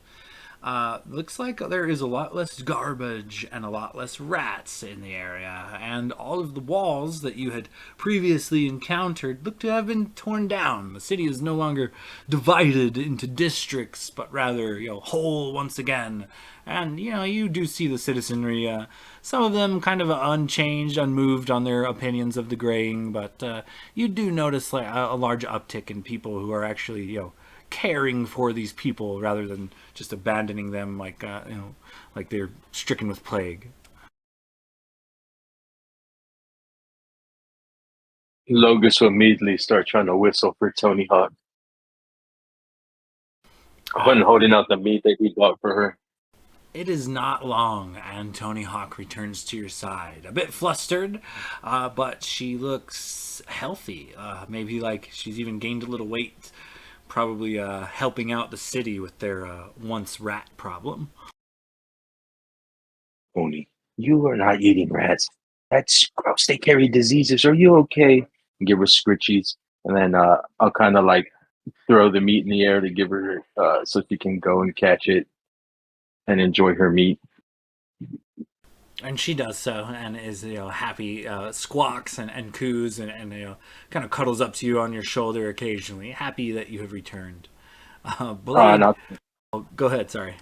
looks like there is a lot less garbage and a lot less rats in the area, and all of the walls that you had previously encountered look to have been torn down. The city is no longer divided into districts, but rather, whole once again. And, you do see the citizenry, some of them kind of unchanged, unmoved on their opinions of the graying, but you do notice a large uptick in people who are actually, caring for these people rather than just abandoning them like they're stricken with plague. Logus will immediately start trying to whistle for Tony Hawk. When holding out the meat that he bought for her. It is not long, and Tony Hawk returns to your side. A bit flustered, but she looks healthy. Maybe she's even gained a little weight. Probably helping out the city with their once rat problem. Tony, you are not eating rats. That's gross. They carry diseases. Are you okay? And give her scritchies. And then I'll kind of throw the meat in the air to give her so she can go and catch it. and enjoy her meat. And she does so, and is happy, squawks and coos, and kind of cuddles up to you on your shoulder occasionally, happy that you have returned. Blade, No, go ahead. Sorry.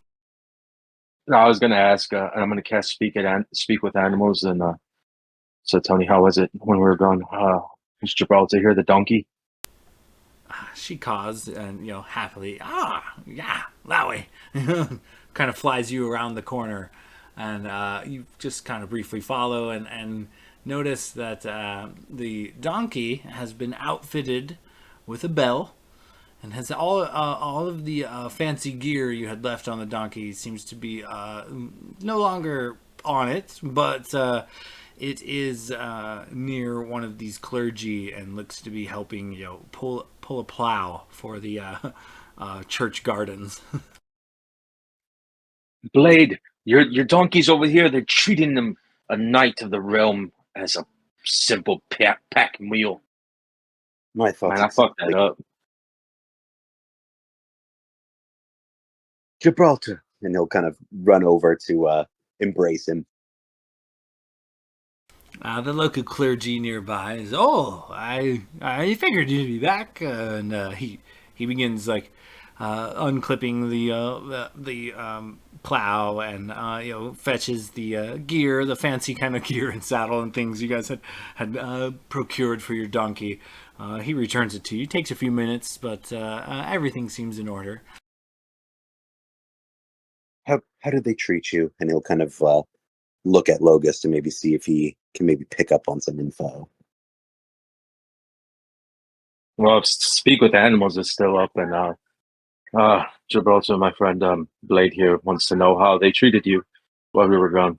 no, I was gonna ask. I'm gonna cast speak with animals, and so Tony, how was it when we were gone? Was Gibraltar here, the donkey? She caws and happily, yeah, that way. Kind of flies you around the corner, and you just kind of briefly follow and notice that the donkey has been outfitted with a bell and has all of the fancy gear you had left on the donkey seems to be no longer on it, but it is near one of these clergy and looks to be helping pull a plow for the church gardens. Blade, your donkey's over here. They're treating them a knight of the realm as a simple pack mule. I thought Man, I fucked that up. Gibraltar, and he'll kind of run over to embrace him. The local clergy nearby is, I figured you'd be back, and he begins like unclipping the plow and fetches the gear, the fancy kind of gear and saddle and things you guys had procured for your donkey. He returns it to you. Takes a few minutes, but everything seems in order. How did they treat you? And he'll kind of look at Logus to maybe see if he can maybe pick up on some info. Well, speak with animals is still up, and Gibraltar, my friend Blade here, wants to know how they treated you while we were gone.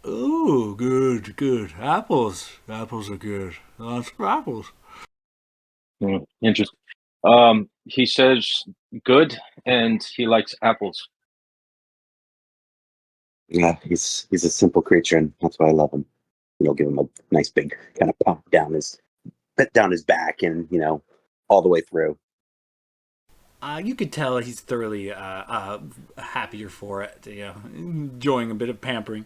Oh, good. Apples are good. Lots of apples. Interesting. He says good, and he likes apples. Yeah, he's a simple creature, and that's why I love him. Give him a nice big kind of pump down his back, and all the way through. You could tell he's thoroughly happier for it. Enjoying a bit of pampering.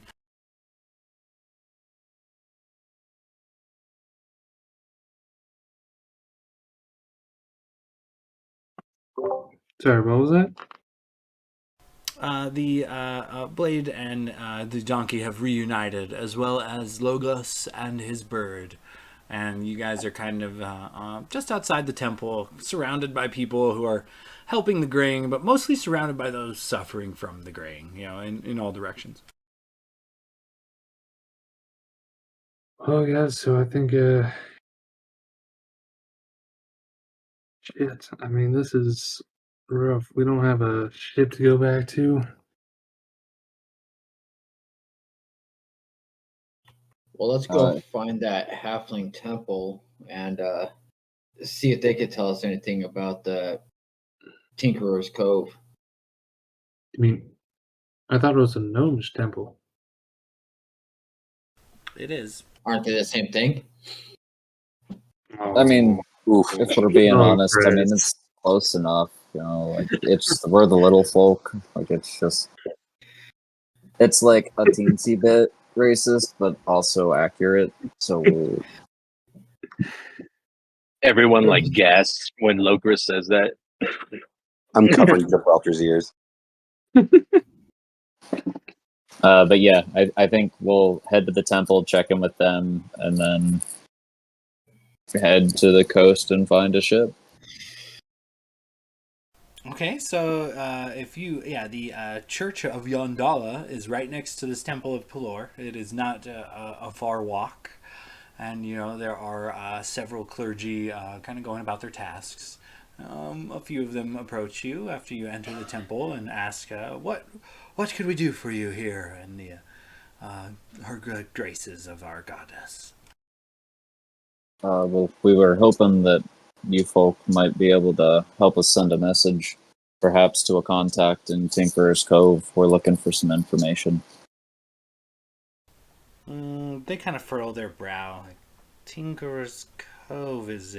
Sorry, what was that? The Blade and the donkey have reunited, as well as Logos and his bird. And you guys are kind of just outside the temple, surrounded by people who are helping the graying, but mostly surrounded by those suffering from the graying, in all directions. Oh yeah, so I think shit. I mean, this is rough. We don't have a ship to go back to. Well, let's go find that halfling temple and see if they could tell us anything about the Tinkerer's Cove. I mean, I thought it was a gnome's temple. It is. Aren't they the same thing? Oh, I mean, if we're being Oh, honest, I mean, Chris. it's close enough. Like we're the little folk. Like it's like a teensy bit racist, but also accurate. So Everyone like gasps when Locris says that. I'm covering Gibraltar's ears. but yeah, I think we'll head to the temple, check in with them, and then head to the coast and find a ship. Okay, so the Church of Yondala is right next to this Temple of Pelor. It is not a far walk, and there are several clergy kind of going about their tasks. A few of them approach you after you enter the temple and ask, "What could we do for you here in the her good graces of our goddess?" Well, we were hoping that you folk might be able to help us send a message, perhaps to a contact in Tinkerer's Cove. We're looking for some information. They kind of furrow their brow. Tinkerer's Cove is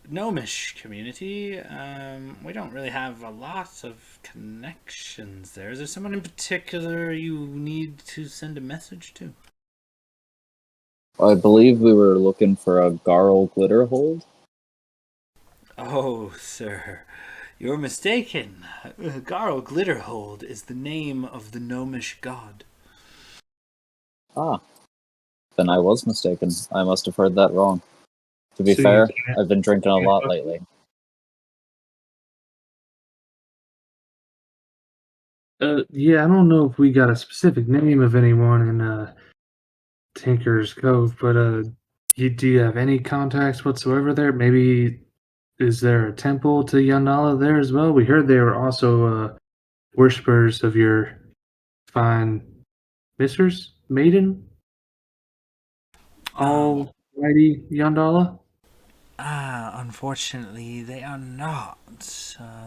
gnomish community. We don't really have a lot of connections there. Is there someone in particular you need to send a message to? I believe we were looking for a Garl Glitterhold. Oh, sir, you're mistaken. Garl Glitterhold is the name of the gnomish god. Ah, then I was mistaken. I must have heard that wrong. To be So you fair, can't- I've been drinking a lot lately. Yeah, I don't know if we got a specific name of anyone in Tinker's Cove, but do you have any contacts whatsoever there? Maybe is there a temple to Yandala there as well? We heard they were also worshippers of your fine mistress, maiden, almighty Yandala. Unfortunately, they are not.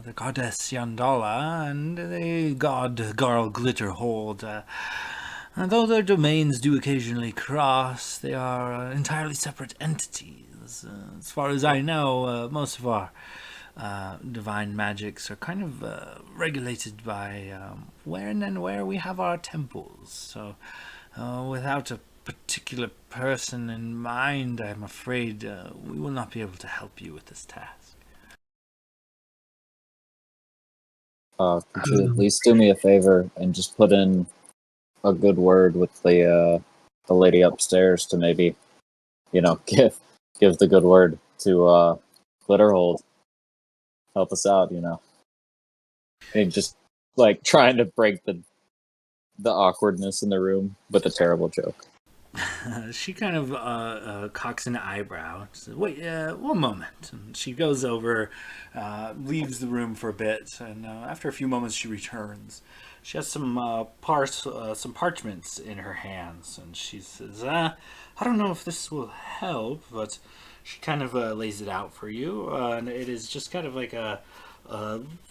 The goddess Yandala and the god Garl Glitterhold, though their domains do occasionally cross, they are entirely separate entities. As far as I know, most of our divine magics are kind of regulated by when and where we have our temples. So, without a particular person in mind, I'm afraid we will not be able to help you with this task. Could you at least do me a favor and just put in a good word with the lady upstairs to maybe, give the good word to Glitterhold. Help us out, And just like trying to break the awkwardness in the room with a terrible joke. She kind of cocks an eyebrow. She says, "Wait, one moment." And she goes over, leaves the room for a bit, and after a few moments, she returns. She has some parchments in her hands, and she says, "I don't know if this will help, but." She kind of lays it out for you, and it is just kind of like a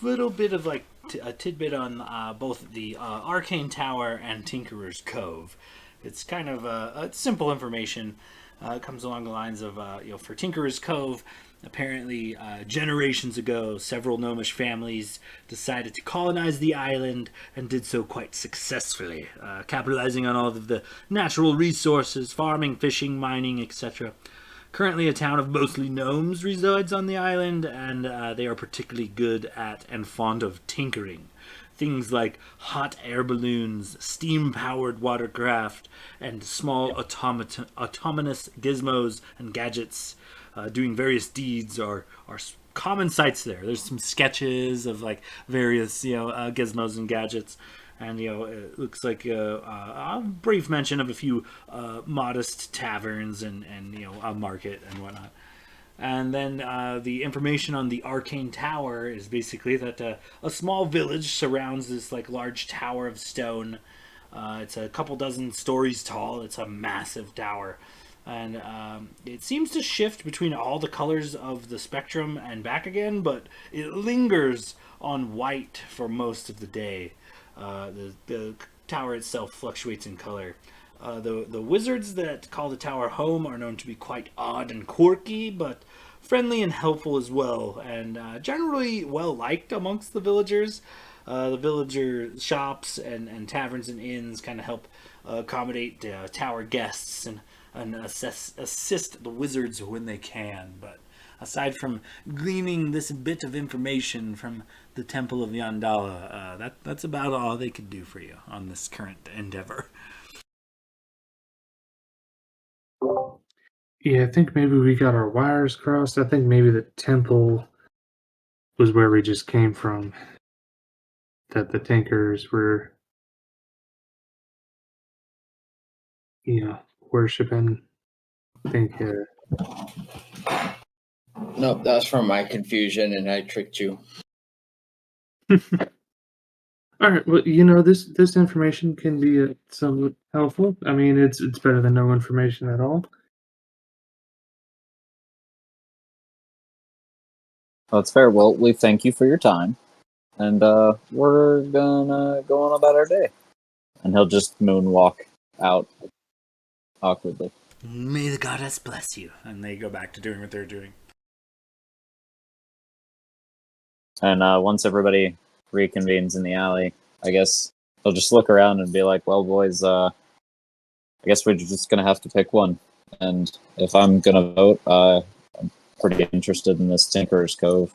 little bit of like a tidbit on both the Arcane Tower and Tinkerer's Cove. It's kind of simple information. It comes along the lines of, for Tinkerer's Cove, apparently generations ago, several gnomish families decided to colonize the island and did so quite successfully, capitalizing on all of the natural resources, farming, fishing, mining, etc. Currently, a town of mostly gnomes resides on the island, and they are particularly good at and fond of tinkering. Things like hot air balloons, steam-powered watercraft, and small autonomous gizmos and gadgets doing various deeds are common sights there. There's some sketches of like various gizmos and gadgets, and it looks like a brief mention of a few modest taverns and a market and whatnot. And then the information on the Arcane Tower is basically that a small village surrounds this like large tower of stone. It's a couple dozen stories tall. It's a massive tower, and it seems to shift between all the colors of the spectrum and back again, but it lingers on white for most of the day. The tower itself fluctuates in color. The wizards that call the tower home are known to be quite odd and quirky, but friendly and helpful as well, and generally well liked amongst the villagers. The villager shops and taverns and inns kind of help accommodate tower guests and assist the wizards when they can. But aside from gleaning this bit of information from the Temple of Yandala, that's about all they could do for you on this current endeavor. Yeah, I think maybe we got our wires crossed. I think maybe the temple was where we just came from. That the Tinkers were, worshiping. I think. Nope, that's from my confusion, and I tricked you. All right. Well, this information can be somewhat helpful. I mean, it's better than no information at all. That's fair. Well, we thank you for your time, and we're gonna go on about our day. And he'll just moonwalk out awkwardly. May the goddess bless you. And they go back to doing what they're doing. And once everybody reconvenes in the alley, I guess they'll just look around and be like, "Well, boys, I guess we're just gonna have to pick one." And if I'm gonna vote, I'm pretty interested in this Tinkerer's Cove.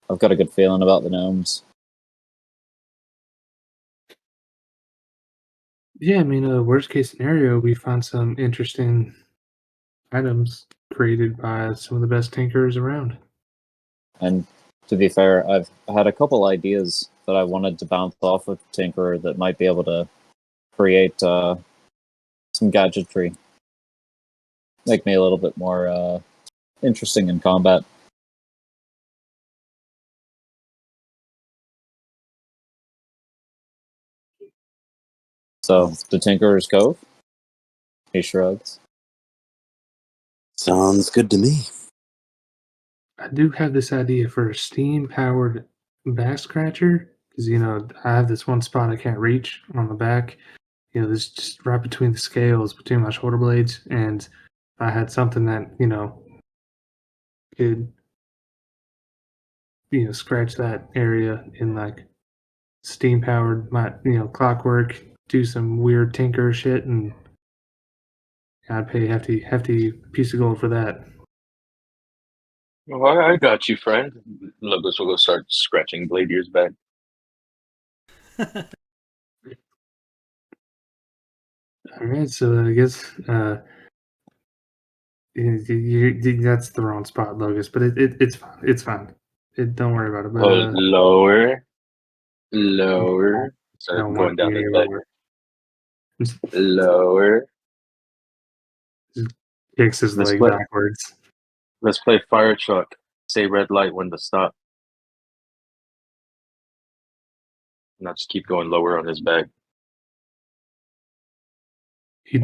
I've got a good feeling about the gnomes. Yeah, I mean, worst case scenario, we find some interesting items created by some of the best tinkerers around. And to be fair, I've had a couple ideas that I wanted to bounce off of Tinkerer that might be able to create some gadgetry, make me a little bit more interesting in combat. So, the Tinkerer's Cove? He shrugs. Sounds good to me. I do have this idea for a steam-powered back scratcher because I have this one spot I can't reach on the back. This just right between the scales between my shoulder blades, and if I had something that could scratch that area in like steam-powered, clockwork, do some weird tinker shit, and I'd pay hefty piece of gold for that. Well, I got you, friend. Logos will go start scratching Bladier's back. All right, so I guess that's the wrong spot, Logos, but it's fine. It's fine. Don't worry about it. But Oh, lower. I Start don't want going down you his any back. lower. Lower. Kicks his Let's leg play. backwards. Let's play fire truck. Say red light when to stop. Not just keep going lower on his back. He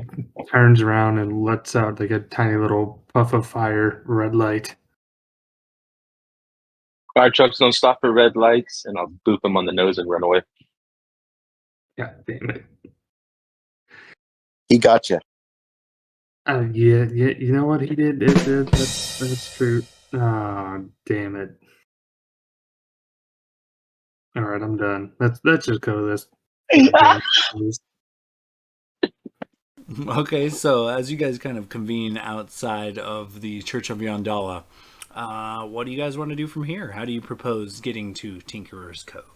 turns around and lets out like a tiny little puff of fire, red light. Fire trucks don't stop for red lights, and I'll boop him on the nose and run away. God damn it. He got you. Yeah. You know what he did? That's true. Oh, damn it. All right, I'm done. Let's just go with this. Okay, so as you guys kind of convene outside of the Church of Yondala, what do you guys want to do from here? How do you propose getting to Tinkerer's Cove?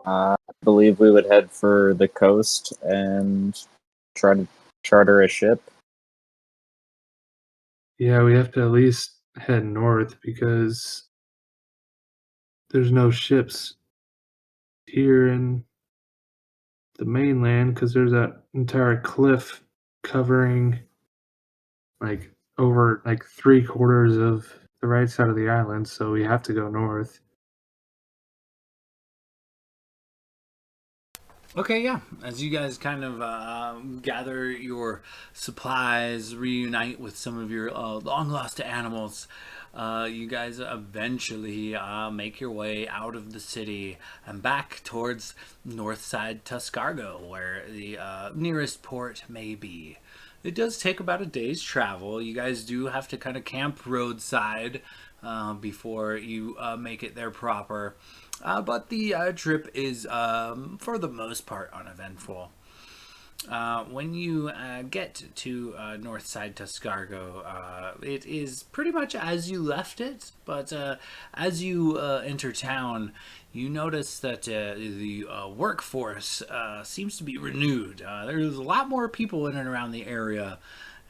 I believe we would head for the coast and try to charter a ship. Yeah, we have to at least head north because there's no ships here in the mainland because there's that entire cliff covering like over like 3/4 of the right side of the island, so we have to go north. Okay, yeah. As you guys kind of gather your supplies, reunite with some of your long lost animals, you guys eventually make your way out of the city and back towards Northside Tuscargo, where the nearest port may be. It does take about a day's travel. You guys do have to kind of camp roadside before you make it there proper. But the trip is, for the most part, uneventful. When you get to Northside Tuscargo, it is pretty much as you left it, but as you enter town, you notice that the workforce seems to be renewed. There's a lot more people in and around the area.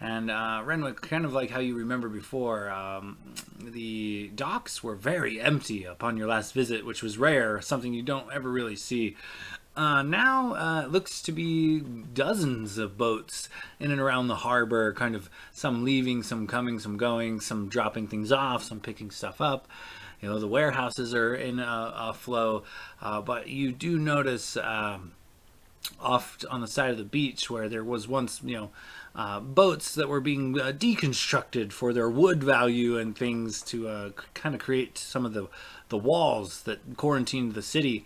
And Renwick, kind of like how you remember before, the docks were very empty upon your last visit, which was rare, something you don't ever really see. Now it looks to be dozens of boats in and around the harbor, kind of some leaving, some coming, some going, some dropping things off, some picking stuff up. The warehouses are in a flow, but you do notice off on the side of the beach where there was once, boats that were being deconstructed for their wood value and things to kind of create some of the walls that quarantined the city.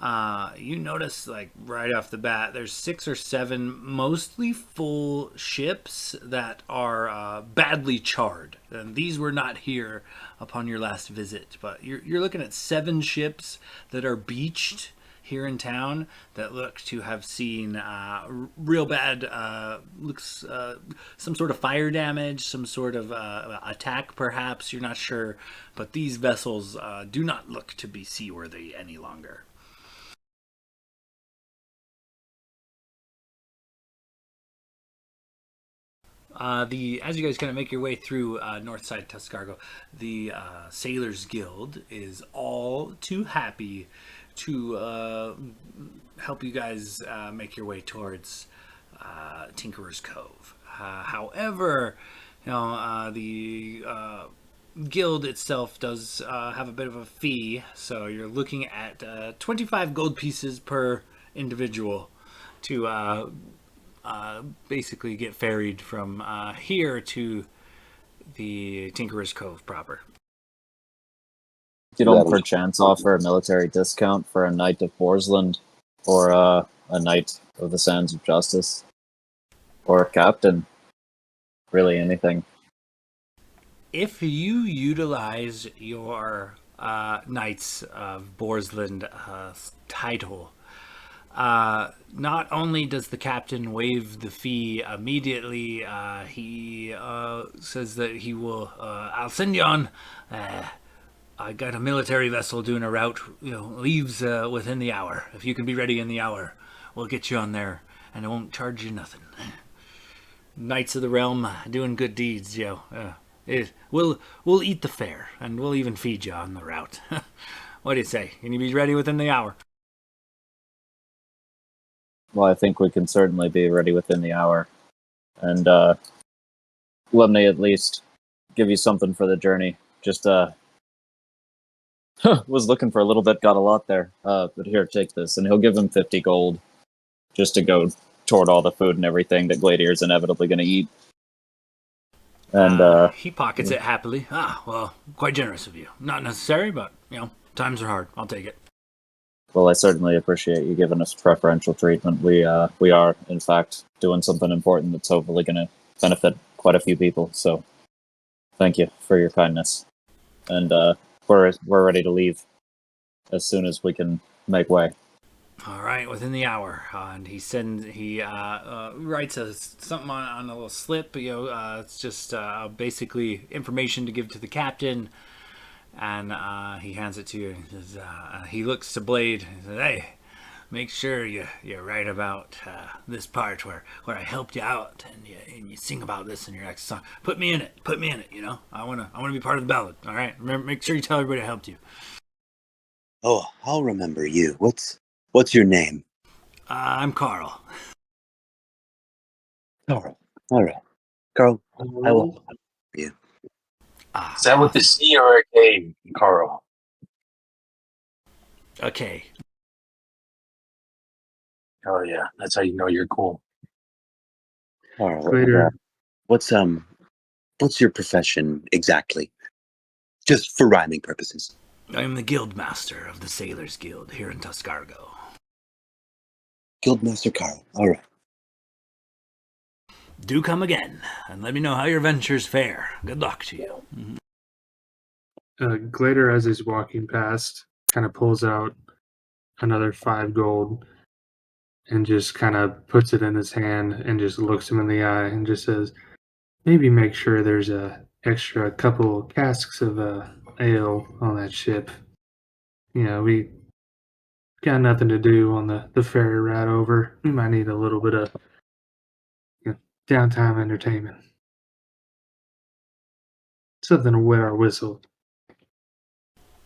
You notice, like, right off the bat, there's 6 or 7 mostly full ships that are badly charred. And these were not here upon your last visit, but you're looking at 7 ships that are beached here in town that look to have seen real bad looks some sort of fire damage, some sort of attack perhaps, you're not sure, but these vessels do not look to be seaworthy any longer. The as you guys kind of make your way through north side Tuscargo, the Sailors Guild is all too happy to help you guys make your way towards Tinkerer's Cove. However, the guild itself does have a bit of a fee, so you're looking at 25 gold pieces per individual to basically get ferried from here to the Tinkerer's Cove proper. You don't perchance offer a military discount for a Knight of Borsland, or a Knight of the Sands of Justice, or a Captain. Really anything. If you utilize your Knights of Borsland title, not only does the captain waive the fee immediately, he says that he will. I'll send you on. I got a military vessel doing a route. Leaves within the hour. If you can be ready in the hour, we'll get you on there, and it won't charge you nothing. Knights of the Realm doing good deeds, we'll eat the fare, and we'll even feed you on the route. What do you say? Can you be ready within the hour? Well, I think we can certainly be ready within the hour. And let me at least give you something for the journey. Just was looking for a little bit, got a lot there. But here, take this. And he'll give him 50 gold just to go toward all the food and everything that Gladier's inevitably going to eat. And he pockets it happily. Well, quite generous of you. Not necessary, but, times are hard. I'll take it. Well, I certainly appreciate you giving us preferential treatment. We are, in fact, doing something important that's hopefully going to benefit quite a few people. So, thank you for your kindness. And we're ready to leave as soon as we can make way. All right, within the hour, and he writes something on a little slip. It's just basically information to give to the captain. And he hands it to you. He looks to Blade and says, "Hey, make sure you're right about this part where I helped you out, and you sing about this in your next song. Put me in it. I wanna be part of the ballad. All right. Remember, make sure you tell everybody I helped you." Oh, I'll remember you. What's your name? I'm Carl. Carl. All right, Carl. I will help you. Is that with a C or a K, Carl? Okay. Oh yeah, that's how you know you're cool. Carl, Later. what's your profession exactly? Just for rhyming purposes. I am the guild master of the Sailors Guild here in Tuscargo. Guildmaster Carl. All right. Do come again, and let me know how your ventures fare. Good luck to you. Glader, as he's walking past, kind of pulls out another 5 gold and just kind of puts it in his hand and just looks him in the eye and just says, "Maybe make sure there's a extra couple casks of ale on that ship. We got nothing to do on the ferry ride over. We might need a little bit of downtime entertainment. Something to wet our whistle."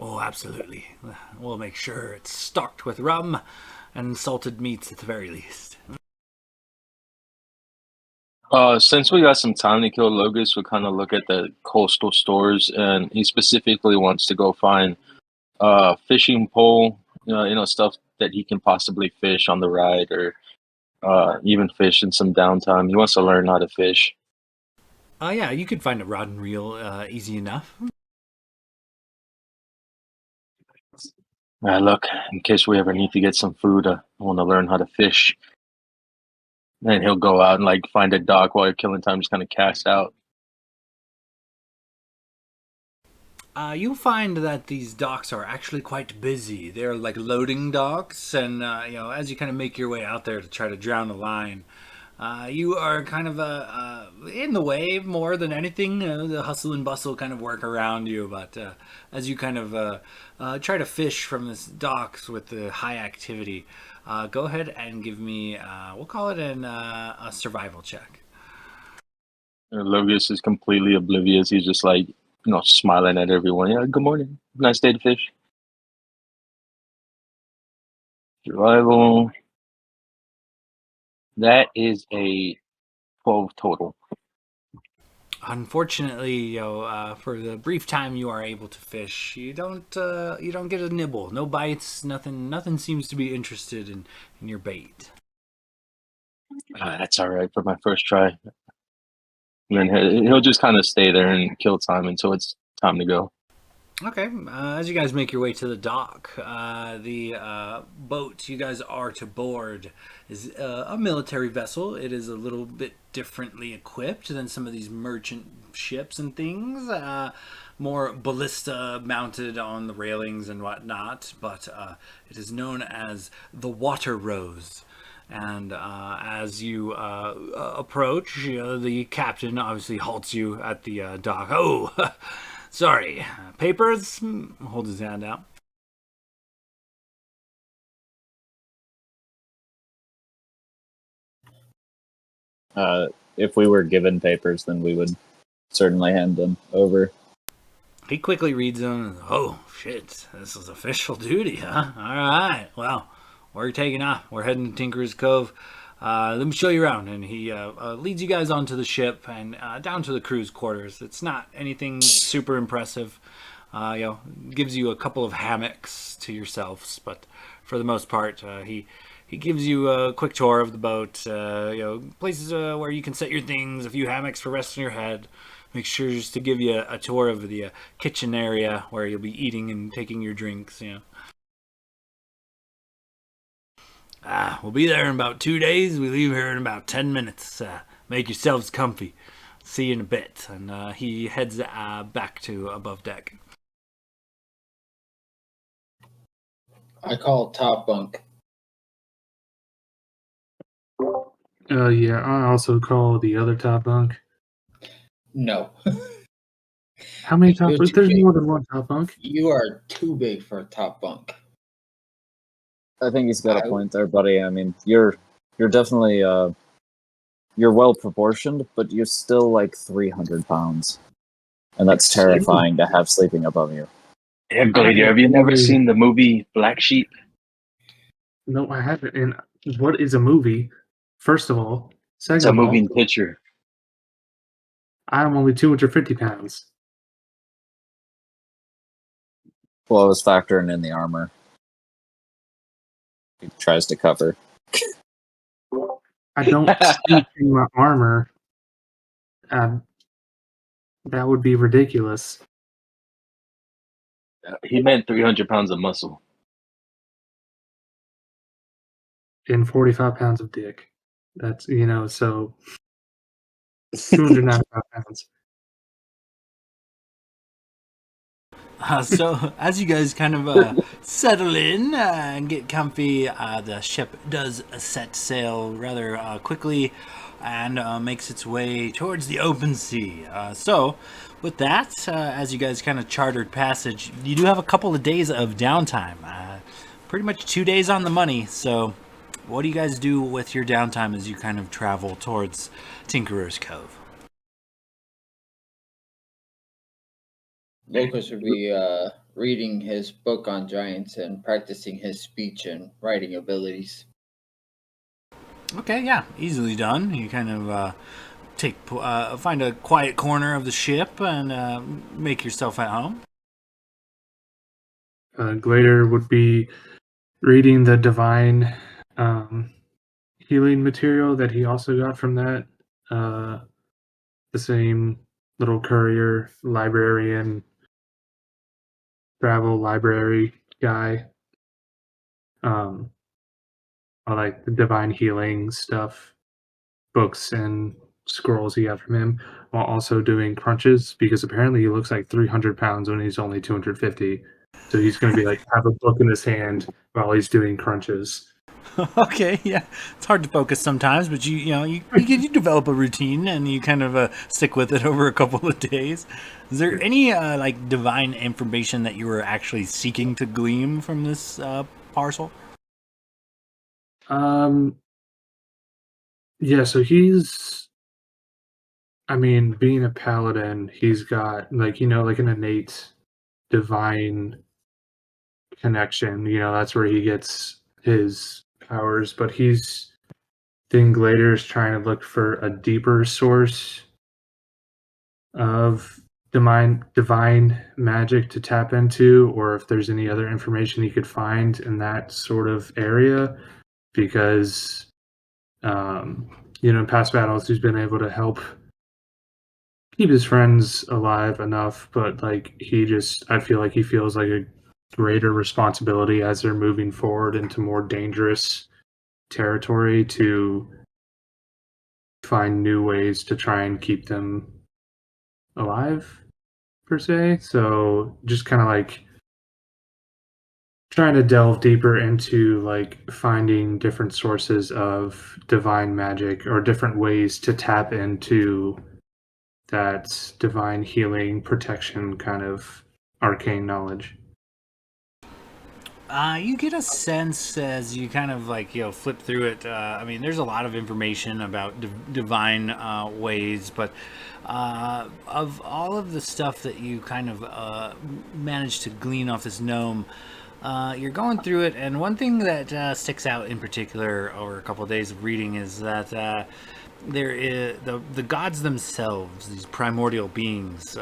Oh, absolutely. We'll make sure it's stocked with rum and salted meats at the very least. Since we got some time to kill, Logus will kind of look at the coastal stores, and he specifically wants to go find fishing pole, stuff that he can possibly fish on the ride, or even fish in some downtime. He wants to learn how to fish. Yeah, you could find a rod and reel easy enough. Look, in case we ever need to get some food, I want to learn how to fish. And he'll go out and like find a dock while you're killing time, just kind of cast out. You'll find that these docks are actually quite busy. They're like loading docks, and as you kind of make your way out there to try to drown a line, you are kind of in the way more than anything. The hustle and bustle kind of work around you, but as you kind of try to fish from this docks with the high activity, go ahead and give me, we'll call it a survival check. Logus is completely oblivious. He's just like, smiling at everyone. Yeah, good morning. Nice day to fish. Survival. That is a 12 total. Unfortunately, for the brief time you are able to fish, you don't get a nibble, no bites, nothing seems to be interested in your bait. That's all right for my first try. And then he'll just kind of stay there and kill time until it's time to go. Okay, as you guys make your way to the dock, the boat you guys are to board is a military vessel. It is a little bit differently equipped than some of these merchant ships and things. More ballista mounted on the railings and whatnot, but it is known as the Water Rose. And as you approach, the captain obviously halts you at the dock. Oh, sorry. Papers? Holds his hand out. If we were given papers, then we would certainly hand them over. He quickly reads them. Oh, shit. This is official duty, huh? All right. Well, we're taking off. We're heading to Tinker's Cove. Let me show you around. And he leads you guys onto the ship and down to the crew's quarters. It's not anything super impressive. Gives you a couple of hammocks to yourselves, but for the most part, he gives you a quick tour of the boat. Places where you can set your things, a few hammocks for resting your head. Make sure just to give you a tour of the kitchen area where you'll be eating and taking your drinks. We'll be there in about 2 days. We leave here in about 10 minutes. Make yourselves comfy. See you in a bit. And he heads back to above deck. I call top bunk. Yeah, I also call the other top bunk. No. How many top You're bunks? too There's big. more than one top bunk. You are too big for a top bunk. I think he's got a point there, buddy. I mean, you're definitely you're well proportioned, but you're still like 300 pounds, and that's terrifying to have sleeping above you. Yeah, Gladio, have you never seen the movie Black Sheep? No, I haven't. And what is a movie? First of all, second It's a of all, moving picture. I'm only 250 pounds. Well, I was factoring in the armor. He tries to cover. I don't sleep in my armor. That would be ridiculous. He meant 300 pounds of muscle. And 45 pounds of dick. That's, so 295 pounds. So as you guys kind of settle in and get comfy, the ship does set sail rather quickly and makes its way towards the open sea. So with that, as you guys kind of chartered passage, you do have a couple of days of downtime. Pretty much 2 days on the money. So what do you guys do with your downtime as you kind of travel towards Tinkerer's Cove? Locus would be reading his book on giants and practicing his speech and writing abilities. Okay, yeah, easily done. You kind of find a quiet corner of the ship and make yourself at home. Glader would be reading the divine healing material that he also got from that. The same little courier, librarian, travel library guy um, or like the divine healing stuff, books and scrolls he got from him, while also doing crunches because apparently he looks like 300 pounds when he's only 250. So he's going to be like have a book in his hand while he's doing crunches. Okay, yeah, it's hard to focus sometimes, but you develop a routine and you kind of stick with it over a couple of days. Is there any like divine information that you were actually seeking to glean from this parcel? Yeah, so I mean, being a paladin, he's got like, like an innate divine connection. That's where he gets his powers, but Glader is trying to look for a deeper source of divine magic to tap into, or if there's any other information he could find in that sort of area, because in past battles he's been able to help keep his friends alive enough, but like I feel like he feels like a greater responsibility as they're moving forward into more dangerous territory to find new ways to try and keep them alive, per se. So just kind of like trying to delve deeper into like finding different sources of divine magic or different ways to tap into that divine healing protection kind of arcane knowledge. You get a sense as you kind of like flip through it. I mean, there's a lot of information about divine ways, but of all of the stuff that you kind of managed to glean off this gnome, you're going through it, and one thing that sticks out in particular over a couple of days of reading is that there is the gods themselves, these primordial beings,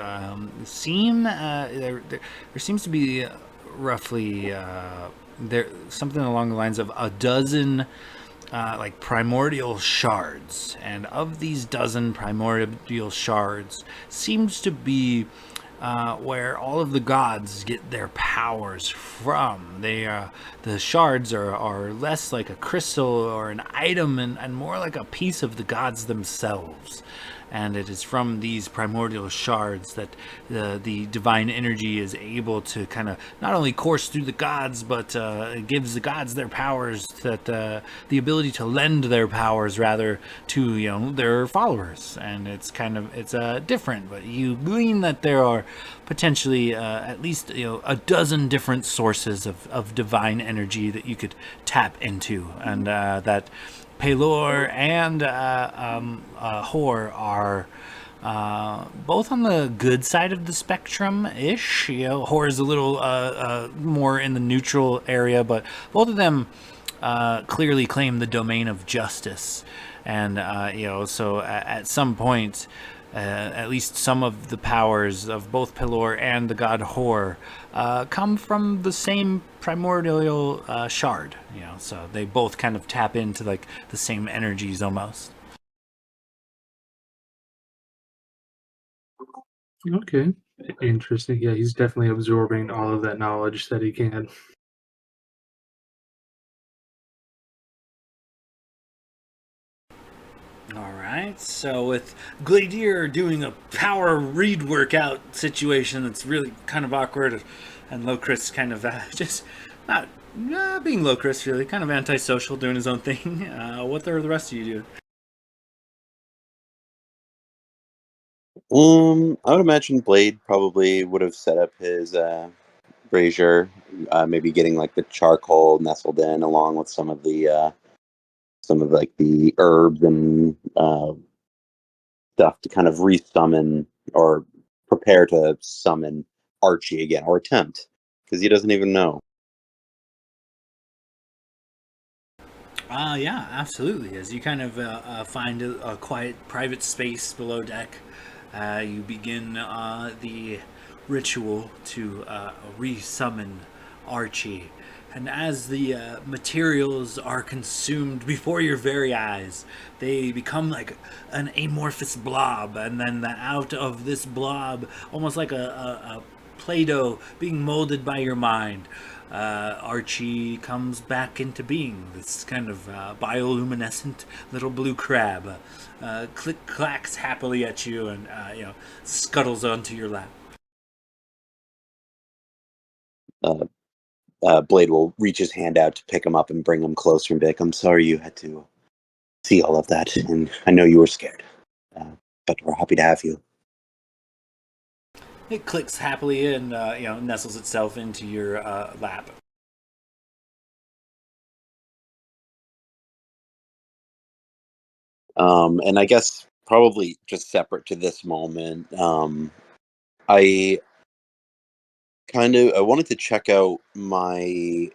seem there seems to be roughly there something along the lines of a dozen like primordial shards, and of these dozen primordial shards seems to be where all of the gods get their powers from. The shards are less like a crystal or an item and more like a piece of the gods themselves. And it is from these primordial shards that the divine energy is able to kind of not only course through the gods, but it gives the gods their powers, that the ability to lend their powers rather to their followers. And it's different, but you glean that there are potentially at least a dozen different sources of divine energy that you could tap into, and that Pelor and Hor are both on the good side of the spectrum-ish. Hor is a little more in the neutral area, but both of them clearly claim the domain of justice. And, so at some point, at least some of the powers of both Pelor and the god Hor come from the same primordial shard. So they both kind of tap into like the same energies almost. Okay, interesting. Yeah, he's definitely absorbing all of that knowledge that he can. All right, so with Gladier doing a power read workout situation that's really kind of awkward, and Locris kind of just not being Locris, really kind of antisocial, doing his own thing. What are the rest of you doing? I would imagine Blade probably would have set up his brazier, maybe getting like the charcoal nestled in along with some of like the herbs and stuff to kind of resummon or prepare to summon Archie again, or attempt, because he doesn't even know. Yeah, absolutely. As you kind of find a quiet private space below deck, you begin the ritual to resummon Archie. And as the materials are consumed before your very eyes, they become like an amorphous blob. And then out of this blob, almost like a Play-Doh being molded by your mind. Archie comes back into being, this kind of bioluminescent little blue crab. Clacks happily at you and scuttles onto your lap. Blade will reach his hand out to pick him up and bring him closer and be like, I'm sorry you had to see all of that, and I know you were scared, but we're happy to have you. It clicks happily and nestles itself into your lap. And I guess probably just separate to this moment, I wanted to check out my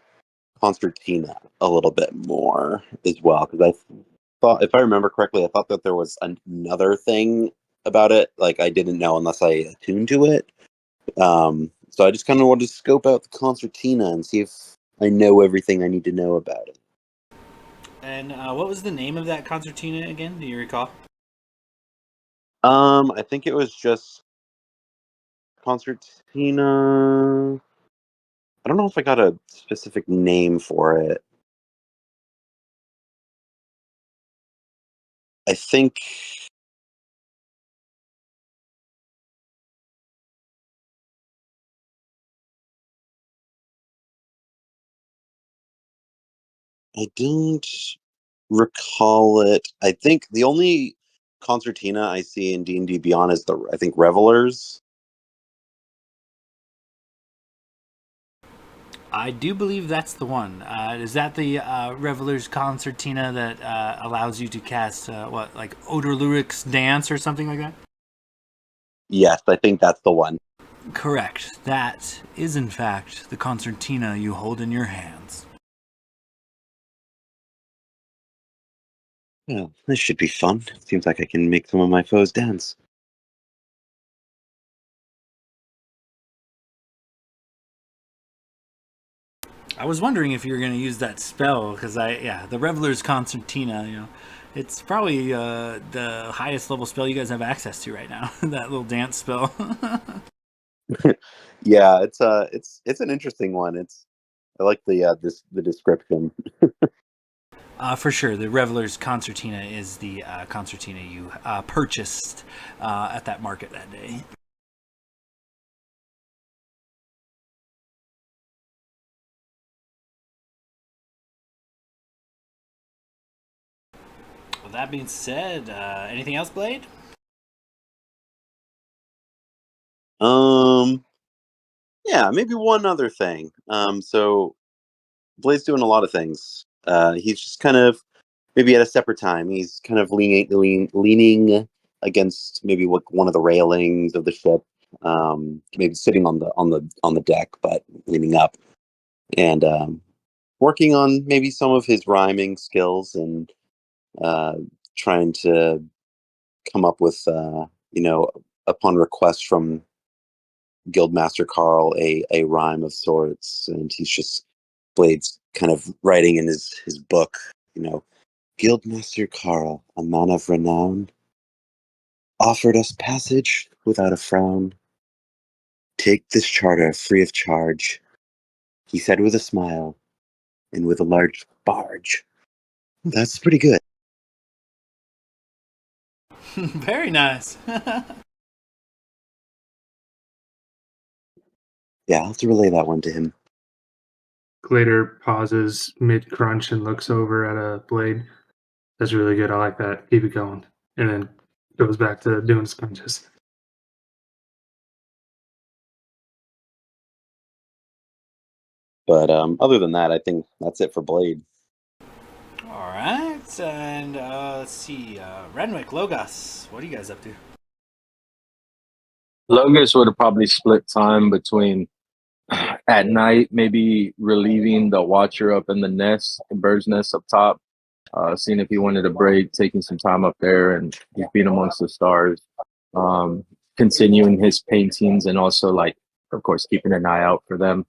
concertina a little bit more as well, because I thought, if I remember correctly, I thought that there was another thing about it, like I didn't know unless I attuned to it. So I just kind of wanted to scope out the concertina and see if I know everything I need to know about it. And what was the name of that concertina again? Do you recall? I think it was just concertina. I don't know if I got a specific name for it. I think I don't recall it. I think the only concertina I see in D&D Beyond is I think Revelers. I do believe that's the one. Is that the Reveler's concertina that allows you to cast like Odor Dance or something like that? Yes, I think that's the one. Correct. That is in fact the concertina you hold in your hands. Well, this should be fun. Seems like I can make some of my foes dance. I was wondering if you were going to use that spell because the Reveler's concertina. It's probably the highest level spell you guys have access to right now. That little dance spell. Yeah, it's an interesting one. I like the description. For sure, the Reveler's concertina is the concertina you purchased at that market that day. With that being said, anything else, Blade? Yeah, maybe one other thing. So Blade's doing a lot of things. He's just kind of maybe at a separate time. He's kind of leaning against maybe one of the railings of the ship. Maybe sitting on the deck, but leaning up and working on maybe some of his rhyming skills and trying to come up with upon request from Guildmaster Carl a rhyme of sorts, and he's just Blade's kind of writing in his book, Guildmaster Carl, a man of renown, offered us passage without a frown. Take this charter free of charge, he said with a smile, and with a large barge. That's pretty good. Very nice. Yeah, I'll have to relay that one to him. Glader pauses mid crunch and looks over at a blade. That's really good. I like that. Keep it going. And then goes back to doing sponges. But other than that, I think that's it for Blade. All right, and let's see, Renwick, Logos, what are you guys up to? Logos would have probably split time between at night, maybe relieving the watcher up in the nest, the bird's nest up top, seeing if he wanted a break, taking some time up there and just being amongst the stars, continuing his paintings and also like, of course, keeping an eye out for them.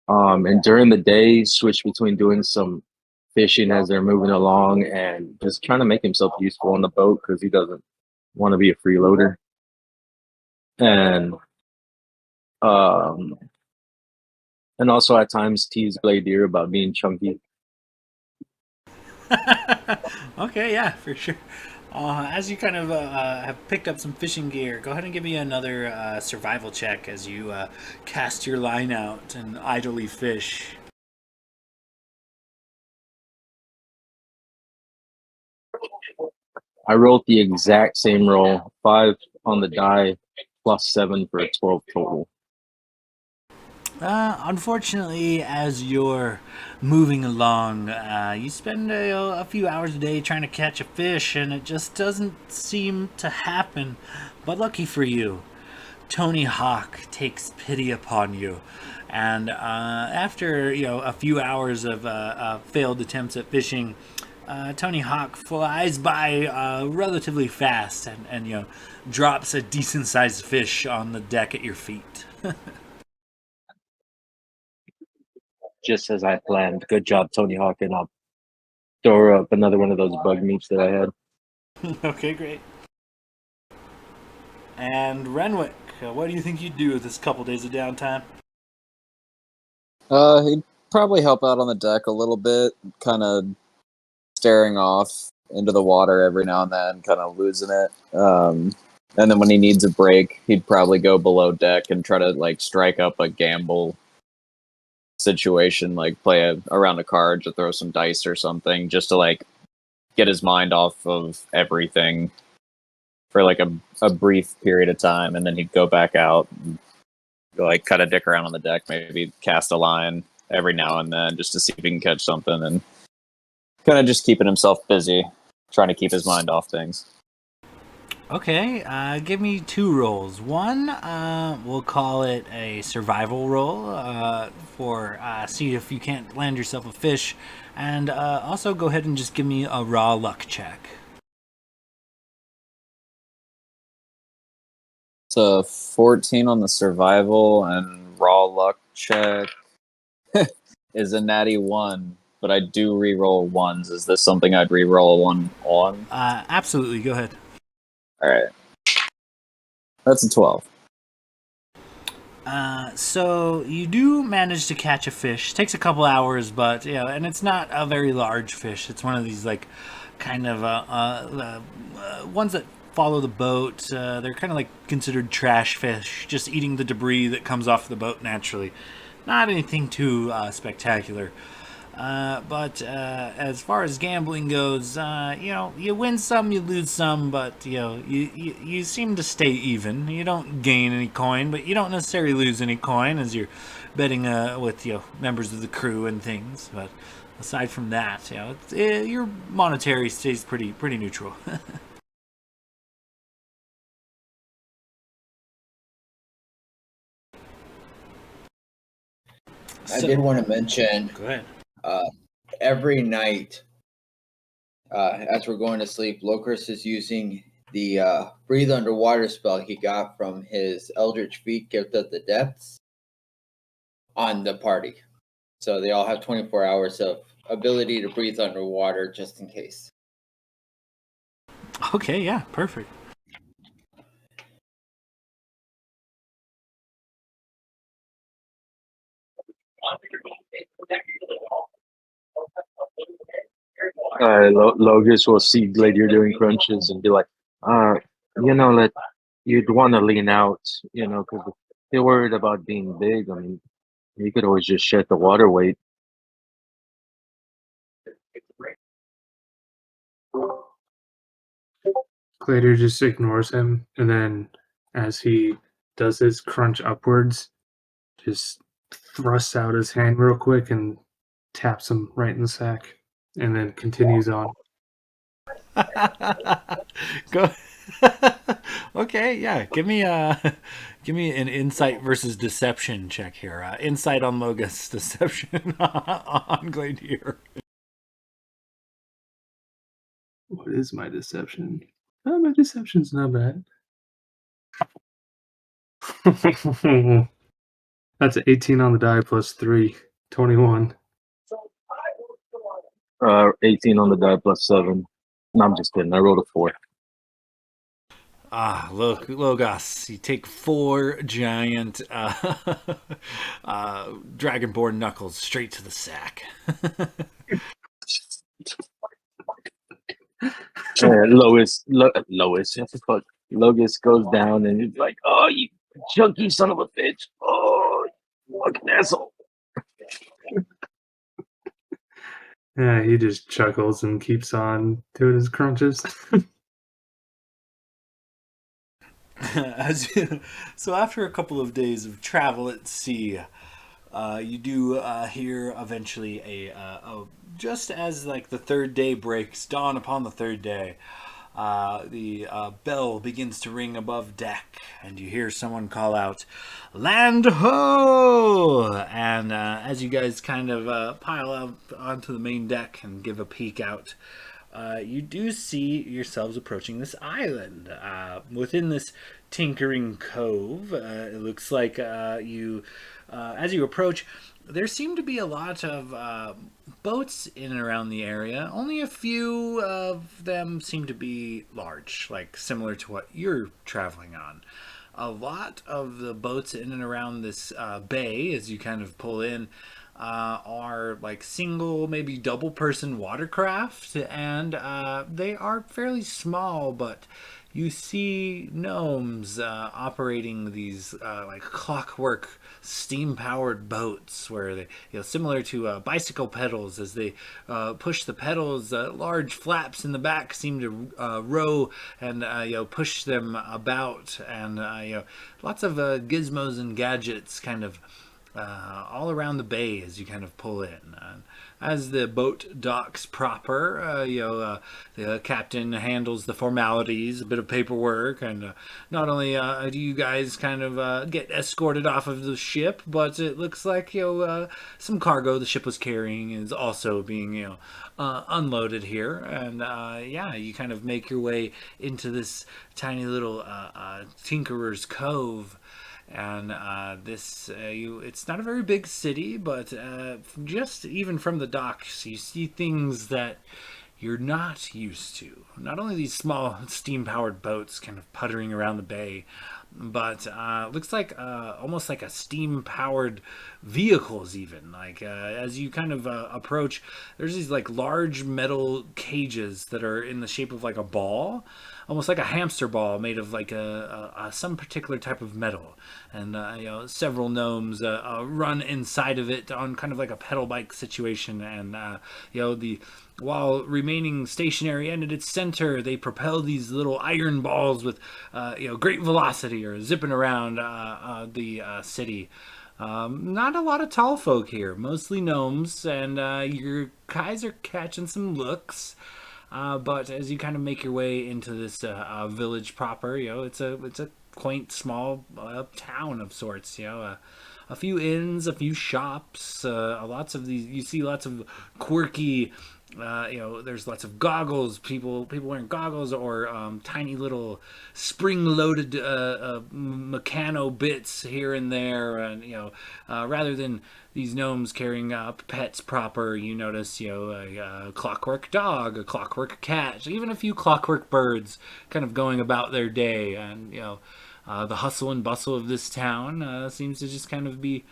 And during the day, switch between doing some fishing as they're moving along and just trying to make himself useful on the boat because he doesn't want to be a freeloader. And Um, and also at times tease Gladier about being chunky. Okay, yeah, for sure. As you kind of have picked up some fishing gear, go ahead and give me another survival check as you cast your line out and idly fish. I rolled the exact same roll, 5 on the die, plus 7 for a 12 total. Unfortunately, as you're moving along, you spend a few hours a day trying to catch a fish, and it just doesn't seem to happen. But lucky for you, Tony Hawk takes pity upon you, and after a few hours of failed attempts at fishing, Tony Hawk flies by relatively fast and drops a decent sized fish on the deck at your feet. Just as I planned. Good job, Tony Hawk, and I'll throw up another one of those bug meats that I had. Okay, great. And Renwick, what do you think you'd do with this couple days of downtime? He'd probably help out on the deck a little bit, kind of staring off into the water every now and then, kind of losing it. And then when he needs a break, he'd probably go below deck and try to strike up a gamble situation, like play a round of cards or throw some dice or something, just to get his mind off of everything for a brief period of time, and then he'd go back out and cut a dick around on the deck, maybe cast a line every now and then just to see if he can catch something, and kind of just keeping himself busy, trying to keep his mind off things. Okay, give me 2 rolls. One, we'll call it a survival roll for see if you can't land yourself a fish, and also go ahead and just give me a raw luck check. It's a 14 on the survival, and raw luck check is a natty 1, but I do re-roll 1s. Is this something I'd re-roll 1 on? Absolutely, go ahead. Alright. That's a 12. So you do manage to catch a fish. Takes a couple hours, but and it's not a very large fish. It's one of these kind of ones that follow the boat. They're kind of considered trash fish, just eating the debris that comes off the boat naturally. Not anything too spectacular. But as far as gambling goes, you win some, you lose some, but you seem to stay even. You don't gain any coin, but you don't necessarily lose any coin as you're betting with members of the crew and things. But aside from that, your monetary stays pretty neutral. I did want to mention. Go ahead. Every night, as we're going to sleep, Locris is using the breathe underwater spell he got from his Eldritch Feat gift of the depths on the party. So they all have 24 hours of ability to breathe underwater just in case. Okay, yeah, perfect. Logis will see Gladier doing crunches and be like, you'd want to lean out, because if you're worried about being big, I mean, you could always just shed the water weight. Glader just ignores him, and then as he does his crunch upwards, just thrusts out his hand real quick and taps him right in the sack, and then continues on. Go. Okay, yeah. Give me an insight versus deception check here. Insight on Logus, deception on Gladier. What is my deception? Oh, my deception's not bad. That's an 18 on the die plus 3, 21. 18 on the die plus 7. No, I'm just kidding. I rolled a 4. Look, Logos, you take 4 giant dragonborn knuckles straight to the sack. Lois, Lois, what the fuck? Logus goes down and he's like, "Oh, you junky son of a bitch! Oh, you fucking asshole!" Yeah, he just chuckles and keeps on doing his crunches. So after a couple of days of travel at sea, you do hear eventually just as like the third day breaks, dawn upon the third day, the bell begins to ring above deck, and you hear someone call out, "Land ho!" And as you guys kind of pile up onto the main deck and give a peek out, you do see yourselves approaching this island. Within this tinkering cove, it looks like as you approach, there seem to be a lot of boats in and around the area. Only a few of them seem to be large, like similar to what you're traveling on. A lot of the boats in and around this bay, as you kind of pull in, are like single, maybe double person watercraft, and they are fairly small, but you see gnomes operating these like clockwork steam powered boats where they, similar to bicycle pedals, as they push the pedals, large flaps in the back seem to row and push them about, and lots of gizmos and gadgets kind of all around the bay as you kind of pull in. As the boat docks proper, the captain handles the formalities, a bit of paperwork, and not only do you guys kind of get escorted off of the ship, but it looks like some cargo the ship was carrying is also being unloaded here, and you kind of make your way into this tiny little Tinkerer's Cove. And it's not a very big city, but just even from the docks, you see things that you're not used to. Not only these small steam-powered boats kind of puttering around the bay, but looks like almost like a steam-powered vehicles even. Like as you kind of approach, there's these like large metal cages that are in the shape of like a ball, almost like a hamster ball made of like some particular type of metal, and several gnomes run inside of it on kind of like a pedal bike situation, and while remaining stationary and at its center, they propel these little iron balls with great velocity or zipping around the city. Not a lot of tall folk here, mostly gnomes, and your guys are catching some looks. But as you kind of make your way into this village proper, it's a quaint small town of sorts. A few inns, a few shops, lots of these. You see lots of quirky. There's lots of goggles, people wearing goggles, or tiny little spring-loaded mechano bits here and there, and rather than these gnomes carrying pets proper, you notice a clockwork dog, a clockwork cat, even a few clockwork birds, kind of going about their day, and the hustle and bustle of this town seems to just kind of be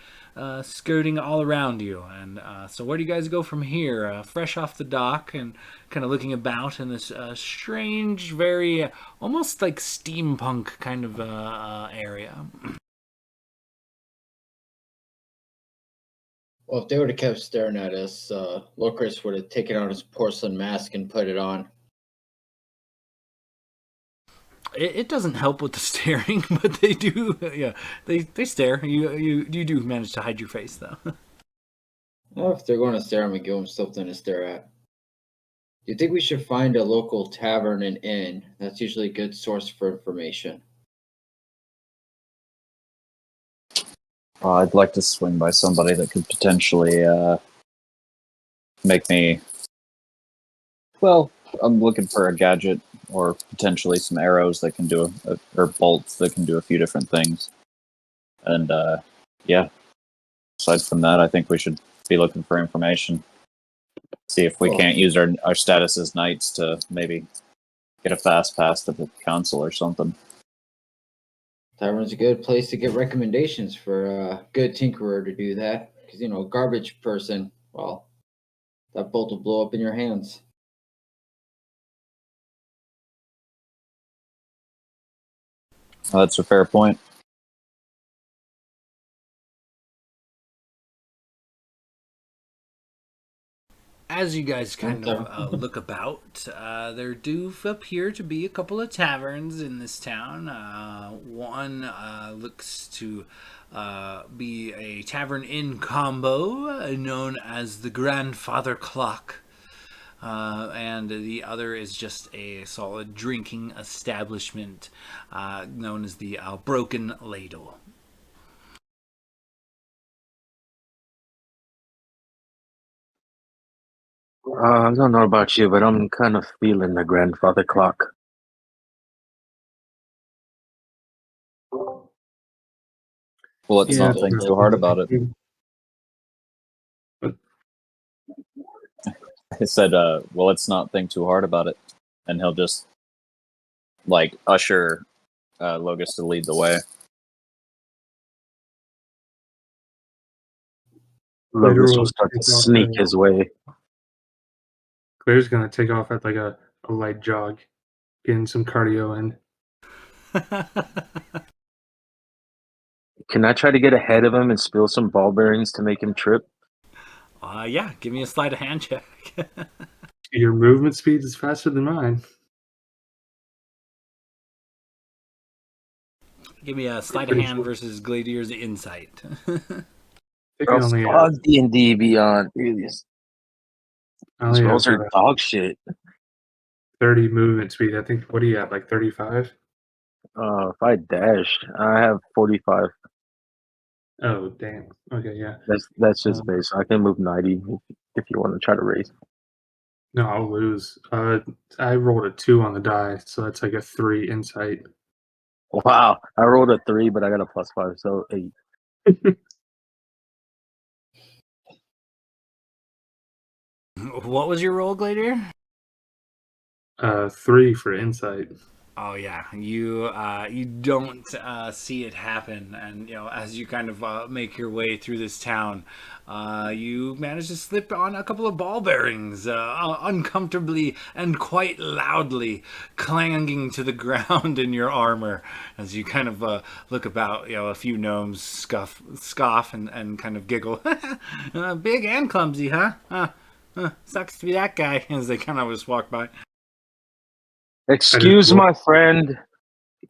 skirting all around you. And so where do you guys go from here? Fresh off the dock and kind of looking about in this strange, very almost like steampunk kind of area. Well, if they would have kept staring at us, Locris would have taken out his porcelain mask and put it on. It doesn't help with the staring, but they do. Yeah, they stare. You do manage to hide your face though. Well, if they're going to stare, I'm gonna give them something to stare at. Do you think we should find a local tavern and inn? That's usually a good source for information. I'd like to swing by somebody that could potentially make me. Well, I'm looking for a gadget or potentially some arrows that can do or bolts that can do a few different things. And aside from that, I think we should be looking for information. See if we can't use our status as knights to maybe get a fast pass to the council or something. Tavern's a good place to get recommendations for a good tinkerer to do that. Because, garbage person, well, that bolt will blow up in your hands. That's a fair point. As you guys kind of look about, there do appear to be a couple of taverns in this town. One looks to be a tavern in combo known as the Grandfather Clock. And the other is just a solid drinking establishment known as the Broken Ladle. I don't know about you, but I'm kind of feeling the grandfather clock. Well, let's not think too hard about it. I said, well, let's not think too hard about it. And he'll just, usher Logus to lead the way. Logus will start to sneak his way. Claire's gonna take off at a light jog, getting some cardio in. Can I try to get ahead of him and spill some ball bearings to make him trip? Yeah, give me a sleight of hand check. Your movement speed is faster than mine. Give me a sleight of hand versus Gladier's insight. Fuck D&D Beyond. These rolls are dog shit. 30 movement speed. I think, what do you have, 35? If I dash, I have 45. Oh, damn. Okay, yeah. That's just base. I can move 90 if you want to try to race. No, I'll lose. I rolled a 2 on the die, so that's a 3 insight. Wow, I rolled a 3, but I got a +5, so 8. What was your roll, Gladier? 3 for insight. Oh yeah, you don't see it happen, and as you kind of make your way through this town, you manage to slip on a couple of ball bearings, uncomfortably and quite loudly clanging to the ground in your armor as you kind of look about. A few gnomes scoff and kind of giggle. Big and clumsy, huh? Sucks to be that guy, as they kind of just walk by. Excuse my friend.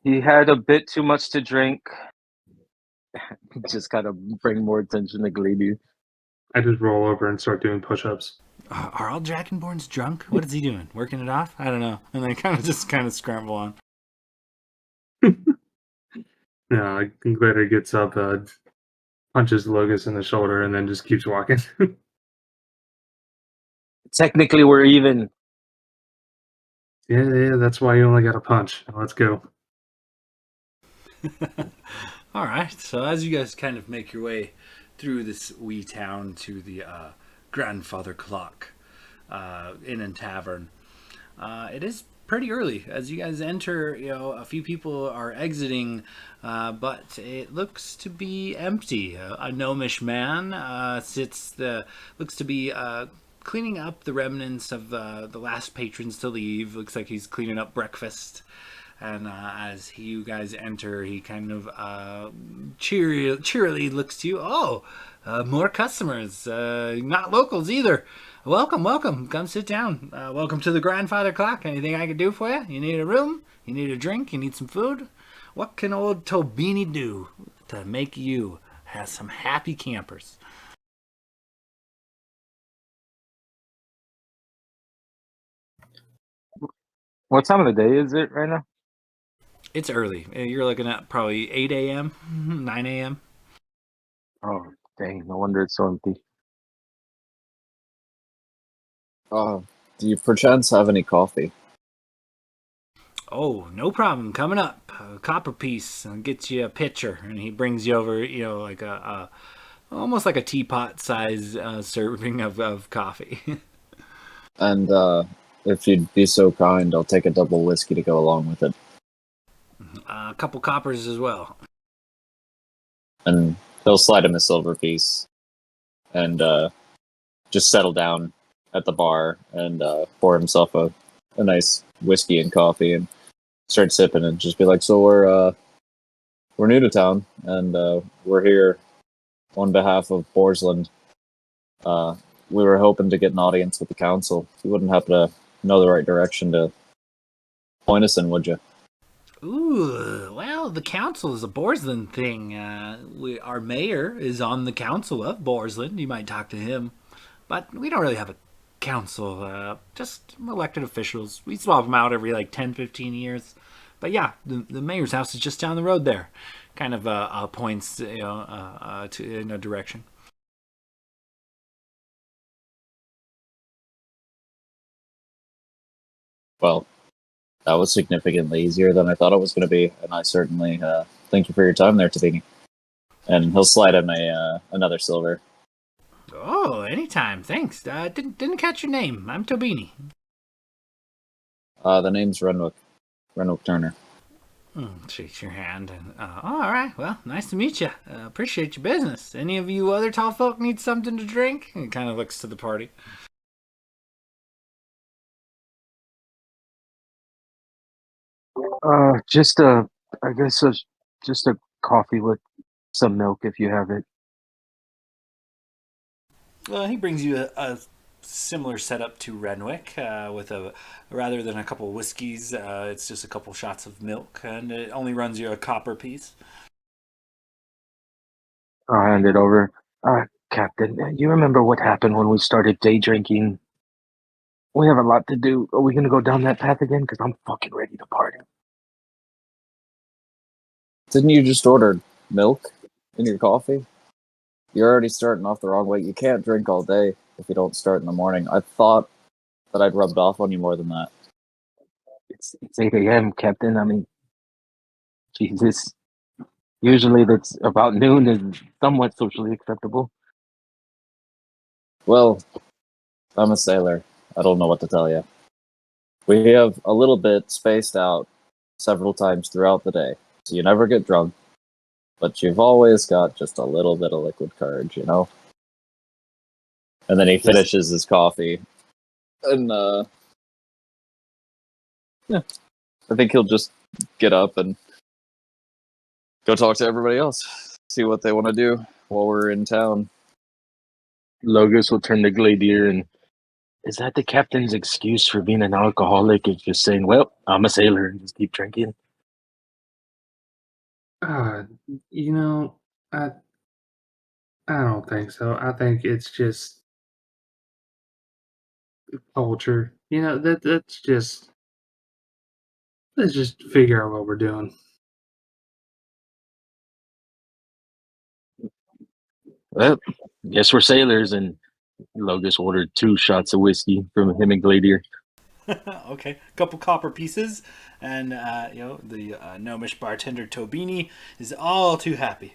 He had a bit too much to drink. Just kind of bring more attention to Glady. I just roll over and start doing push-ups. Are all Dragonborns drunk? What is he doing? Working it off? I don't know. And they kind of scramble on. Yeah, Glitter gets up, punches Logus in the shoulder, and then just keeps walking. Technically, we're even. Yeah, that's why you only got a punch. Let's go. All right. So as you guys kind of make your way through this wee town to the Grandfather Clock Inn and Tavern, it is pretty early. As you guys enter, a few people are exiting, but it looks to be empty. A gnomish man looks to be cleaning up the remnants of the last patrons to leave. Looks like he's cleaning up breakfast. And as you guys enter, he kind of cheerily looks to you. Oh, more customers. Not locals either. Welcome. Come sit down. Welcome to the Grandfather Clock. Anything I can do for you? You need a room? You need a drink? You need some food? What can old Tobini do to make you have some happy campers? What time of the day is it right now? It's early. You're looking at probably 8 a.m., 9 a.m. Oh, dang. No wonder it's so empty. Do you perchance have any coffee? Oh, no problem. Coming up. A copper piece gets you a pitcher, and he brings you over, like almost like a teapot size serving of coffee. And if you'd be so kind, I'll take a double whiskey to go along with it. A couple coppers as well. And he'll slide him a silver piece and just settle down at the bar and pour himself a nice whiskey and coffee and start sipping and just be like, "So we're new to town and we're here on behalf of Borsland. Uh, we were hoping to get an audience with the council. You wouldn't happen to know the right direction to point us in, would you?" Ooh, well, the council is a Borsland thing. Our mayor is on the council of Borsland. You might talk to him. But we don't really have a council, just elected officials. We swap them out every like 10, 15 years. But yeah, the mayor's house is just down the road there. Kind of points, in a direction. Well, that was significantly easier than I thought it was going to be, and I certainly thank you for your time there, Tabini. And he'll slide him another silver. Oh, anytime. Thanks. Didn't catch your name. I'm Tobini. The name's Renwick Turner. Shakes your hand. And all right. Well, nice to meet you. Appreciate your business. Any of you other tall folk need something to drink? He kind of looks to the party. I guess just a coffee with some milk if you have it. He brings you a similar setup to Renwick, with rather than a couple of whiskeys, it's just a couple shots of milk, and it only runs you a copper piece. I'll hand it over. Captain, you remember what happened when we started day drinking? We have a lot to do. Are we gonna go down that path again? Because I'm fucking ready to party. Didn't you just order milk in your coffee? You're already starting off the wrong way. You can't drink all day if you don't start in the morning. I thought that I'd rubbed off on you more than that. It's 8 a.m., Captain. I mean, Jesus. Usually that's about noon is somewhat socially acceptable. Well, I'm a sailor. I don't know what to tell you. We have a little bit spaced out several times throughout the day, so you never get drunk, but you've always got just a little bit of liquid courage, you know? And then he finishes his coffee, and yeah, I think he'll just get up and go talk to everybody else, see what they want to do while we're in town. Logos will turn to Gladier and is that the captain's excuse for being an alcoholic? Is just saying, well, I'm a sailor and just keep drinking? You know, I don't think so. I think it's just culture. You know, that's just let's just figure out what we're doing. Well, guess we're sailors. And Logos ordered 2 shots of whiskey from him and Gladier. Okay, a couple copper pieces, and the gnomish bartender Tobini is all too happy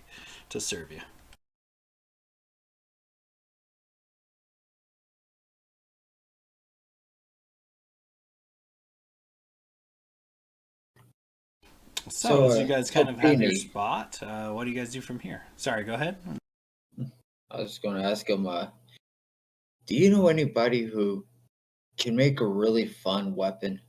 to serve you. So as you guys kind of have your Tobini, spot, what do you guys do from here? Sorry, go ahead. I was going to ask him, do you know anybody who can make a really fun weapon?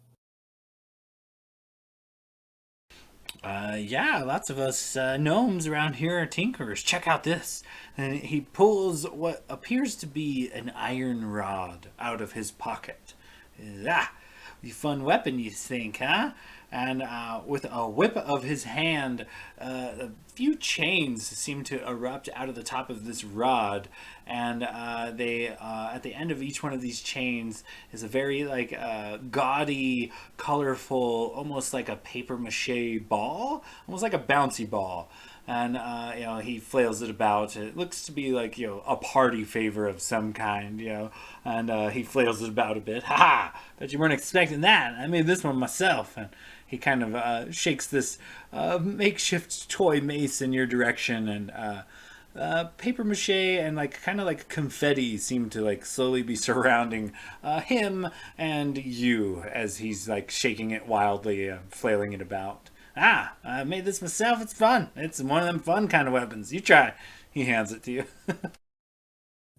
Yeah, lots of us gnomes around here are tinkerers. Check out this. And he pulls what appears to be an iron rod out of his pocket. Ah, fun weapon, you think, huh? And with a whip of his hand, a few chains seem to erupt out of the top of this rod, and they at the end of each one of these chains is a very gaudy, colorful, almost like a paper mache ball, almost like a bouncy ball. And he flails it about. It looks to be like a party favor of some kind, and he flails it about a bit. Ha ha! Bet you weren't expecting that. I made this one myself. And he kind of shakes this makeshift toy mace in your direction, and paper mache and kind of like confetti seem to slowly be surrounding him and you as he's shaking it wildly, flailing it about. I made this myself. It's fun. It's one of them fun kind of weapons. You try. He hands it to you.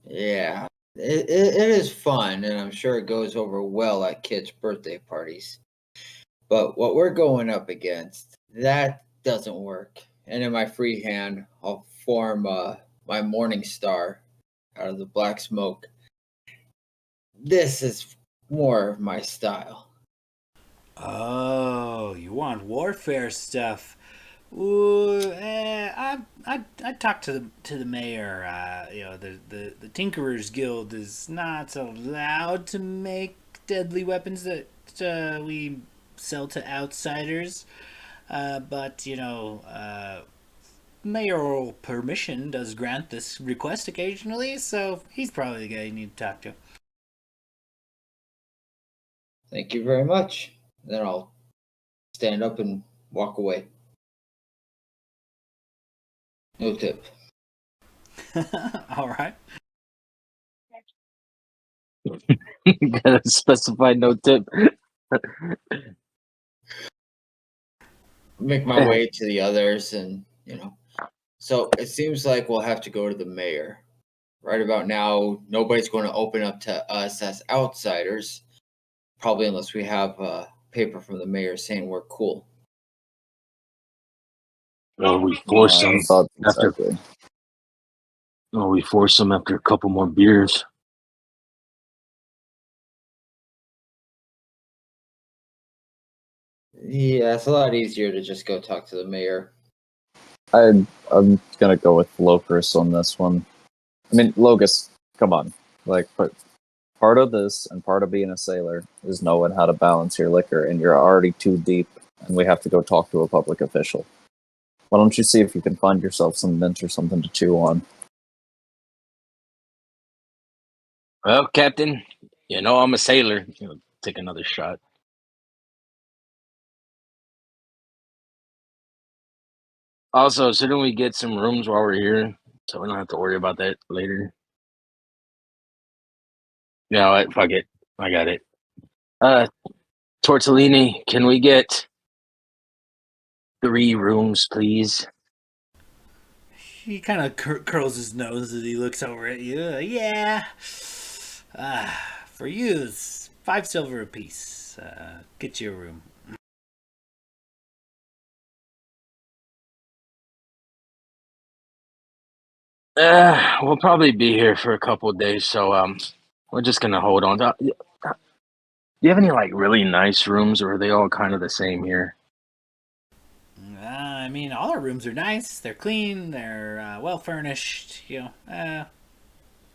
Yeah, it is fun, and I'm sure it goes over well at kids' birthday parties. But what we're going up against, that doesn't work. And in my free hand, I'll form my morning star out of the black smoke. This is more of my style. Oh, you want warfare stuff? Ooh, I talked to the mayor. The Tinkerers Guild is not allowed to make deadly weapons that we sell to outsiders. But mayoral permission does grant this request occasionally, so he's probably the guy you need to talk to. Thank you very much. Then I'll stand up and walk away. No tip. All right. Gotta specify no tip. Make my way to the others, and So it seems like we'll have to go to the mayor. Right about now, nobody's going to open up to us as outsiders, probably unless we have a paper from the mayor saying we're cool. Well, we force them after. Exactly. Well, we force them after a couple more beers. Yeah, it's a lot easier to just go talk to the mayor. I'm gonna go with Locris on this one. I mean, Locus, come on. Like, but part of this and part of being a sailor is knowing how to balance your liquor, and you're already too deep, and we have to go talk to a public official. Why don't you see if you can find yourself some mint or something to chew on? Well, Captain, I'm a sailor. Take another shot. Also, shouldn't we get some rooms while we're here, so we don't have to worry about that later? Yeah, what? Fuck it. I got it. Tortellini, can we get 3 rooms, please? He kind of curls his nose as he looks over at you. Yeah. For you, it's 5 silver apiece. Get you a room. We'll probably be here for a couple of days, so we're just gonna hold on. Do you have any really nice rooms, or are they all kind of the same here? I mean, all our rooms are nice. They're clean. They're well furnished.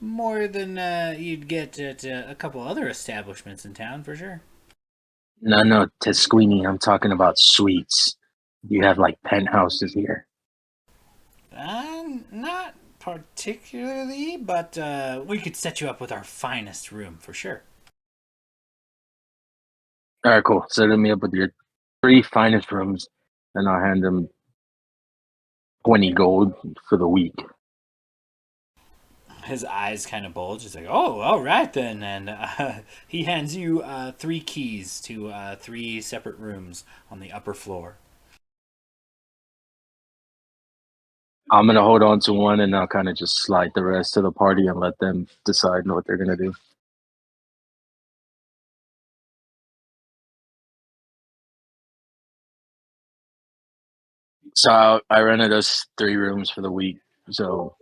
More than you'd get at a couple other establishments in town, for sure. No, Tesquini, I'm talking about suites. Do you have penthouses here? Not particularly, but we could set you up with our finest room, for sure. All right, cool. Set me up with your 3 finest rooms, and I'll hand them 20 gold for the week. His eyes kind of bulge. He's like, "Oh, all right then," and he hands you 3 keys to 3 separate rooms on the upper floor. I'm gonna hold on to one, and I'll kind of just slide the rest to the party and let them decide what they're gonna do. So I rented us 3 rooms for the week. So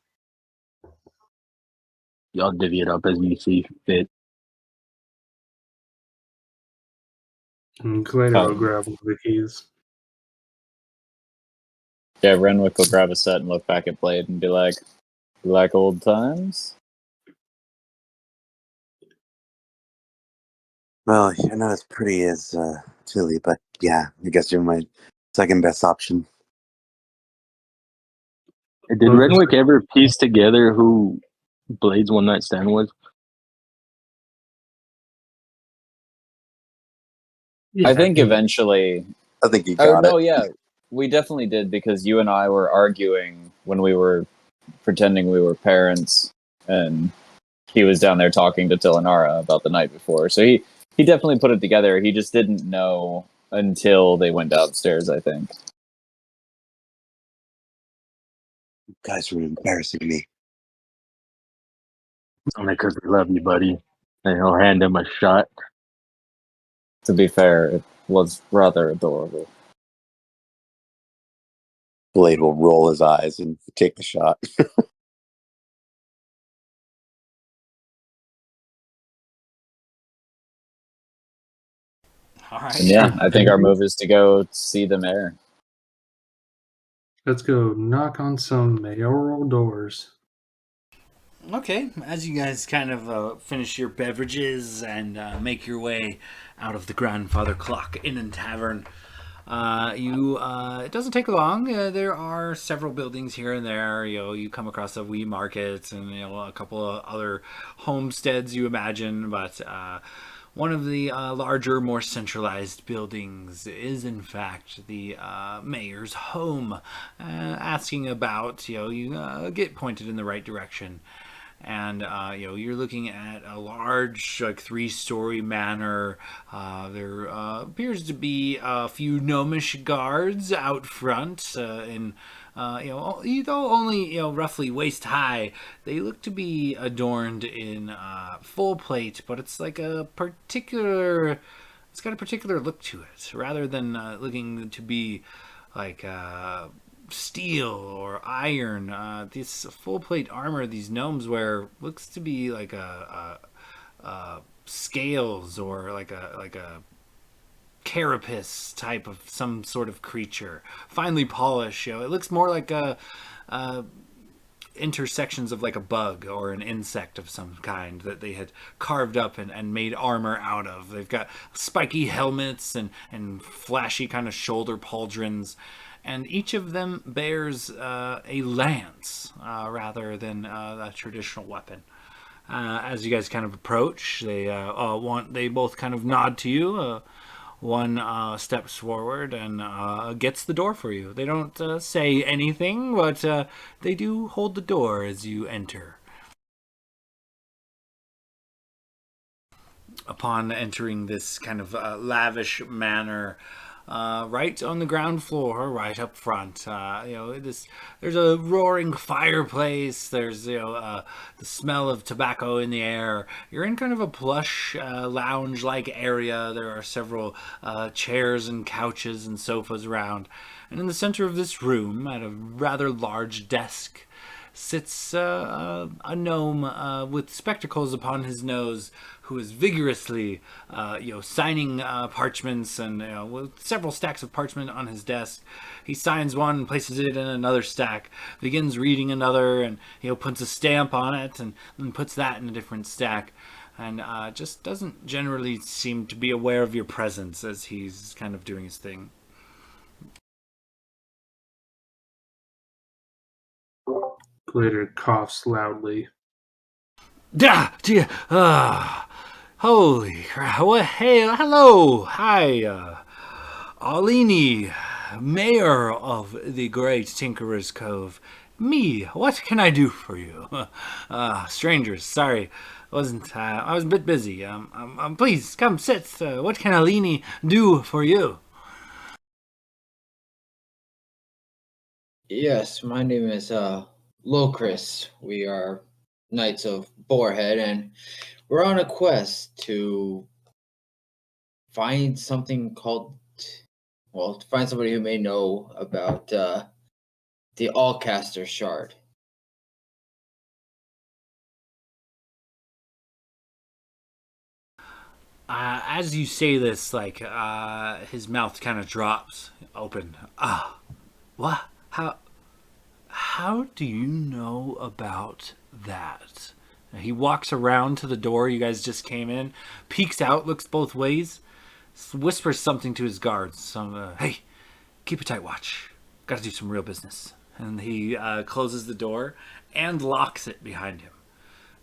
y'all divvy it up as you see fit. And Glader will grab one of the keys. Yeah, Renwick will grab a set and look back at Blade and be like, "You like old times?" Well, you're not as pretty as Tilly, but yeah, I guess you're my second best option. Did Renwick ever piece together who Blade's one night stand was? Yeah, I think eventually. I think you got no, it. yeah, we definitely did because you and I were arguing when we were pretending we were parents, and he was down there talking to Tilinara about the night before. So he definitely put it together. He just didn't know until they went downstairs, I think. You guys were embarrassing me. Only because we love you, buddy. And he'll hand him a shot. To be fair, it was rather adorable. Blade will roll his eyes and take the shot. All right. And yeah, I think our move is to go see the mayor. Let's go knock on some mayoral doors. Okay, as you guys kind of finish your beverages and make your way out of the Grandfather Clock Inn and Tavern, it doesn't take long. There are several buildings here and there. You come across a wee market and a couple of other homesteads, you imagine, but one of the larger, more centralized buildings is, in fact, the mayor's home. Asking about, you get pointed in the right direction. And you're looking at a large, like 3-story manor. There appears to be a few gnomish guards out front, and though only roughly waist high, they look to be adorned in full plate. But it's like it's got a particular look to it, rather than looking to be like steel or iron. This full plate armor these gnomes wear looks to be like a scales or like a carapace type of some sort of creature, finely polished. It looks more like a intersections of like a bug or an insect of some kind that they had carved up and made armor out of. They've got spiky helmets and flashy kind of shoulder pauldrons, and each of them bears a lance rather than a traditional weapon. As you guys kind of approach, they both kind of nod to you. One steps forward and gets the door for you. They don't say anything, but they do hold the door as you enter. Upon entering this kind of lavish manor, right on the ground floor, right up front, there's a roaring fireplace. There's the smell of tobacco in the air. You're in kind of a plush lounge-like area. There are several chairs and couches and sofas around, and in the center of this room, at a rather large desk, sits a gnome with spectacles upon his nose, who is vigorously, signing parchments, and with several stacks of parchment on his desk. He signs one and places it in another stack, begins reading another, and puts a stamp on it, and then puts that in a different stack, and just doesn't generally seem to be aware of your presence as he's kind of doing his thing. Glitter coughs loudly. Holy crap. What? Hey, hello. Hi, Alini, mayor of the Great Tinkerer's Cove. Me, what can I do for you? Strangers, sorry. I was a bit busy. Please, come sit. What can Alini do for you? Yes, my name is Locris. We are Knights of Boarhead, and we're on a quest to find something called, to find somebody who may know about the Allcaster Shard. As you say this, his mouth kind of drops open. What? How do you know about that? He walks around to the door you guys just came in, peeks out, looks both ways, whispers something to his guards. Hey, keep a tight watch. Got to do some real business. And he closes the door and locks it behind him.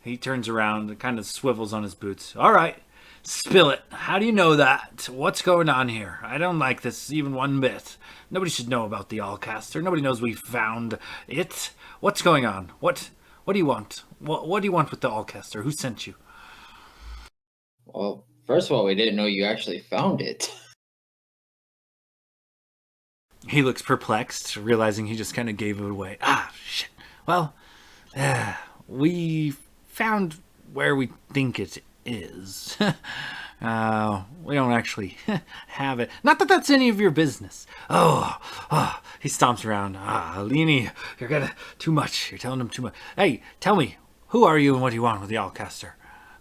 He turns around and kind of swivels on his boots. All right, spill it. How do you know that? What's going on here? I don't like this even one bit. Nobody should know about the Allcaster. Nobody knows we found it. What's going on? What do you want? What do you want with the Allcaster? Who sent you? Well, first of all, we didn't know you actually found it. He looks perplexed, realizing he just kind of gave it away. Shit. Well, we found where we think it is. We don't actually have it. Not that that's any of your business. Oh, he stomps around. Alini, you're getting too much. You're telling him too much. Hey, tell me, who are you and what do you want with the Allcaster?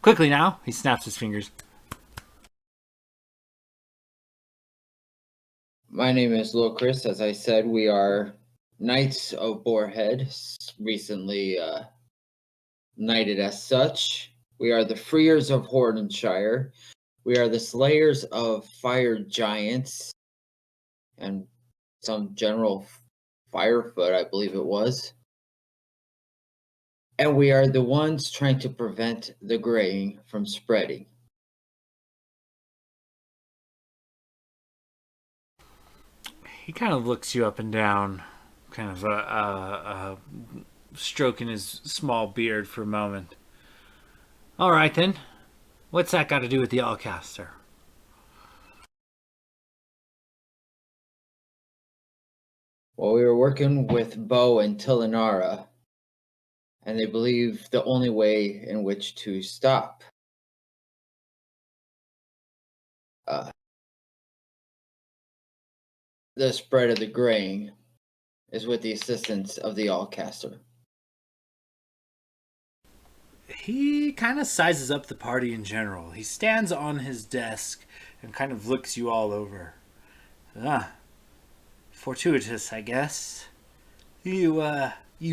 Quickly now. He snaps his fingers. My name is Lil Chris. As I said, we are Knights of Boarhead, recently knighted as such. We are the Freers of Hordenshire. We are the Slayers of Fire Giants and some General Firefoot, I believe it was. And we are the ones trying to prevent the graying from spreading. He kind of looks you up and down, kind of stroking his small beard for a moment. All right, then. What's that got to do with the Allcaster? Well, we were working with Bo and Tilinara, and they believe the only way in which to stop the spread of the graying is with the assistance of the Allcaster. He kind of sizes up the party in general. He stands on his desk and kind of looks you all over. Fortuitous, I guess. You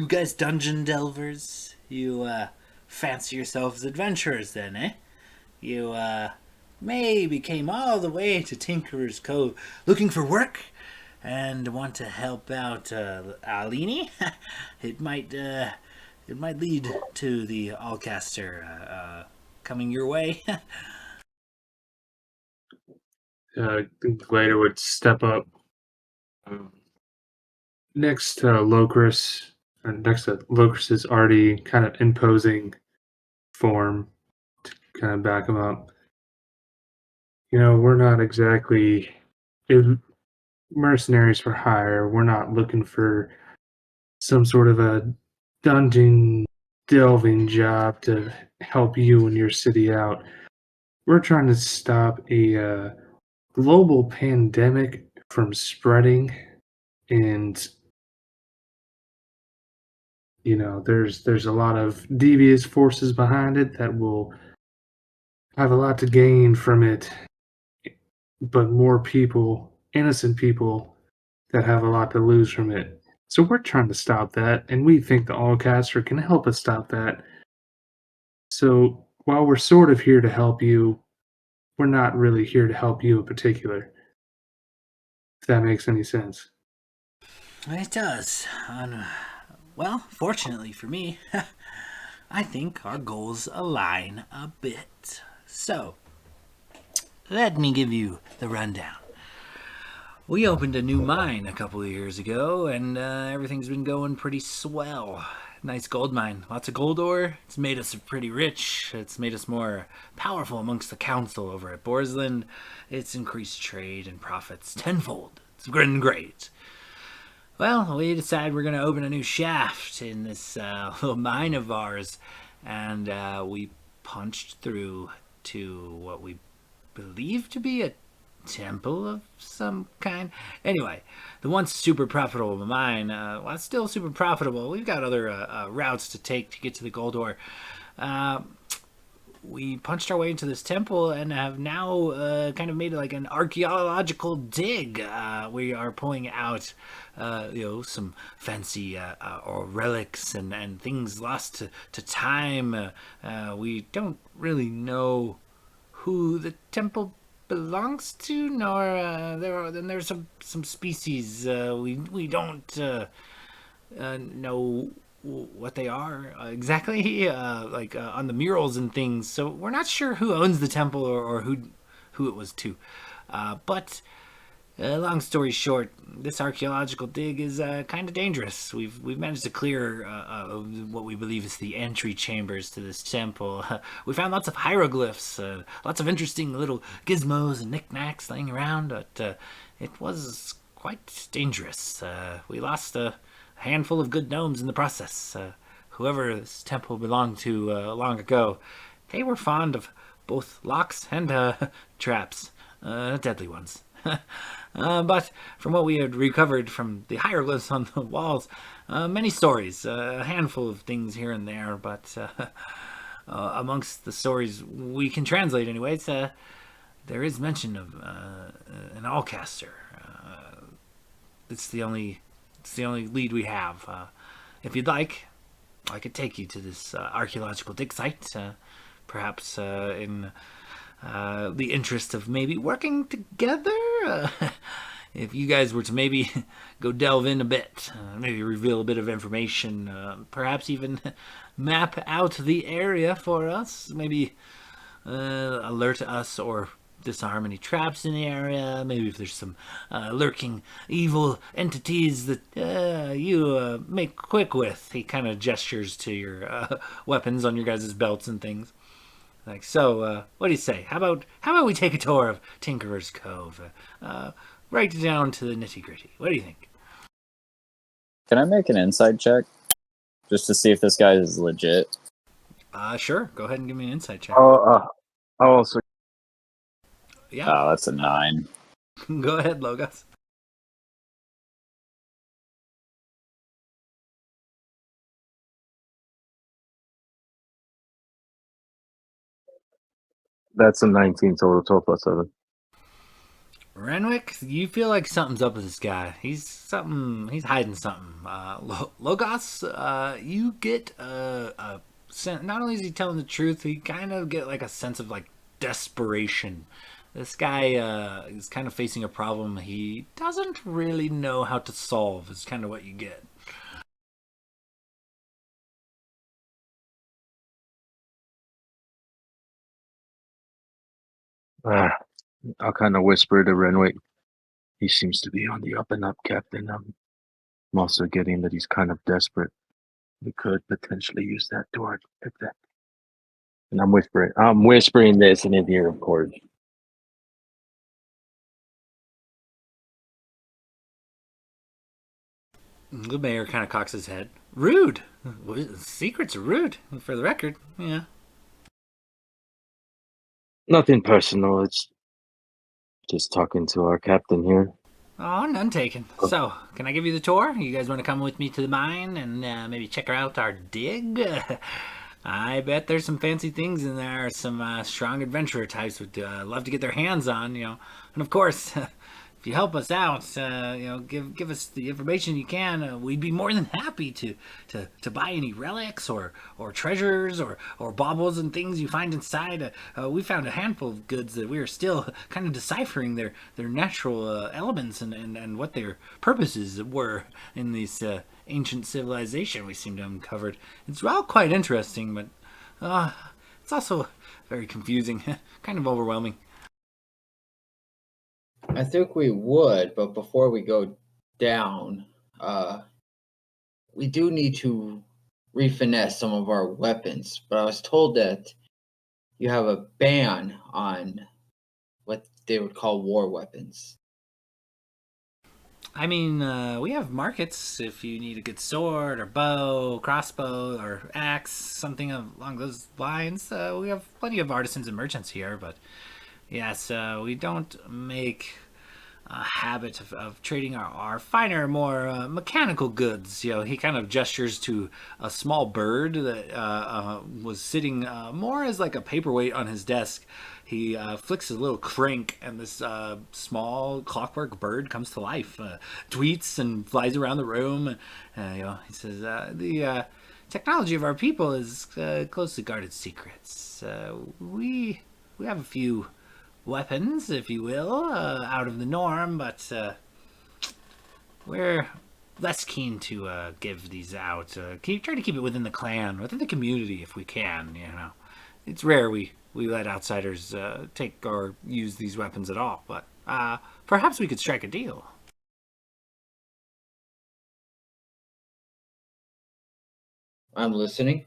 guys dungeon delvers? You, fancy yourselves adventurers then, eh? You, maybe came all the way to Tinkerer's Cove looking for work and want to help out, Alini? It might lead to the Allcaster, coming your way. Glader would step up next to Locris, next to Locris's already kind of imposing form to kind of back him up. You know, we're not exactly mercenaries for hire. We're not looking for some sort of a dungeon delving job to help you and your city out. We're trying to stop a global pandemic from spreading, and you know, there's a lot of devious forces behind it that will have a lot to gain from it, but more people, innocent people, that have a lot to lose from it. So we're trying to stop that, and we think the Allcaster can help us stop that. So while we're sort of here to help you, we're not really here to help you in particular. If that makes any sense. It does. Well, fortunately for me, I think our goals align a bit. So, let me give you the rundown. We opened a new mine a couple of years ago, and everything's been going pretty swell. Nice gold mine, lots of gold ore. It's made us pretty rich. It's made us more powerful amongst the council over at Borsland. It's increased trade and profits tenfold. It's been great. Well, we decided we're going to open a new shaft in this little mine of ours, and we punched through to what we believe to be a temple of some kind. Anyway, the once super profitable mine, well, it's still super profitable. We've got other routes to take to get to the gold ore. We punched our way into this temple and have now kind of made it like an archaeological dig. We are pulling out, some fancy or relics and things lost to time. We don't really know who the temple belongs to, nor there's some species we don't know what they are exactly, on the murals and things. So we're not sure who owns the temple or who it was to. But long story short, this archaeological dig is kind of dangerous. We've managed to clear what we believe is the entry chambers to this temple. We found lots of hieroglyphs, lots of interesting little gizmos and knickknacks laying around, but it was quite dangerous. We lost a handful of good gnomes in the process. Whoever this temple belonged to long ago, they were fond of both locks and traps, deadly ones. But from what we had recovered from the hieroglyphs on the walls, many stories, a handful of things here and there, but amongst the stories we can translate anyways, there is mention of an allcaster. It's the only lead we have. If you'd like, I could take you to this archaeological dig site, perhaps in the interest of maybe working together. If you guys were to maybe go delve in a bit, maybe reveal a bit of information, perhaps even map out the area for us, maybe alert us or disarm any traps in the area, maybe if there's some lurking evil entities that you make quick with. He kind of gestures to your weapons on your guys' belts and things. Like, so, what do you say? How about we take a tour of Tinkerer's Cove? Right down to the nitty-gritty. What do you think? Can I make an insight check? Just to see if this guy is legit? Sure. Go ahead and give me an insight check. I'll also. Yeah. Oh, that's a 9. Go ahead, Logos. That's a 19 total, 12 plus 7. Renwick, you feel like something's up with this guy. He's hiding something. Logos, you get a sense. Not only is he telling the truth, you kind of get like a sense of like desperation. This guy is kind of facing a problem he doesn't really know how to solve. Is kind of what you get. I'll kind of whisper to Renwick. He seems to be on the up and up, Captain. I'm also getting that he's kind of desperate. We could potentially use that to our effect. And I'm whispering this in his ear, of course. The mayor kind of cocks his head. Rude. Secrets are rude, for the record. Yeah. Nothing personal. It's just talking to our captain here. Oh, none taken. So, can I give you the tour? You guys want to come with me to the mine and maybe check out our dig? I bet there's some fancy things in there. Some strong adventurer types would love to get their hands on, you know. And of course, if you help us out, you know, give us the information you can, we'd be more than happy to buy any relics or treasures or baubles and things you find inside. We found a handful of goods that we are still kind of deciphering their natural elements and what their purposes were in this ancient civilization we seem to have uncovered. It's all quite interesting, but it's also very confusing, kind of overwhelming. I think we would, but before we go down, we do need to refinesse some of our weapons. But I was told that you have a ban on what they would call war weapons. I mean, we have markets if you need a good sword or bow, crossbow or axe, something along those lines. We have plenty of artisans and merchants here, but yes, we don't make a habit of trading our finer, more mechanical goods. You know, he kind of gestures to a small bird that was sitting more as like a paperweight on his desk. He flicks a little crank, and this small clockwork bird comes to life, tweets and flies around the room. You know, he says, "The technology of our people is closely guarded secrets. We have a few weapons, if you will, out of the norm, but we're less keen to give these out. Try to keep it within the clan, within the community, if we can. You know, it's rare we let outsiders take or use these weapons at all, but perhaps we could strike a deal." I'm listening.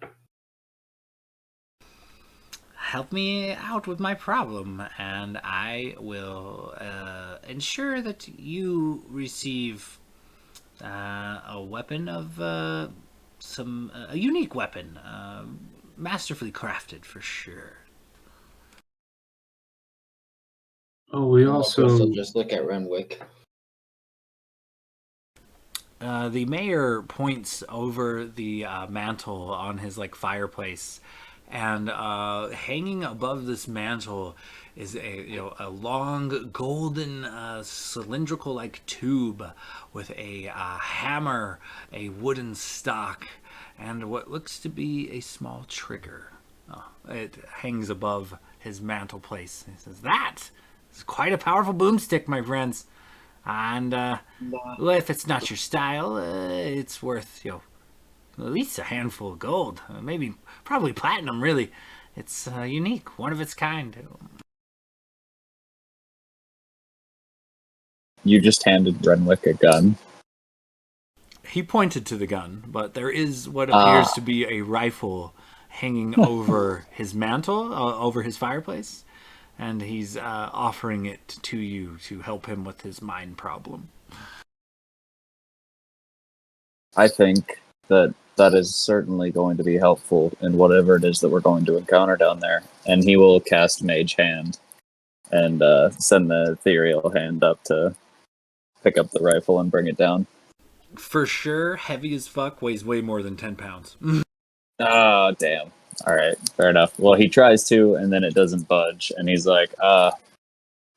Help me out with my problem, and I will ensure that you receive A weapon of a unique weapon, masterfully crafted for sure. Oh, we Chris also will just look at Renwick. The mayor points over the mantle on his fireplace, and hanging above this mantle is a long golden cylindrical tube with a hammer, a wooden stock, and what looks to be a small trigger. It hangs above his mantle place. He says, "That is quite a powerful boomstick, my friends." And well, if it's not your style, it's worth at least a handful of gold, maybe probably platinum. Really, it's unique, one of its kind. You just handed Renwick a gun. He pointed to the gun, but there is what appears to be a rifle hanging over his mantle, over his fireplace, and he's offering it to you to help him with his mind problem. I think that is certainly going to be helpful in whatever it is that we're going to encounter down there. And he will cast Mage Hand and send the ethereal hand up to pick up the rifle and bring it down. For sure, heavy as fuck, weighs way more than 10 pounds. Oh, damn. All right, fair enough. Well, he tries to, and then it doesn't budge. And he's like,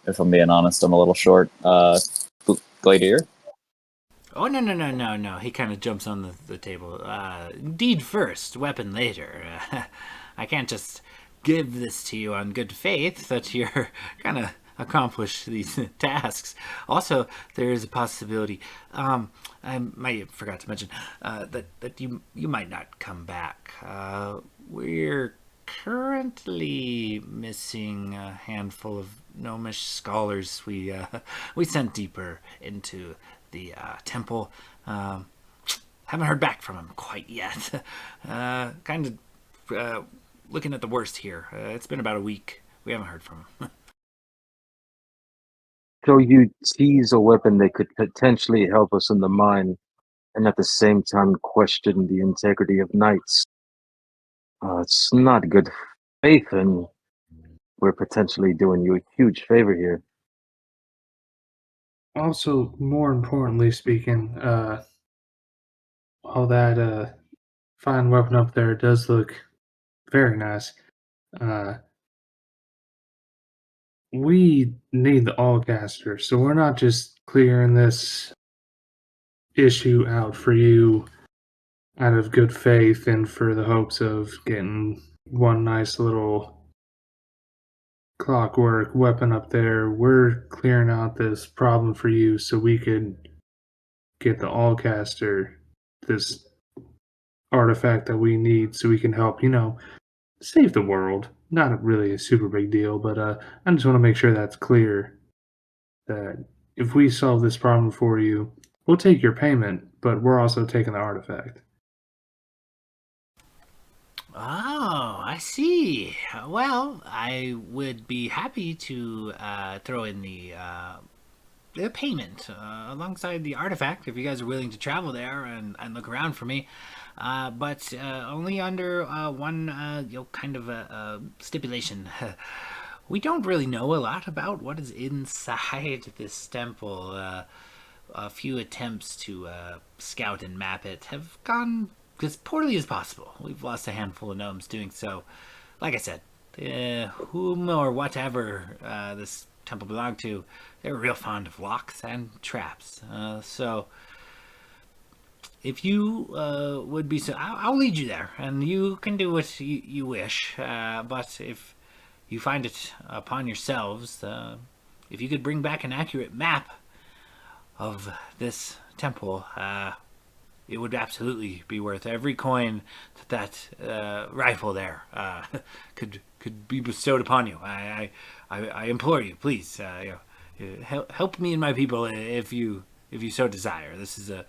if I'm being honest, I'm a little short. Gladiator? Oh, no. He kind of jumps on the table. Deed first, weapon later. I can't just give this to you on good faith that you're gonna accomplish these tasks. Also, there is a possibility, I might have forgot to mention, that you might not come back. We're currently missing a handful of gnomish scholars we sent deeper into the temple. Haven't heard back from him quite yet. Kind of looking at the worst here. It's been about a week. We haven't heard from him. So you tease a weapon that could potentially help us in the mine, and at the same time question the integrity of knights. It's not good faith, and we're potentially doing you a huge favor here. also, more importantly speaking, all that fine weapon up there does look very nice. We need the Allcaster, so we're not just clearing this issue out for you out of good faith and for the hopes of getting one nice little clockwork weapon up there. We're clearing out this problem for you so we could get the Allcaster, this artifact that we need so we can help, save the world. Not really a super big deal, but I just want to make sure that's clear that if we solve this problem for you, we'll take your payment, but we're also taking the artifact. Oh, I see. Well, I would be happy to throw in the payment alongside the artifact if you guys are willing to travel there and look around for me. But only under one kind of a stipulation. We don't really know a lot about what is inside this temple. A few attempts to scout and map it have gone as poorly as possible. We've lost a handful of gnomes doing so. Like I said, whom or whatever this temple belonged to, they were real fond of locks and traps. So if you would be so, I'll lead you there, and you can do what you wish. But if you find it upon yourselves, if you could bring back an accurate map of this temple, it would absolutely be worth every coin that rifle there could be bestowed upon you. I implore you, please, help me and my people if you so desire. This is a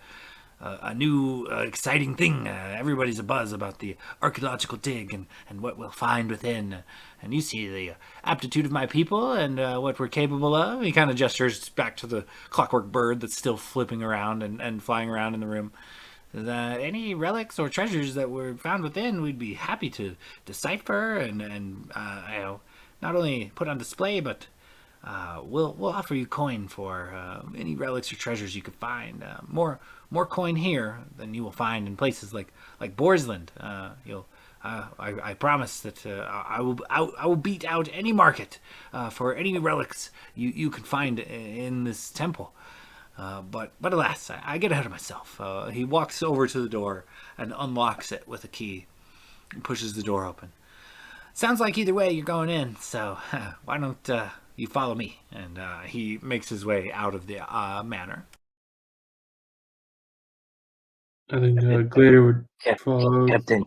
a new exciting thing. Everybody's abuzz about the archaeological dig and what we'll find within. And you see the aptitude of my people and what we're capable of. He kind of gestures back to the clockwork bird that's still flipping around and flying around in the room. Any relics or treasures that were found within, we'd be happy to decipher and not only put on display, but we'll offer you coin for any relics or treasures you could find. More coin here than you will find in places like Borsland. I promise that I will beat out any market for any relics you can find in this temple. But alas, I get ahead of myself. He walks over to the door and unlocks it with a key and pushes the door open. Sounds like either way you're going in, so why don't you follow me? And he makes his way out of the manor. I think Glader would follow. Captain,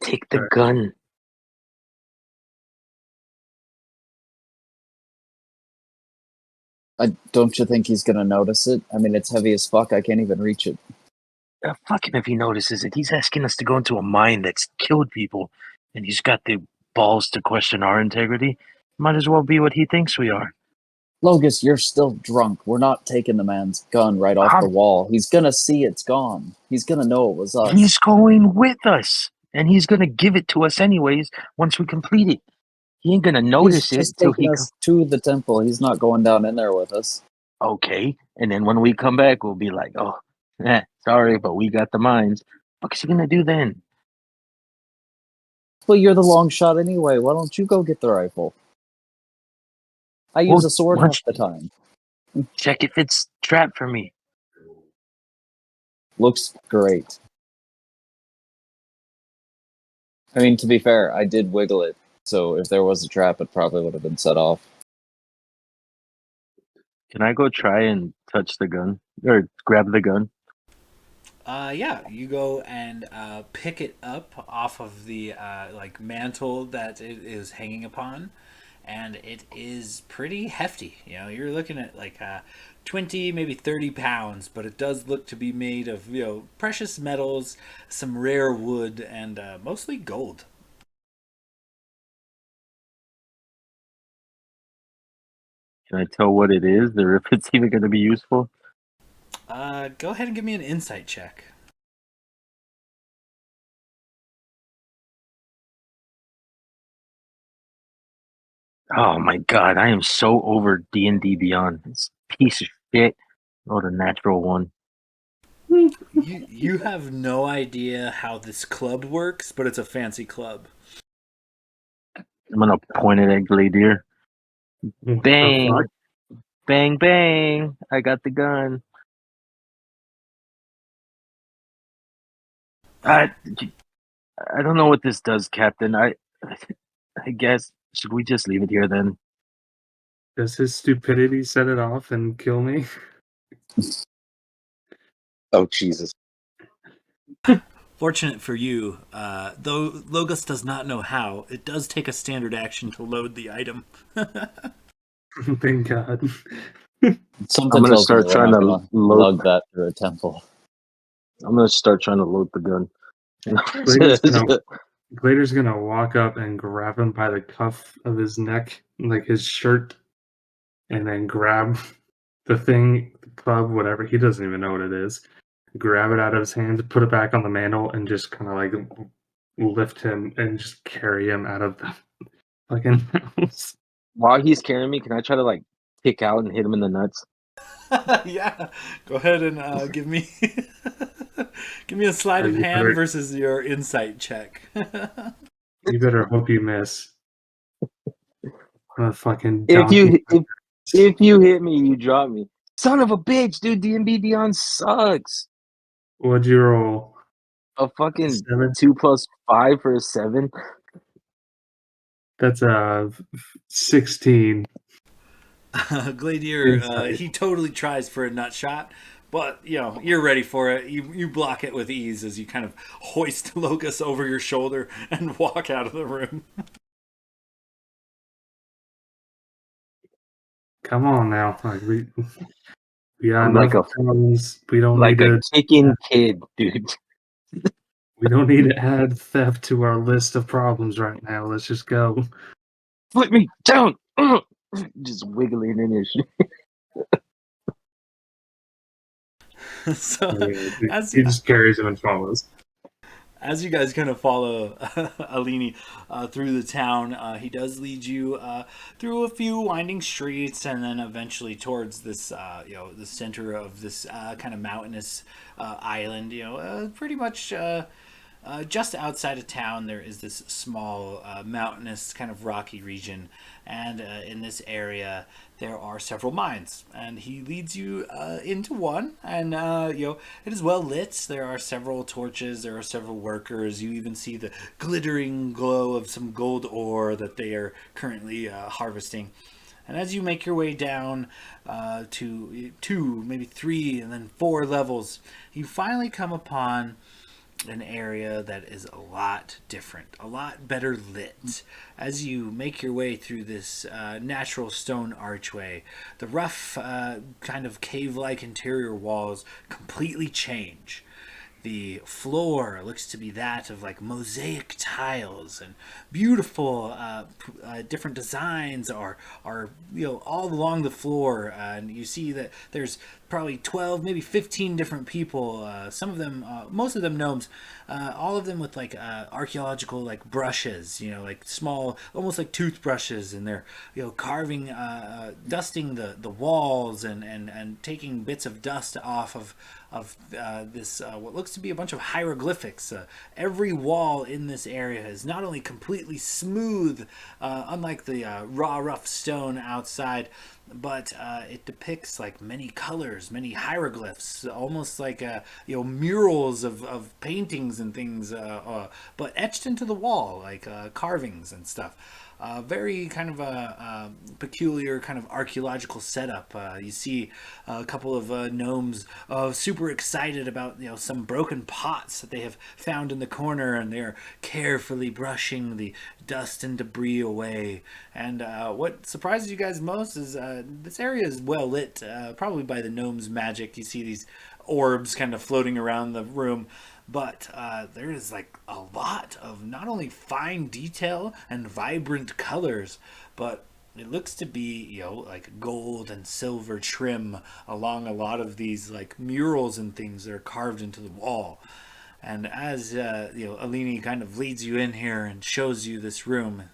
take the Alright. gun. Don't you think he's gonna notice it? I mean, it's heavy as fuck. I can't even reach it. Fuck him if he notices it. He's asking us to go into a mine that's killed people, and he's got the balls to question our integrity. Might as well be what he thinks we are. Logus, you're still drunk. We're not taking the man's gun right off the wall. He's gonna see it's gone. He's gonna know it was us. He's going with us, and he's gonna give it to us anyways once we complete it. He ain't gonna notice He's it just till taking he. us to the temple. He's not going down in there with us. Okay, and then when we come back, we'll be like, "Oh, sorry, but we got the mines." What's he gonna do then? Well, you're the long shot anyway. Why don't you go get the rifle? I use a sword why don't half the time. Check if it's trapped for me. Looks great. I mean, to be fair, I did wiggle it, so if there was a trap, it probably would have been set off. Can I go try and touch the gun or grab the gun? Yeah, you go and pick it up off of the mantle that it is hanging upon, and it is pretty hefty. You know, you're looking at 20, maybe 30 pounds, but it does look to be made of precious metals, some rare wood, and mostly gold. Can I tell what it is or if it's even going to be useful? Go ahead and give me an insight check. Oh my god, I am so over D&D Beyond. This piece of shit. Oh, the natural one. You have no idea how this club works, but it's a fancy club. I'm gonna point it at Gladier. Bang! Bang, bang! I got the gun. I don't know what this does, Captain. I guess, should we just leave it here then? Does his stupidity set it off and kill me? Oh, Jesus. Fortunate for you, though Logos does not know how, it does take a standard action to load the item. Thank God. Something I'm gonna tells me start we're trying not to gonna load. lug that through a temple. I'm gonna start trying to load the gun. Glader's gonna walk up and grab him by the cuff of his neck, like his shirt, and then grab the thing, the club, whatever. He doesn't even know what it is. Grab it out of his hands, put it back on the mantle, and just kind of like lift him and just carry him out of the fucking house. While he's carrying me, can I try to kick out and hit him in the nuts? Yeah, go ahead and give me give me a sleight of hand versus your insight check. You better hope you miss. Fucking if you hit me, you drop me. Son of a bitch, dude! D&D Beyond sucks. What'd you roll? A fucking 7? 2 + 5 for a 7. That's a 16. Gladier, he totally tries for a nut shot, but you're ready for it. You block it with ease as you kind of hoist Locus over your shoulder and walk out of the room. Come on now, Yeah, I'm enough like a problems. We don't like need a to. kicking kid, dude. We don't need to add theft to our list of problems right now. Let's just go. Put me down. Just wiggling in his shit. So Yeah, as he just carries him and follows. as you guys kind of follow Alini through the town, he does lead you through a few winding streets, and then eventually towards this, the center of this kind of mountainous island. Pretty much. Just outside of town, there is this small, mountainous, kind of rocky region, and in this area, there are several mines. And he leads you into one, and it is well lit. There are several torches. There are several workers. You even see the glittering glow of some gold ore that they are currently harvesting. And as you make your way down to 2, maybe 3, and then 4 levels, you finally come upon an area that is a lot different, a lot better lit. As you make your way through this natural stone archway, the rough kind of cave-like interior walls completely change. The floor looks to be that of like mosaic tiles, and beautiful different designs are all along the floor, and you see that there's probably 12, maybe 15 different people, some of them, most of them gnomes, all of them with like archaeological like brushes, like small, almost like toothbrushes, and they're carving, dusting the walls, and taking bits of dust off of this what looks to be a bunch of hieroglyphics. Every wall in this area is not only completely smooth, unlike the raw rough stone outside, but it depicts like many colors, many hieroglyphs, almost like murals of paintings and things, but etched into the wall, like carvings and stuff. Very kind of a peculiar kind of archaeological setup. You see a couple of gnomes super excited about some broken pots that they have found in the corner, and they're carefully brushing the dust and debris away. And what surprises you guys most is this area is well lit, probably by the gnomes' magic. You see these orbs kind of floating around the room. But there is like a lot of not only fine detail and vibrant colors, but it looks to be like gold and silver trim along a lot of these like murals and things that are carved into the wall. And as Alini kind of leads you in here and shows you this room,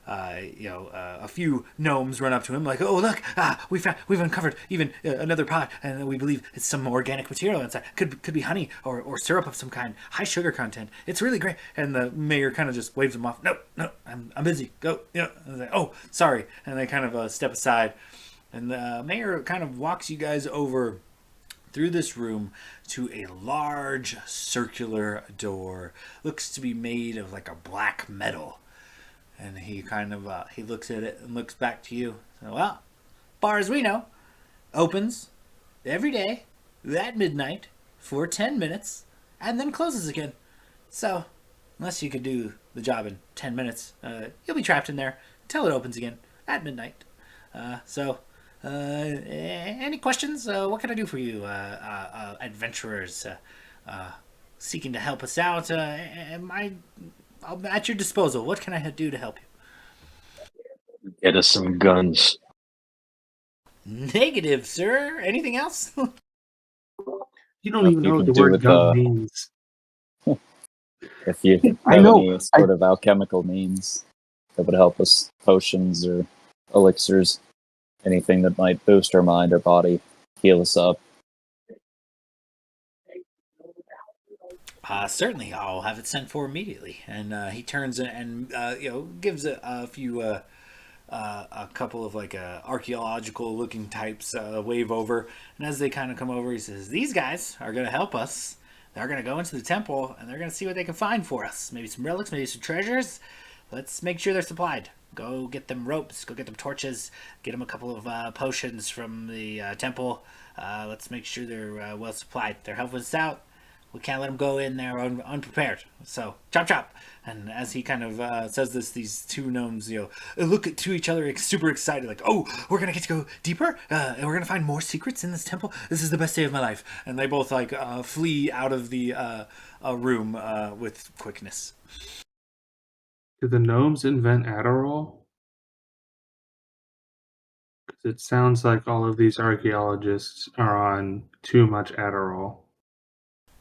a few gnomes run up to him like, "Oh, look! We've uncovered even another pot, and we believe it's some organic material inside. Could be honey or syrup of some kind, high sugar content. It's really great." And the mayor kind of just waves him off. No, I'm busy. Go. And like, "Oh, sorry." And they kind of step aside, and the mayor kind of walks you guys over through this room to a large circular door. Looks to be made of like a black metal. And he kind of he looks at it and looks back to you. So, well, far as we know, opens every day at midnight for 10 minutes and then closes again. So, unless you could do the job in 10 minutes, you'll be trapped in there until it opens again at midnight. Any questions? What can I do for you, adventurers seeking to help us out? I'm at your disposal. What can I do to help you? Get us some guns. Negative, sir. Anything else? You don't even You know what could the do word with gun means. if you I have know. any sort of alchemical means that would help us, potions or elixirs, anything that might boost our mind or body, heal us up. Certainly, I'll have it sent for immediately. And he turns and gives a few a couple of like archaeological looking types wave over, and as they kind of come over, he says, "These guys are going to help us. They're going to go into the temple and they're going to see what they can find for us. Maybe some relics, maybe some treasures. Let's make sure they're supplied. Go get them ropes, go get them torches, get them a couple of potions from the temple. Let's make sure they're well supplied. They're helping us out. we can't let them go in there unprepared. So chop chop. And as he kind of says this, these two gnomes, look to each other, super excited, like, "Oh, we're gonna get to go deeper, and we're gonna find more secrets in this temple. This is the best day of my life." And they both like flee out of the room with quickness. Did the gnomes invent Adderall? 'Cause it sounds like all of these archaeologists are on too much Adderall.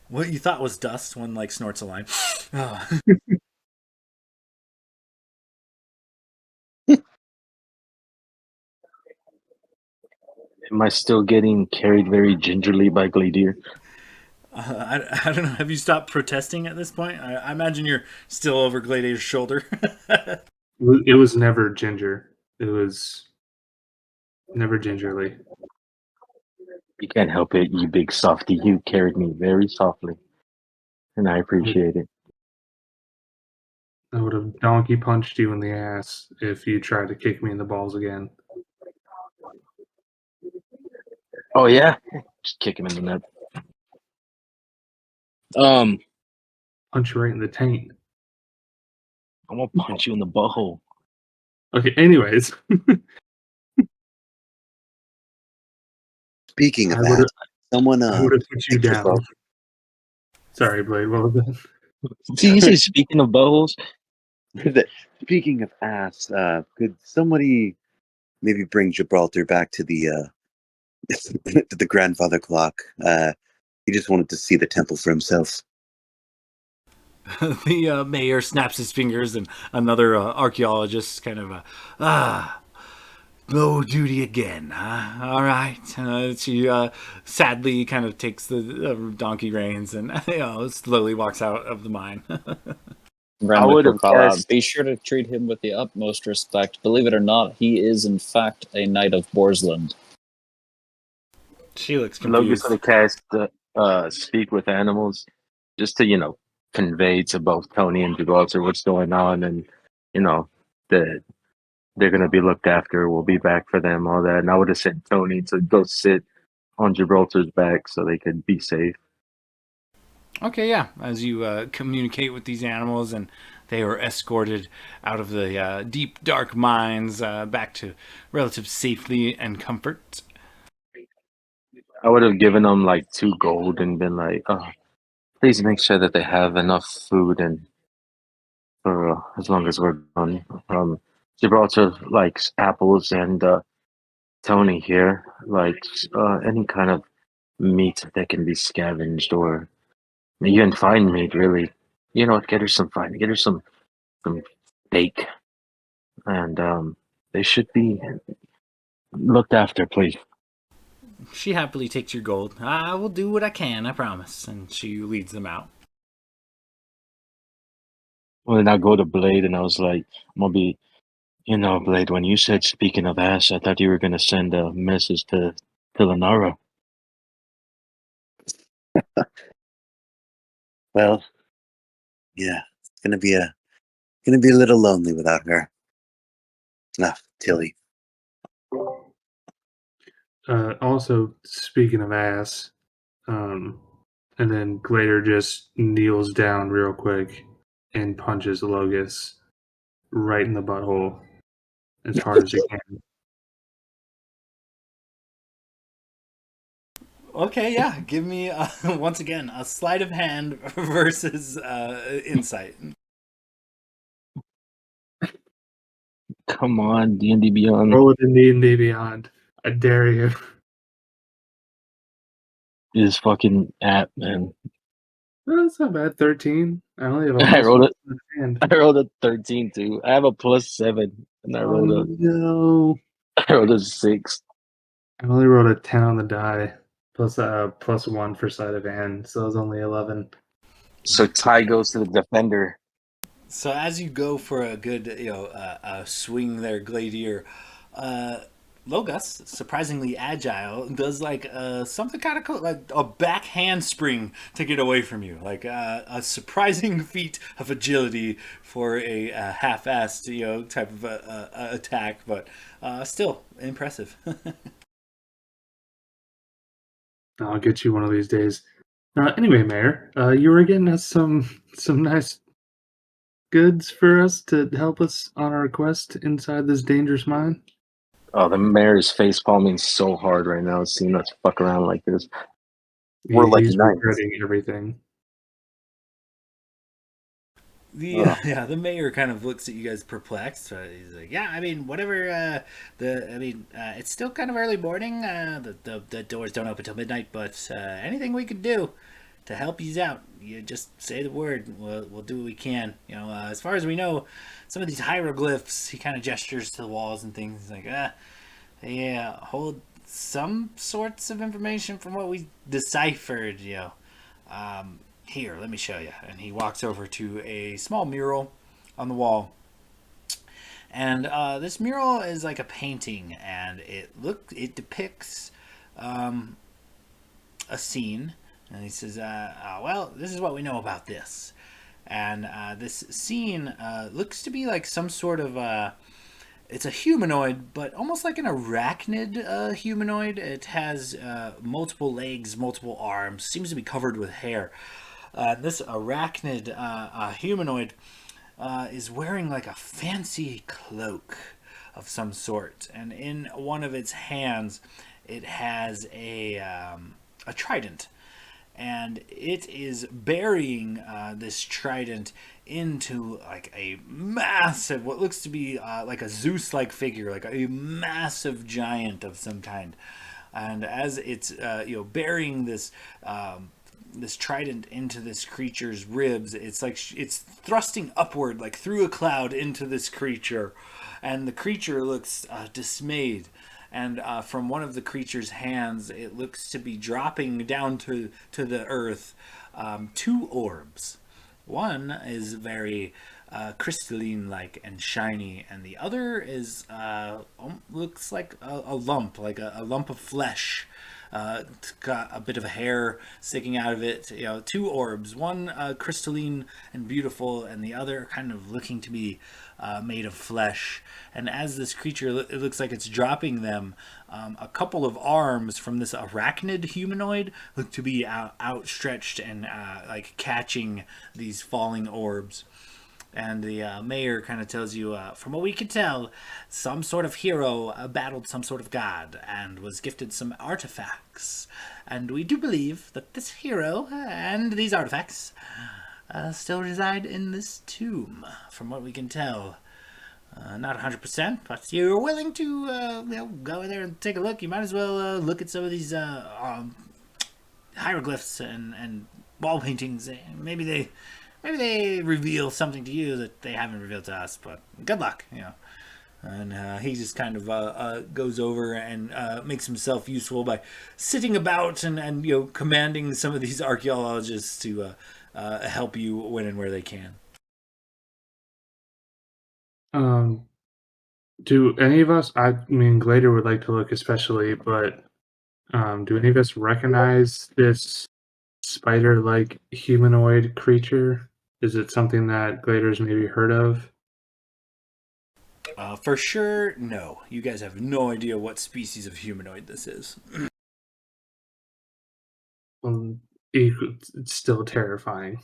What you thought was dust, one like snorts a line. Oh. Am I still getting carried very gingerly by Gladier? I don't know. Have you stopped protesting at this point? I imagine you're still over Gladiator's shoulder. It was never ginger. It was never gingerly. You can't help it, you big softy. You carried me very softly, and I appreciate it. I would have donkey punched you in the ass if you tried to kick me in the balls again. Oh yeah, just kick him in the net. Punch you right in the taint. I'm gonna punch you in the butthole. Okay, anyways. Speaking of I that, someone would have put you pick your down. boat. Sorry, Blade, what was that? See, you say speaking of buttholes, Speaking of ass, could somebody maybe bring Gibraltar back to the to the grandfather clock? He just wanted to see the temple for himself. The mayor snaps his fingers, and another archaeologist kind of, low duty again, huh? All right. She sadly kind of takes the donkey reins and slowly walks out of the mine. Randall would will have call out, guessed. "Be sure to treat him with the utmost respect. Believe it or not, he is in fact a knight of Borsland." She looks Logan's confused. gonna cast speak with animals, just to convey to both Tony and Gibraltar what's going on, and that they're gonna be looked after. We'll be back for them, all that. And I would have sent Tony to go sit on Gibraltar's back so they could be safe. Okay, yeah. As you communicate with these animals, and they are escorted out of the deep, dark mines back to relative safety and comfort. I would have given them like 2 gold and been like, "Oh, please make sure that they have enough food and for as long as we're gone." Gibraltar likes apples, and Tony here likes any kind of meat that can be scavenged or even fine meat. Really, get her some fine, get her some steak, and they should be looked after, please. She happily takes your gold. "I will do what I can, I promise." And she leads them out. Well, then I go to Blade, and I was like, "I'm gonna be." Blade, when you said speaking of ass, I thought you were going to send a message to Lenara. Well, yeah, it's gonna be a little lonely without her. Ah, Tilly. Also, speaking of ass, and then Glader just kneels down real quick and punches Logus right in the butthole as hard as he can. Okay, yeah. Give me, once again, a sleight of hand versus insight. Come on, D&D Beyond. Roll it in D&D Beyond. I dare you. This fucking app, man. Oh, that's not bad. 13. I only have a I plus rolled one it. in hand. I rolled a 13 too. I have a +7, and I Oh rolled a no! I rolled a 6. I only rolled a 10 on the die, plus 1 for sleight of hand, so it was only 11. So tie goes to the defender. So as you go for a good, swing there, Gladier, Logos, surprisingly agile, does like something kind of cool, like a back handspring to get away from you, like a surprising feat of agility for a half-assed, type of attack, but still impressive. I'll get you one of these days. Anyway, Mayor, you were getting us some nice goods for us to help us on our quest inside this dangerous mine. Oh, the mayor is face palming so hard right now, seeing us fuck around like this. We're like He's knights. regretting everything. The mayor kind of looks at you guys perplexed. He's like, yeah, I mean, whatever. It's still kind of early morning. The doors don't open till midnight, but anything we could do to help you out, you just say the word. We'll do what we can. As far as we know, some of these hieroglyphs. He kind of gestures to the walls and things. He's like, yeah, hold some sorts of information from what we deciphered. Here, let me show you. And he walks over to a small mural on the wall. And this mural is like a painting, and it depicts a scene. And he says, well, this is what we know about this. And this scene looks to be like some sort of... it's a humanoid, but almost like an arachnid humanoid. It has multiple legs, multiple arms, seems to be covered with hair. This arachnid humanoid is wearing like a fancy cloak of some sort, and in one of its hands, it has a trident, and it is burying this trident into like a massive, what looks to be like a Zeus-like figure, like a massive giant of some kind. And as it's burying this this trident into this creature's ribs, it's like it's thrusting upward like through a cloud into this creature, and the creature looks dismayed. And from one of the creature's hands, it looks to be dropping down to the earth two orbs. One is very crystalline-like and shiny, and the other is looks like a lump, like a lump of flesh. It's got a bit of hair sticking out of it. Two orbs, one crystalline and beautiful, and the other kind of looking to be made of flesh. And as this creature, it looks like it's dropping them, a couple of arms from this arachnid humanoid look to be outstretched and like catching these falling orbs. And the mayor kind of tells you, from what we can tell, some sort of hero battled some sort of god and was gifted some artifacts. And we do believe that this hero and these artifacts still reside in this tomb, from what we can tell. Not 100%, but you're willing to go there and take a look. You might as well look at some of these hieroglyphs and wall paintings. Maybe they reveal something to you that they haven't revealed to us, but good luck, And he just kind of goes over and makes himself useful by sitting about and commanding some of these archaeologists to help you when and where they can. Do any of us, I mean, Glader would like to look especially, but do any of us recognize this spider-like humanoid creature? Is it something that Glader's maybe heard of? For sure, no. You guys have no idea what species of humanoid this is. It's still terrifying.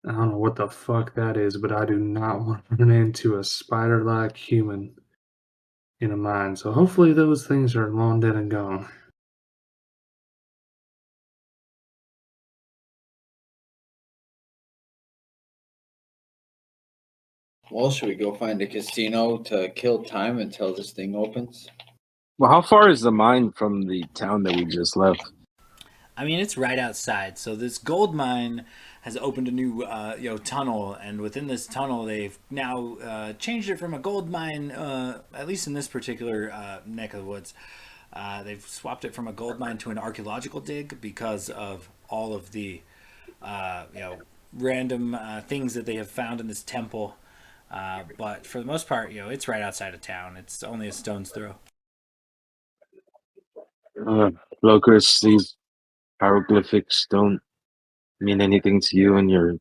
I don't know what the fuck that is, but I do not want to run into a spider-like human in a mine. So hopefully those things are long dead and gone. Well, should we go find a casino to kill time until this thing opens? Well, how far is the mine from the town that we just left? I mean, it's right outside. So this gold mine has opened a new, tunnel, and within this tunnel, they've now changed it from a gold mine. At least in this particular neck of the woods, they've swapped it from a gold mine to an archaeological dig because of all of the, random things that they have found in this temple. But for the most part, it's right outside of town. It's only a stone's throw. Locus, these hieroglyphics don't mean anything to you and your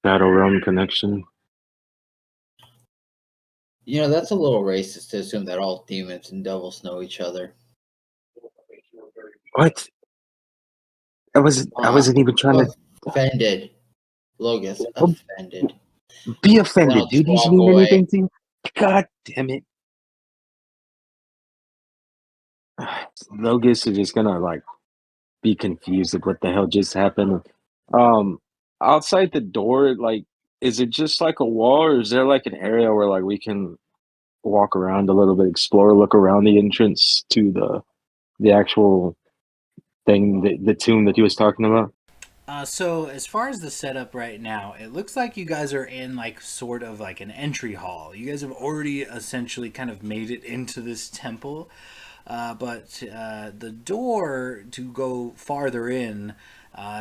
Shadow Realm connection? That's a little racist to assume that all demons and devils know each other. What? I wasn't even trying to Offended. Logus, Oh. offended. be Then offended, I'll dude. just You walk should mean away. anything to you? God damn it. Logus is just gonna like be confused of what the hell just happened. Um, outside the door, like, is it just like a wall, or is there like an area where like we can walk around a little bit, explore, look around the entrance to the actual thing, the tomb that he was talking about? So as far as the setup right now, it looks like you guys are in like sort of like an entry hall. You guys have already essentially kind of made it into this temple, but the door to go farther in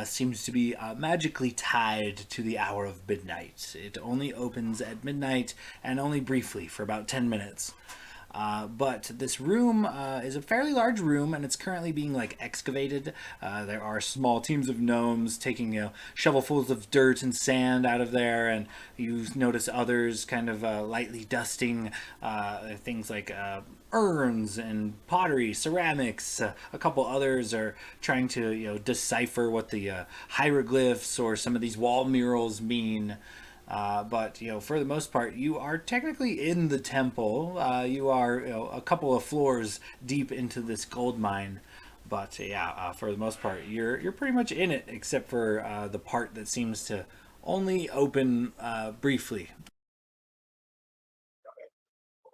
seems to be magically tied to the hour of midnight. It only opens at midnight and only briefly for about 10 minutes. But this room is a fairly large room, and it's currently being like excavated. There are small teams of gnomes taking shovelfuls of dirt and sand out of there, and you notice others kind of lightly dusting things like urns and pottery, ceramics. A couple others are trying to decipher what the hieroglyphs or some of these wall murals mean. But for the most part, you are technically in the temple. You are a couple of floors deep into this gold mine. But yeah, for the most part, you're pretty much in it, except for the part that seems to only open briefly.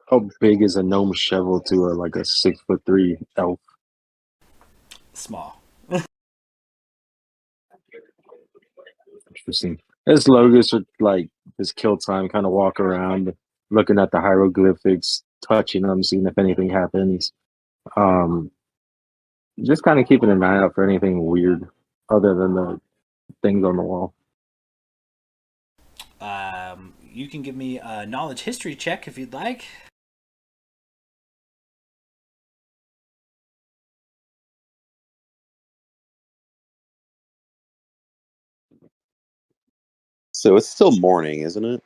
How big is a gnome shovel to like a 6'3" elf? Small. Interesting. As Logus would like his kill time, kind of walk around, looking at the hieroglyphics, touching them, seeing if anything happens. Um, just kind of keeping an eye out for anything weird, other than the things on the wall. You can give me a knowledge history check if you'd like. So it's still morning, isn't it?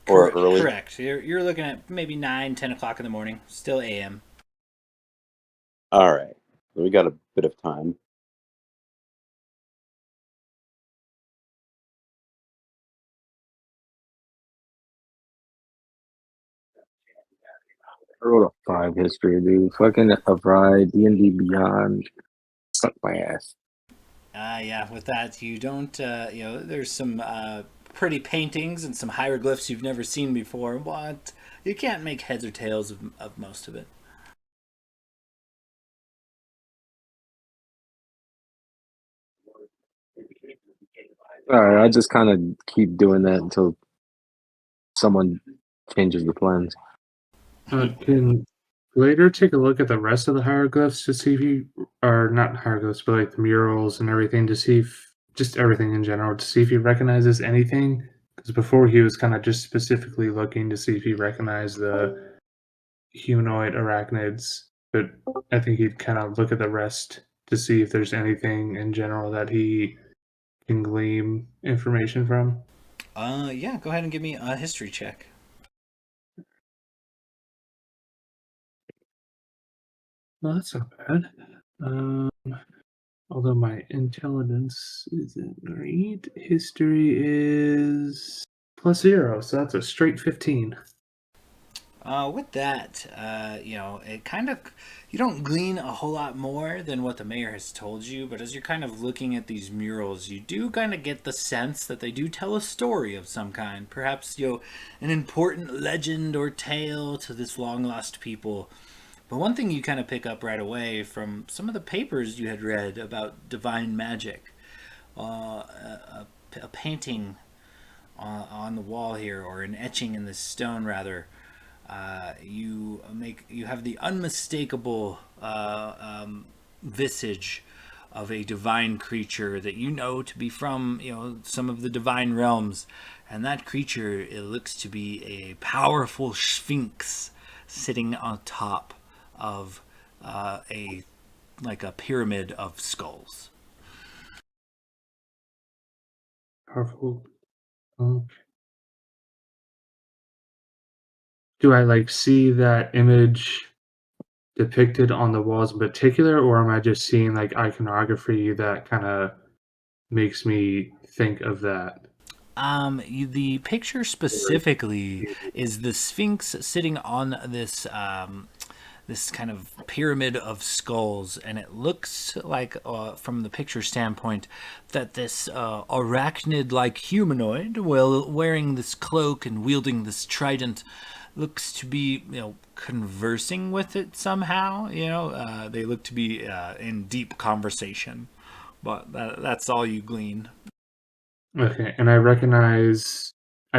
Or early? Correct. You're looking at maybe 9, 10 o'clock in the morning. Still AM. All right. We got a bit of time. I wrote a 5 history, dude. Fucking Avry, D&D Beyond, suck my ass. Yeah, with that, you don't, there's some pretty paintings and some hieroglyphs you've never seen before, but you can't make heads or tails of most of it. All right, I just kind of keep doing that until someone changes the plans. Can later take a look at the rest of the hieroglyphs to see if you are not hieroglyphs, but like the murals and everything to see if just everything in general to see if he recognizes anything. Because before he was kind of just specifically looking to see if he recognized the humanoid arachnids, but I think he'd kind of look at the rest to see if there's anything in general that he can glean information from. Yeah, go ahead and give me a history check. Well, that's not bad. Although my intelligence isn't great, history is +0, so that's a straight 15. With that, it kind of, you don't glean a whole lot more than what the mayor has told you, but as you're kind of looking at these murals, you do kind of get the sense that they do tell a story of some kind. Perhaps, an important legend or tale to this long lost people. But one thing you kind of pick up right away from some of the papers you had read about divine magic, a painting on the wall here, or an etching in this stone rather, you have the unmistakable visage of a divine creature that you know to be from some of the divine realms, and that creature, it looks to be a powerful sphinx sitting on top of a pyramid of skulls. Powerful. Okay. Do I like see that image depicted on the walls in particular, or am I just seeing like iconography that kind of makes me think of that? The picture specifically is the Sphinx sitting on this this kind of pyramid of skulls, and it looks like, from the picture standpoint, that this arachnid-like humanoid, well, wearing this cloak and wielding this trident, looks to be, conversing with it somehow. They look to be in deep conversation, but that's all you glean. Okay, and I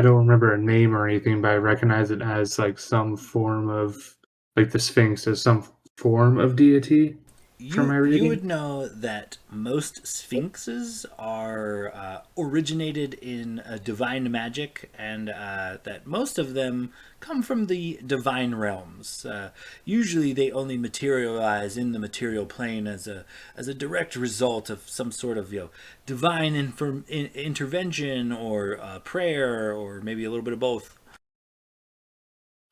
don't remember a name or anything, but I recognize it as like some form of, like the Sphinx as some form of deity from my You reading. would know that most sphinxes are originated in divine magic, and that most of them come from the divine realms. Usually, they only materialize in the material plane as a direct result of some sort of divine intervention or prayer, or maybe a little bit of both.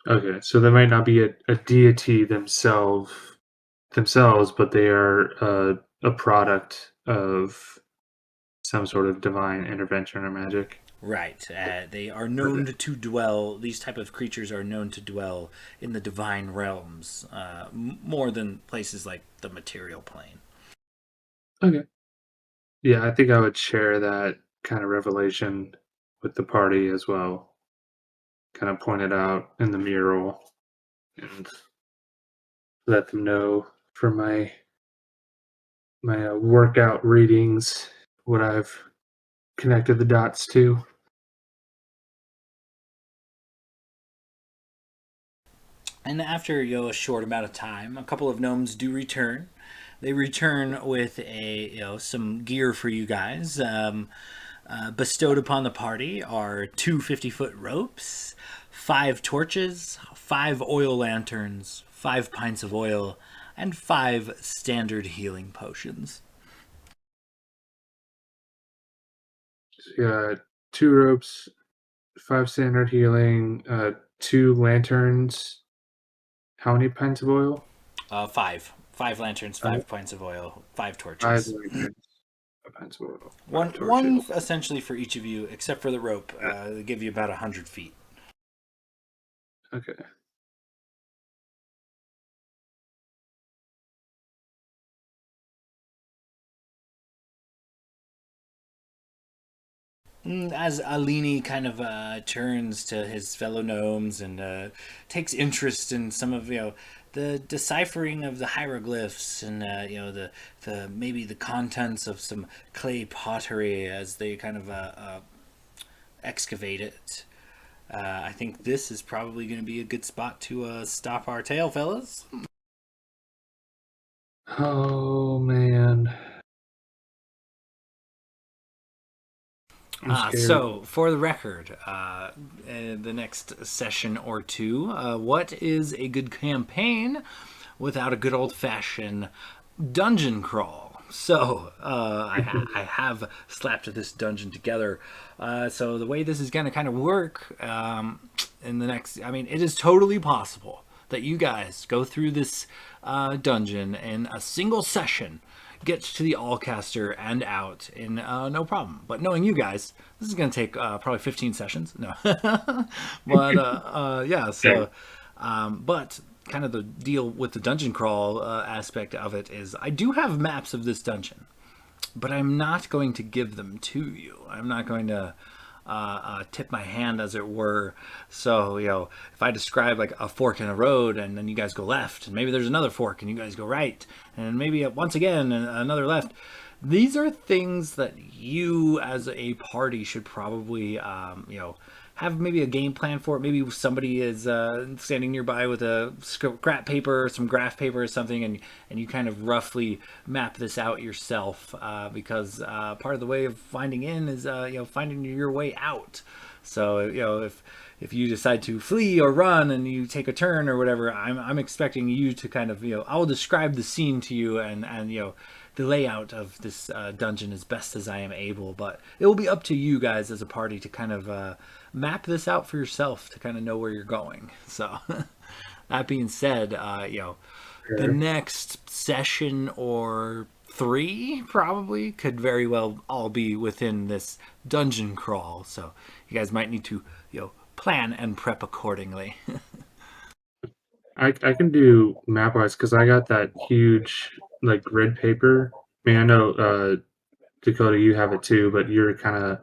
Okay, so they might not be a deity themselves, but they are a product of some sort of divine intervention or magic. Right. They are known to dwell. These type of creatures are known to dwell in the divine realms, more than places like the material plane. Okay. Yeah, I think I would share that kind of revelation with the party as well. Kind of point it out in the mural and let them know from my workout readings what I've connected the dots to. And after a short amount of time, a couple of gnomes do return. They return with some gear for you guys. Bestowed upon the party are 2 50-foot ropes, 5 torches, 5 oil lanterns, 5 pints of oil, and 5 standard healing potions. So, 2 ropes, 5 standard healing, 2 lanterns. How many pints of oil? 5. 5 lanterns, 5 pints of oil, 5 5 torches. lanterns, 5 pints of oil, 5 One torches. essentially for each of you, except for the rope. They give you about 100 feet. Okay. As Alini kind of turns to his fellow gnomes and takes interest in some of the deciphering of the hieroglyphs and the maybe the contents of some clay pottery as they kind of excavate it. I think this is probably going to be a good spot to stop our tale, fellas. Oh man. I'm scared. So, for the record, the next session or two, what is a good campaign without a good old-fashioned dungeon crawl? So, I have slapped this dungeon together. So, the way this is going to kind of work in the next... I mean, it is totally possible that you guys go through this dungeon in a single session, get to the Allcaster and out in no problem. But knowing you guys, this is going to take probably 15 sessions. No. But yeah, so, but kind of the deal with the dungeon crawl aspect of it is I do have maps of this dungeon, but I'm not going to give them to you. I'm not going to tip my hand, as it were. So, if I describe like a fork in a road and then you guys go left, and maybe there's another fork and you guys go right, and maybe once again another left, these are things that you as a party should probably, have maybe a game plan for it. Maybe somebody is standing nearby with a scrap paper or some graph paper or something, and you kind of roughly map this out yourself, because part of the way of finding in is finding your way out. So if you decide to flee or run and you take a turn or whatever, I'm expecting you to kind of I'll describe the scene to you and the layout of this dungeon as best as I am able, but it will be up to you guys as a party to kind of map this out for yourself to kind of know where you're going. So that being said, the next session or 3 probably could very well all be within this dungeon crawl. So you guys might need to, plan and prep accordingly. I can do map wise because I got that huge like grid paper. I mean, I know Dakota, you have it too, but you're kind of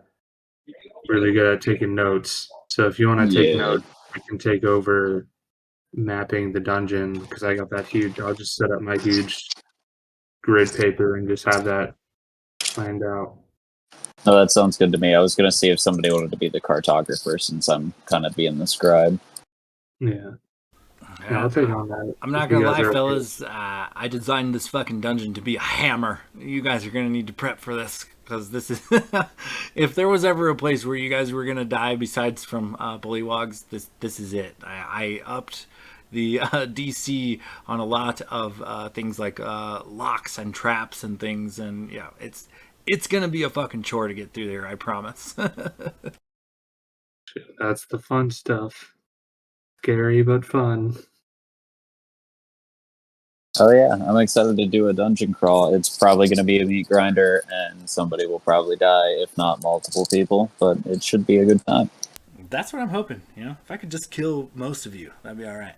really good at taking notes. So if you want to take Yeah. notes, I can take over mapping the dungeon because I got that huge. I'll just set up my huge grid paper and just have that planned out. No, that sounds good to me. I was going to see if somebody wanted to be the cartographer since I'm kind of being the scribe. Yeah. Yeah, I'll take on that. I'm not if you gonna guys lie, are okay. fellas. I designed this fucking dungeon to be a hammer. You guys are gonna need to prep for this because this is. If there was ever a place where you guys were gonna die besides from bullywogs, this is it. I upped the DC on a lot of things like locks and traps and things, and yeah, it's gonna be a fucking chore to get through there. I promise. That's the fun stuff. Scary but fun. Oh yeah, I'm excited to do a dungeon crawl. It's probably going to be a meat grinder, and somebody will probably die, if not multiple people. But it should be a good time. That's what I'm hoping. If I could just kill most of you, that'd be all right.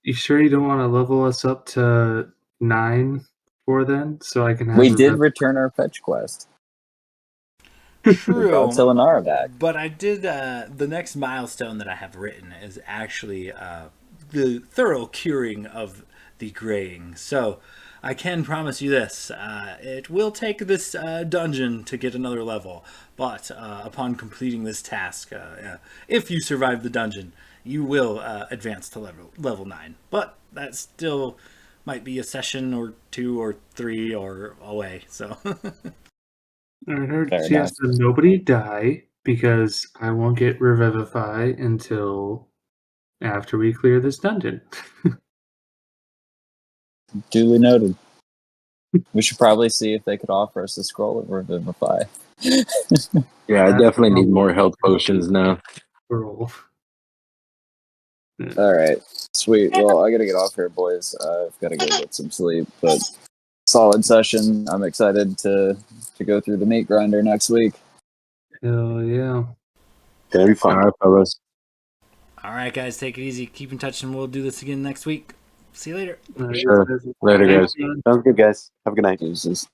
You sure you don't want to level us up to 9 for then, so I can have We a did return our fetch quest. True, Brought Tilanara back. but I did. The next milestone that I have written is actually the thorough curing of the graying. So I can promise you this: it will take this dungeon to get another level, but upon completing this task, if you survive the dungeon, you will advance to level 9. But that still might be a session or 2 or 3 or away. So. I heard Fair she has enough. to nobody die because I won't get Revivify until after we clear this dungeon. Duly noted. We should probably see if they could offer us a scroll of Revivify. Yeah, I definitely need more health potions now. Roll. All right, sweet. Well, I gotta get off here, boys. I've got to go get some sleep. But solid session. I'm excited to go through the meat grinder next week. Hell yeah. Gonna be All fun. right, fellas. All right, guys, take it easy. Keep in touch, and we'll do this again next week. See you later. Nice. Sure. Later, guys. Sounds good, guys. Have a good night. Deuces.